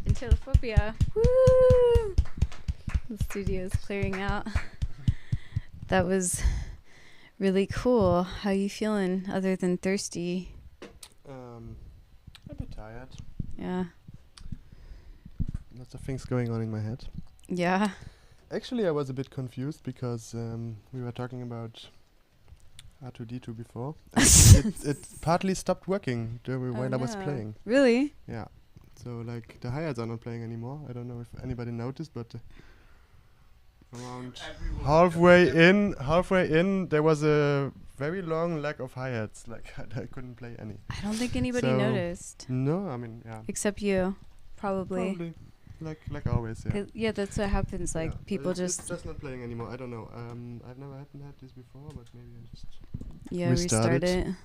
Antilophobia. Woo! The studio is clearing out. That was really cool. How you feeling other than thirsty? A bit tired. Yeah. Lots of things going on in my head. Yeah. Actually, I was a bit confused because we were talking about R2D2 before. And it partly stopped working while I was no. playing. Really? Yeah. So like the hi-hats are not playing anymore. I don't know if anybody noticed, but around halfway in, there was a very long lack of hi-hats. Like I couldn't play any. I don't think anybody So- noticed. No, I mean Except you. Probably. probably like always. Yeah. 'Cause- yeah, that's what happens. Like, Yeah, people it's just, just not playing anymore. I don't know. I've never had this before, but maybe I just. restart restart it.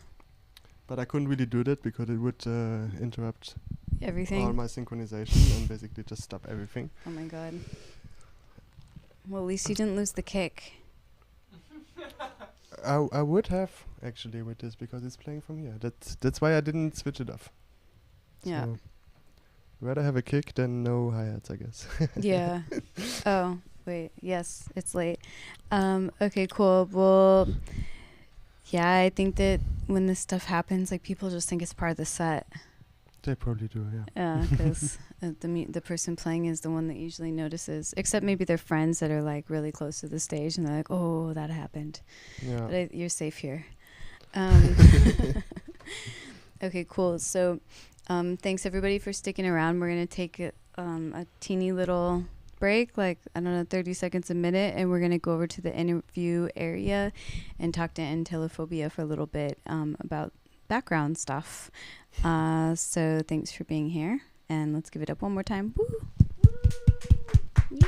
But I couldn't really do that because it would interrupt all Everything. my synchronization and basically just stop everything. Oh my god. Well, at least you didn't lose the kick. I would have actually with this because it's playing from here. That's why I didn't switch it off. Yeah. So rather have a kick than no hi-hats, I guess. Yeah. Oh, wait. Yes, it's late. Okay, cool. Well, yeah, I think that when this stuff happens, like, people just think it's part of the set. They probably do, yeah. Yeah, because the person playing is the one that usually notices. Except maybe their friends that are, like, really close to the stage, and they're like, "Oh, that happened." Yeah. But you're safe here. Okay, cool. So, thanks everybody for sticking around. We're gonna take a teeny little break, like, I don't know, 30 seconds a minute, and we're gonna go over to the interview area and talk to Antilophobia for a little bit about background stuff. So thanks for being here, and let's give it up one more time. Woo! Yay!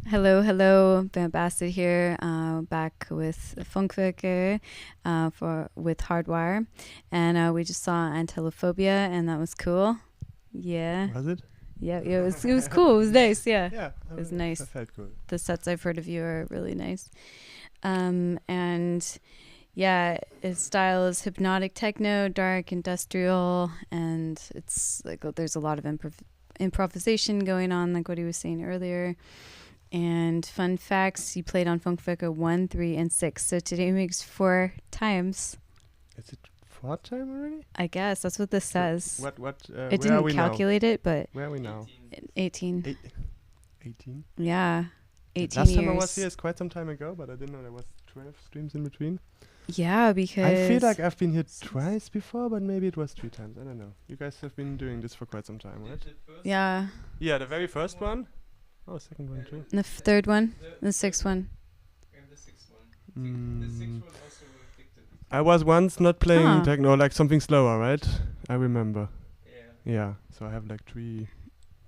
Hello, Bambassador here, back with Funkwerke with Hardwire, and we just saw Antilophobia, and that was cool. Yeah, Was it? yeah, it was cool. It was nice. Yeah, Yeah. it was nice. That felt cool. The sets I've heard of you are really nice. And yeah, his style is hypnotic techno, dark industrial, and it's like there's a lot of improvisation going on, like what he was saying earlier. And fun facts, you played on Funkwerke 1, 3, and 6. So today makes 4 times. Is it 4th time already? I guess that's what this says. What? It Where are didn't we calculate it, but now? Where are we now? 18. 18. Yeah, 18 Last years. time I was here is quite some time ago, but I didn't know there was 12 streams in between. Yeah, because I feel like I've been here twice before, but maybe it was 3 times. I don't know. You guys have been doing this for quite some time, right? yeah, Yeah, the very first one. Oh, second one too. the third one, the sixth one. And the sixth one. The sixth Mm. one also reflected. I was once not playing Huh. techno, like something slower, right? I remember. Yeah. Yeah, so I have like 3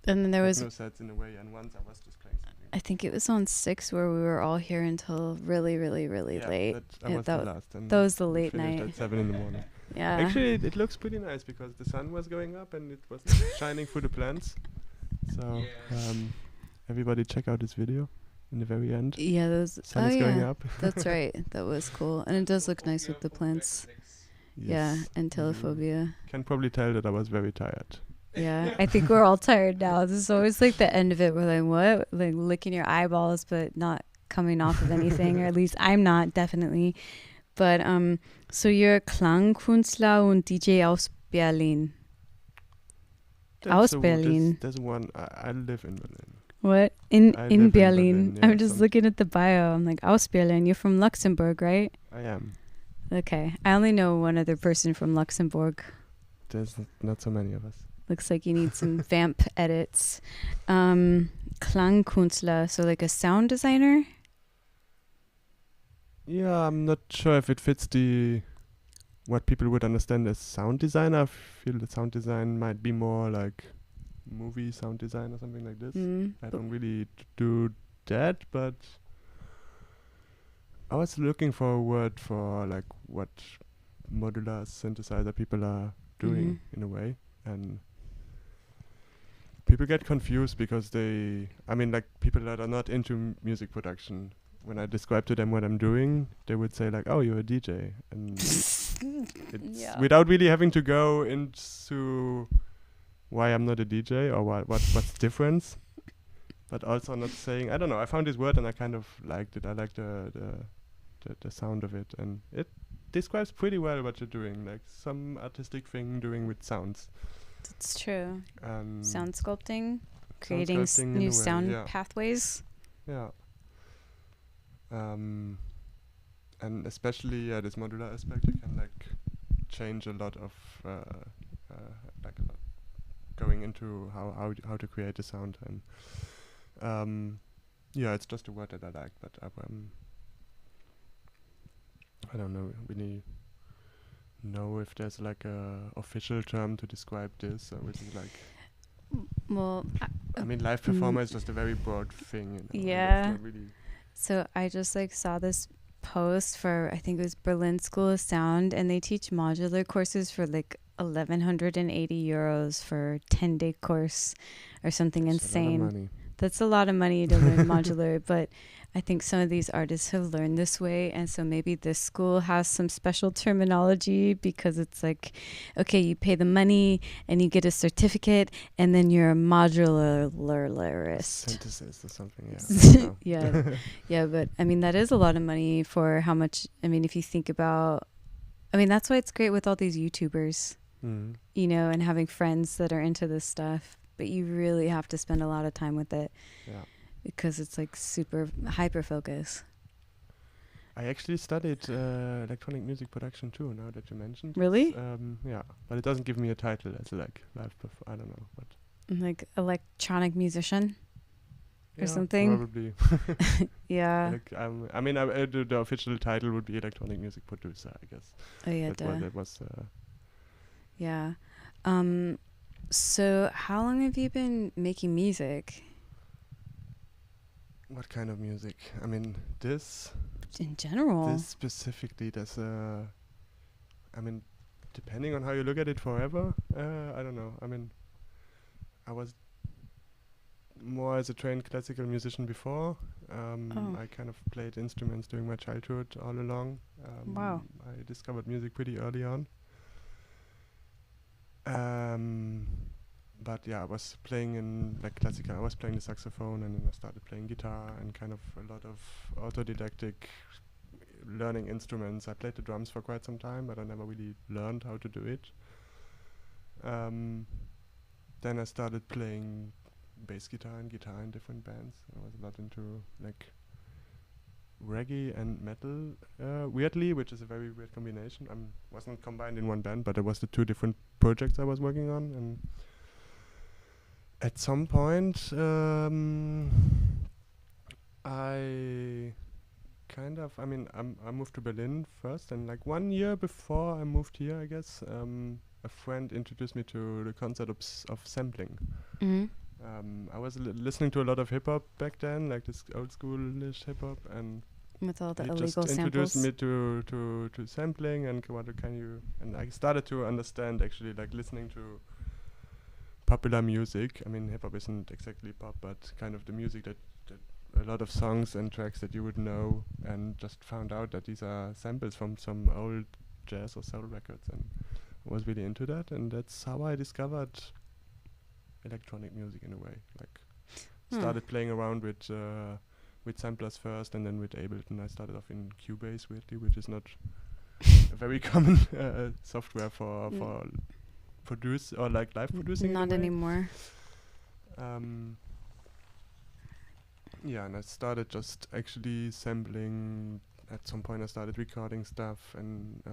And then there was, techno sets in a way, and once I was just playing something. I think it was on 6 where we were all here until really Yeah, late. That was that the wa- last. And That was the we late finished night. at 7 in the morning. Yeah. Actually, it looks pretty nice because the sun was going up and it was shining through the plants. So, Yeah. everybody check out this video in the very end. Yeah, those. Sun Oh is going yeah, up. that's right. That was cool, and it does look nice with the plants. Yeah, Yes. and telephobia. Can probably tell that I was very tired. Yeah, I think we're all tired now. This is always like the end of it. We're like, what? Like licking your eyeballs, but not coming off of anything, or at least I'm not, definitely. But so you're a Klangkünstler und DJ aus Berlin. Aus Berlin. There's one. I live in Berlin. What? I live In in Berlin. Berlin, yeah, I'm just looking at the bio. I'm like, aus Berlin. You're from Luxembourg, right? I am. Okay. I only know one other person from Luxembourg. There's not so many of us. Looks like you need some vamp edits. Klangkünstler, so like a sound designer? Yeah, I'm not sure if it fits what people would understand as sound design. I feel that sound design might be more like movie sound design or something like this. I don't really do that, but I was looking for a word for like what modular synthesizer people are doing in a way, and people get confused because like people that are not into music production, when I describe to them what I'm doing, they would say like, "Oh, you're a DJ," and it's Yeah. without really having to go into why I'm not a DJ or what's difference, but also not saying, I don't know. I found this word and I kind of liked it. I like the sound of it, and it describes pretty well what you're doing, like some artistic thing doing with sounds. It's true. Um, Sound sculpting, creating sculpting in a new way, sound yeah. pathways. Yeah. And especially this modular aspect, you can like change a lot of like a lot going into how to create a sound, and yeah, it's just a word that I like, but I don't know really know if there's like a official term to describe this, or which is like. Well, I mean, live performer is just a very broad thing. You know, and it's Yeah. not really so I just like saw this post for, I think it was Berlin School of Sound, and they teach modular courses for like 1,180 euros for a 10-day course or something it's a lot of insane. money. That's a lot of money to learn modular, but I think some of these artists have learned this way, and so maybe this school has some special terminology because it's like, okay, you pay the money and you get a certificate, and then you're a modularist. Synthesis or something, yeah. I don't know. Yeah, yeah, but I mean that is a lot of money for how much. I mean, if you think about, I mean that's why it's great with all these YouTubers, Mhm. you know, and having friends that are into this stuff. But you really have to spend a lot of time with it Yeah. because it's like super hyper focus. I actually studied electronic music production too. Now that you mentioned, Really? yeah, but it doesn't give me a title as like live. I don't know, but Like electronic musician or yeah, something. Probably. Yeah. I mean, the official title would be electronic music producer, I guess. Oh yeah, That was. Yeah. So how long have you been making music? What kind of music? I mean, this In general. this specifically, there's a. I mean, depending on how you look at it, forever. I don't know. I mean, I was more as a trained classical musician before. Oh. I kind of played instruments during my childhood all along. Wow. I discovered music pretty early on. But yeah, I was playing in like classical. I was playing the saxophone, and then I started playing guitar and kind of a lot of autodidactic learning instruments. I played the drums for quite some time, but I never really learned how to do it. Then I started playing bass guitar and guitar in different bands. I was a lot into like reggae and metal, weirdly, which is a very weird combination. Wasn't combined in one band, but it was the two different projects I was working on. And at some point, I kind of, I moved to Berlin first, and like 1 year before I moved here, I guess, a friend introduced me to the concept of sampling. Mm-hmm. I was listening to a lot of hip hop back then, like this old schoolish hip hop, and With all the he illegal just samples. introduced me to sampling and and I started to understand actually, like listening to popular music. I mean, hip hop isn't exactly pop, but kind of the music that a lot of songs and tracks that you would know, and just found out that these are samples from some old jazz or soul records, and I was really into that, and that's how I discovered electronic music in a way. Like, started playing around with samplers first, and then with Ableton. I started off in Cubase, weirdly, which is not a very common software for produce or like live producing. Not anymore. Yeah, and I started just actually sampling. At some point, I started recording stuff, and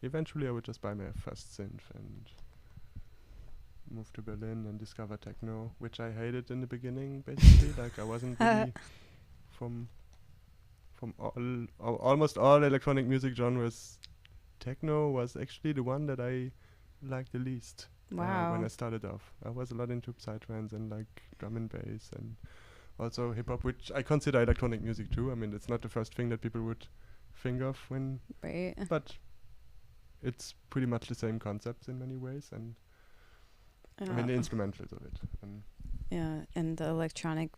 eventually, I would just buy my first synth and move to Berlin and discover techno, which I hated in the beginning. Basically, like I wasn't really from almost all electronic music genres. Techno was actually the one that I liked the least. Wow. When I started off, I was a lot into psytrance and like drum and bass, and also hip hop, which I consider electronic music too. I mean, it's not the first thing that people would think of when, Right. but it's pretty much the same concepts in many ways, and I mean the instrumentals of it. And yeah, and the electronic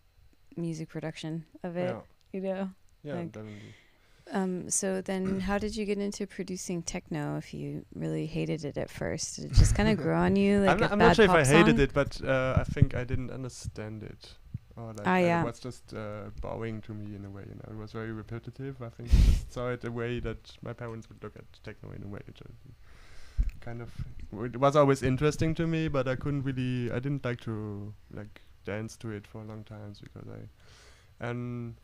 music production of it, you know. yeah, like, definitely. So then how did you get into producing techno if you really hated it at first? Did it just kind of grow on you like I'm a not bad sure if pop I hated song? it, but I think I didn't understand it. Or like yeah. it was just bowing to me in a way, you know. It was very repetitive. I think I just saw it a way that my parents would look at techno in a way. Which kind of, it was always interesting to me, but I didn't like to like dance to it for a long time because and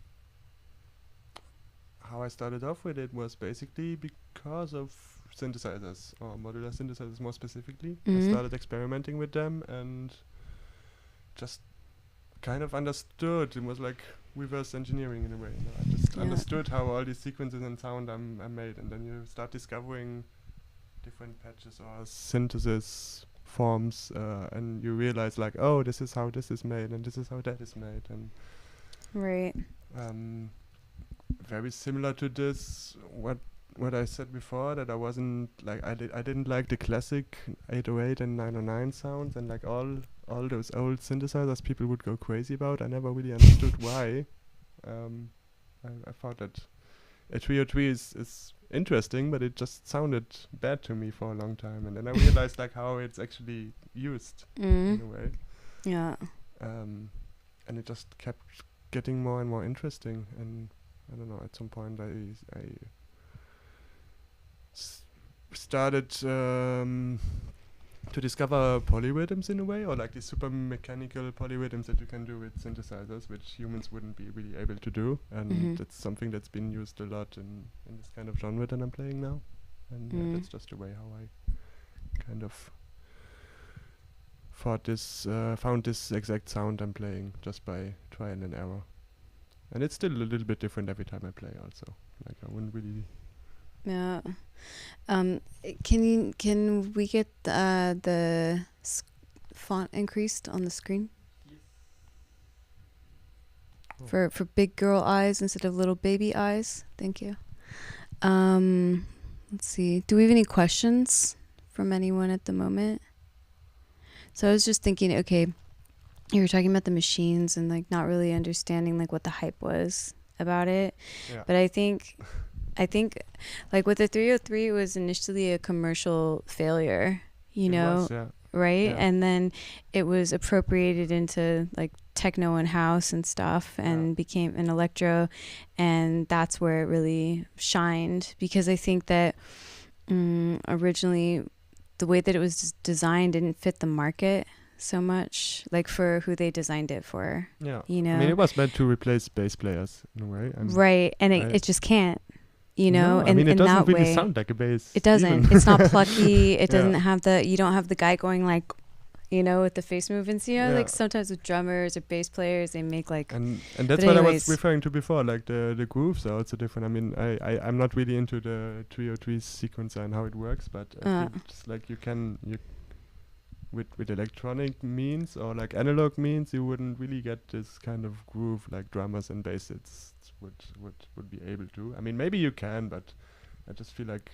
how I started off with it was basically because of synthesizers, or modular synthesizers more specifically. I started experimenting with them and just kind of understood. It was like reverse engineering in a way. You know? I just understood how all these sequences and sound are made, and then you start discovering different patches or synthesis forms, and you realize like, oh, this is how this is made, and this is how that is made, and Right. very similar to this. What I said before, that I wasn't like I didn't like the classic 808 and 909 sounds, and like all those old synthesizers people would go crazy about. I never really understood why. I thought that a 303 is interesting, but it just sounded bad to me for a long time, and then I realized like how it's actually used in a way. Yeah. And it just kept getting more and more interesting, and I don't know, at some point I started to discover polyrhythms in a way, or like these super mechanical polyrhythms that you can do with synthesizers, which humans wouldn't be really able to do, and that's something that's been used a lot in this kind of genre that I'm playing now, and yeah, that's just the way how I kind of found this exact sound I'm playing just by trial and error, and it's still a little bit different every time I play. Also, like I wouldn't really. Yeah. Can we get the font increased on the screen? for big girl eyes instead of little baby eyes. Thank you. Let's see. Do we have any questions from anyone at the moment? So I was just thinking, okay, you were talking about the machines and like not really understanding like what the hype was about it. Yeah. But I think like with the 303, it was initially a commercial failure, you know, Yeah. right? Yeah. And then it was appropriated into like techno and house and stuff and became an electro, and that's where it really shined, because I think that originally the way that it was designed didn't fit the market so much, like for who they designed it for. Yeah. You know? I mean, it was meant to replace bass players in a way. Right, and it just can't, you know, No, I and mean, it in doesn't that really way, sound like a bass. it doesn't. even. It's not plucky. It doesn't Yeah. have you don't have the guy going like, you know, with the face movements. You know, Yeah. like sometimes with drummers or bass players, they make like. And that's But what I anyways. was referring to before. Like the grooves are also different. I mean, I'm not really into the 303 sequencer and how it works, but I think it's like you with electronic means or like analog means, you wouldn't really get this kind of groove like drummers and bassists would be able to. I mean, maybe you can, but I just feel like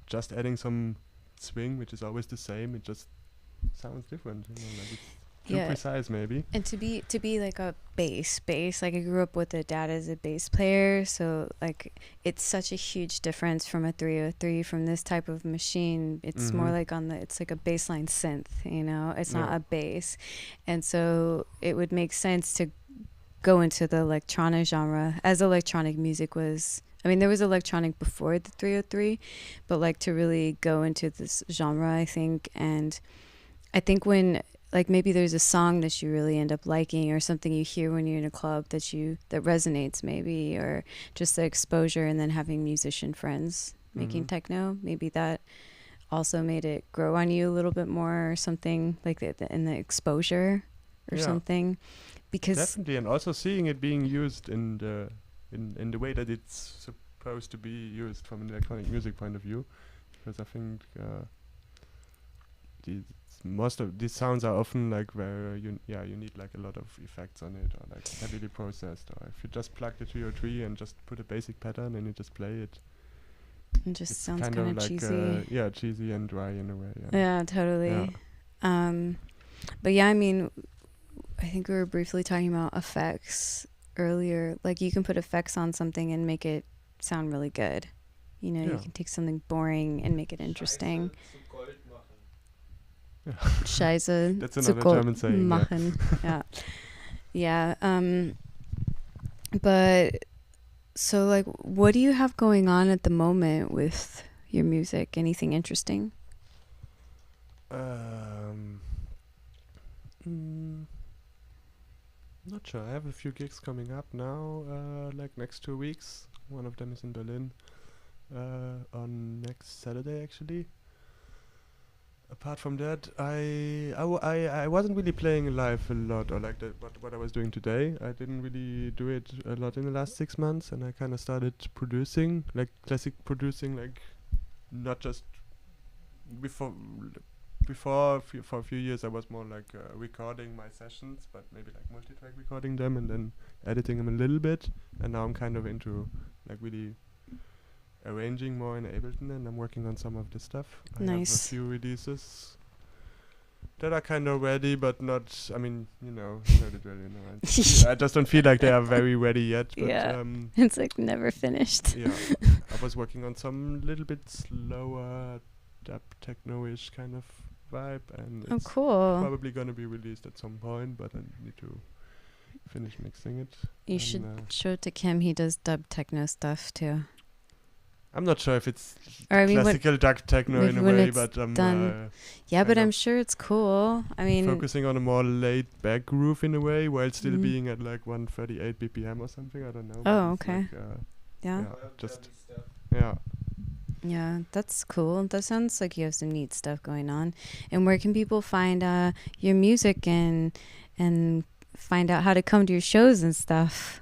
just adding some swing, which is always the same, it just sounds different. You know, like it's too Yeah. precise, maybe. And to be like a bass, like I grew up with a dad as a bass player, so like it's such a huge difference from a 303 from this type of machine. It's more like it's like a bassline synth, you know, it's not Yeah. a bass. And so it would make sense to go into the electronic genre, as electronic music was. I mean, there was electronic before the 303, but like to really go into this genre, I think. And I think when like maybe there's a song that you really end up liking, or something you hear when you're in a club that resonates maybe, or just the exposure, and then having musician friends making techno, maybe that also made it grow on you a little bit more, or something like that in the exposure or Yeah. something. Because Definitely, and also seeing it being used in the way that it's supposed to be used from an electronic music point of view, because I think most of these sounds are often like where you need like a lot of effects on it, or like heavily processed. Or if you just plug the 303 and just put a basic pattern and you just play it, it just it's sounds kind kind of of like cheesy. cheesy and dry in a way. Yeah, totally. But yeah, I mean, I think we were briefly talking about effects earlier. Like you can put effects on something and make it sound really good. You know, you Yeah. can take something boring and make it interesting. Scheiße zu Gold machen. Scheiße That's zu another Gold German saying. machen. Yeah. Yeah. But so like, what do you have going on at the moment with your music? Anything interesting? Not sure. I have a few gigs coming up now, like next 2 weeks. One of them is in Berlin on next Saturday, actually. Apart from that, I wasn't really playing live a lot, or like what I was doing today. I didn't really do it a lot in the last 6 months, and I kind of started producing, like classic producing, like not just before for a few years I was more like recording my sessions, but maybe like multi-track recording them and then editing them a little bit. And now I'm kind of into like really arranging more in Ableton, and I'm working on some of the stuff. I have a Nice. few releases that are kind of ready, but not. I mean, you know the drill. You know, I just don't feel like they are very ready yet. But Yeah. It's like never finished. yeah, I was working on some little bit slower dub techno-ish kind of vibe, and Oh, it's cool. probably gonna be released at some point, but I need to finish mixing it. You and, should show it to Kim. He does dub techno stuff too. I'm not sure if it's Or I mean, when, classical dark techno in maybe a when way, it's but I'm done. Yeah, but kind I'm of sure it's cool. I mean, focusing on a more laid back groove in a way, while still Mhm. being at like 138 BPM or something. I don't know. Oh, but it's okay. like, yeah. yeah, Wild just dubby stuff. yeah. Yeah, that's cool. That sounds like you have some neat stuff going on. And where can people find your music and find out how to come to your shows and stuff?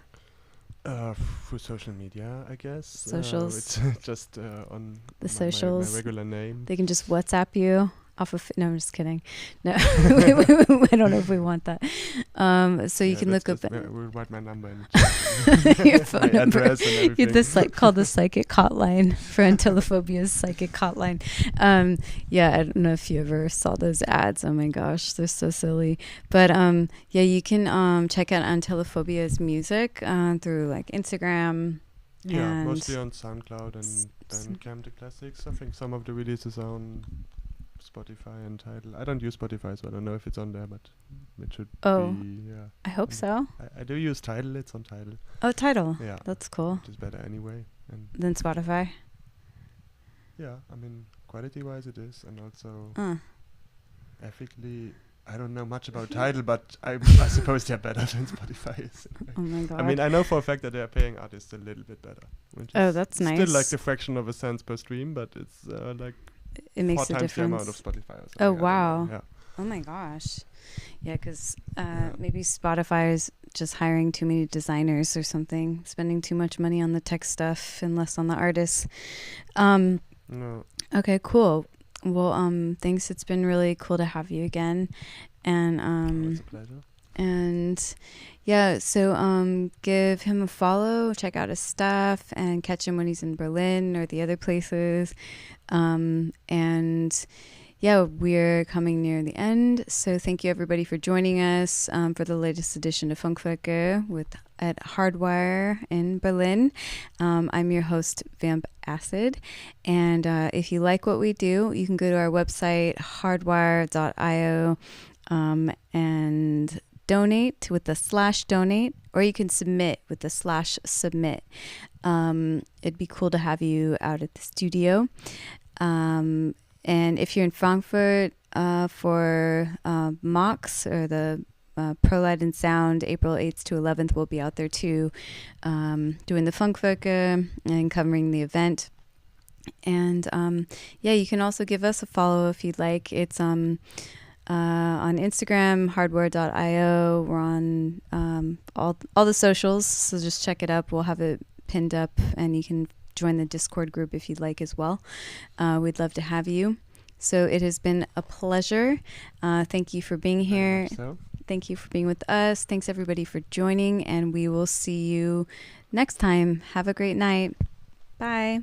Through social media, I guess. Socials. It's just on The my socials. regular name. They can just WhatsApp you off of. No, I'm just kidding. No, I don't know if we want that. So you can look up We'll write my number and your phone my number. address and everything. This called the psychic hotline for Antillophobia's psychic hotline. Yeah, I don't know if you ever saw those ads. Oh my gosh, they're so silly. But yeah, you can check out Antillophobia's music through like Instagram. Yeah, and mostly on SoundCloud and Bandcamp the Classics. I think some of the releases are on Spotify and Tidal. I don't use Spotify, so I don't know if it's on there, but it should be. Yeah, I hope so. I do use Tidal. It's on Tidal. Oh, Tidal. Yeah, That's cool. which is better anyway. And Than Spotify. yeah, I mean, quality-wise it is, and also ethically. I don't know much about Tidal, but I suppose they're better than Spotify is. Oh my god. I mean, I know for a fact that they're paying artists a little bit better. Which Oh, is that's nice. Still like the fraction of a cent per stream, but it's like it makes 4 a times the amount of difference. Spotify or something. Oh, I don't know. wow. Yeah. Oh my gosh. Yeah, because Yeah. maybe Spotify is just hiring too many designers or something, spending too much money on the tech stuff and less on the artists. No. Okay, cool. Well, thanks. It's been really cool to have you again. And It's a pleasure. and yeah, so give him a follow, check out his stuff, and catch him when he's in Berlin or the other places. And yeah, we're coming near the end. So thank you everybody for joining us for the latest edition of Funkwerke at Hardwire in Berlin. I'm your host, Vamp Acid. And if you like what we do, you can go to our website, hardwire.io, and donate with the /donate, or you can submit with the /submit. It'd be cool to have you out at the studio. And if you're in Frankfurt for MOX or the Pro Light and Sound, April 8th to 11th, we'll be out there too, doing the Funkwerke and covering the event. And yeah, you can also give us a follow if you'd like. It's on Instagram, hardware.io. We're on all the socials, so just check it up. We'll have it pinned up, and you can join the Discord group if you'd like as well. We'd love to have you. So it has been a pleasure. Thank you for being here. So. Thank you for being with us. Thanks everybody for joining, and we will see you next time. Have a great night. Bye.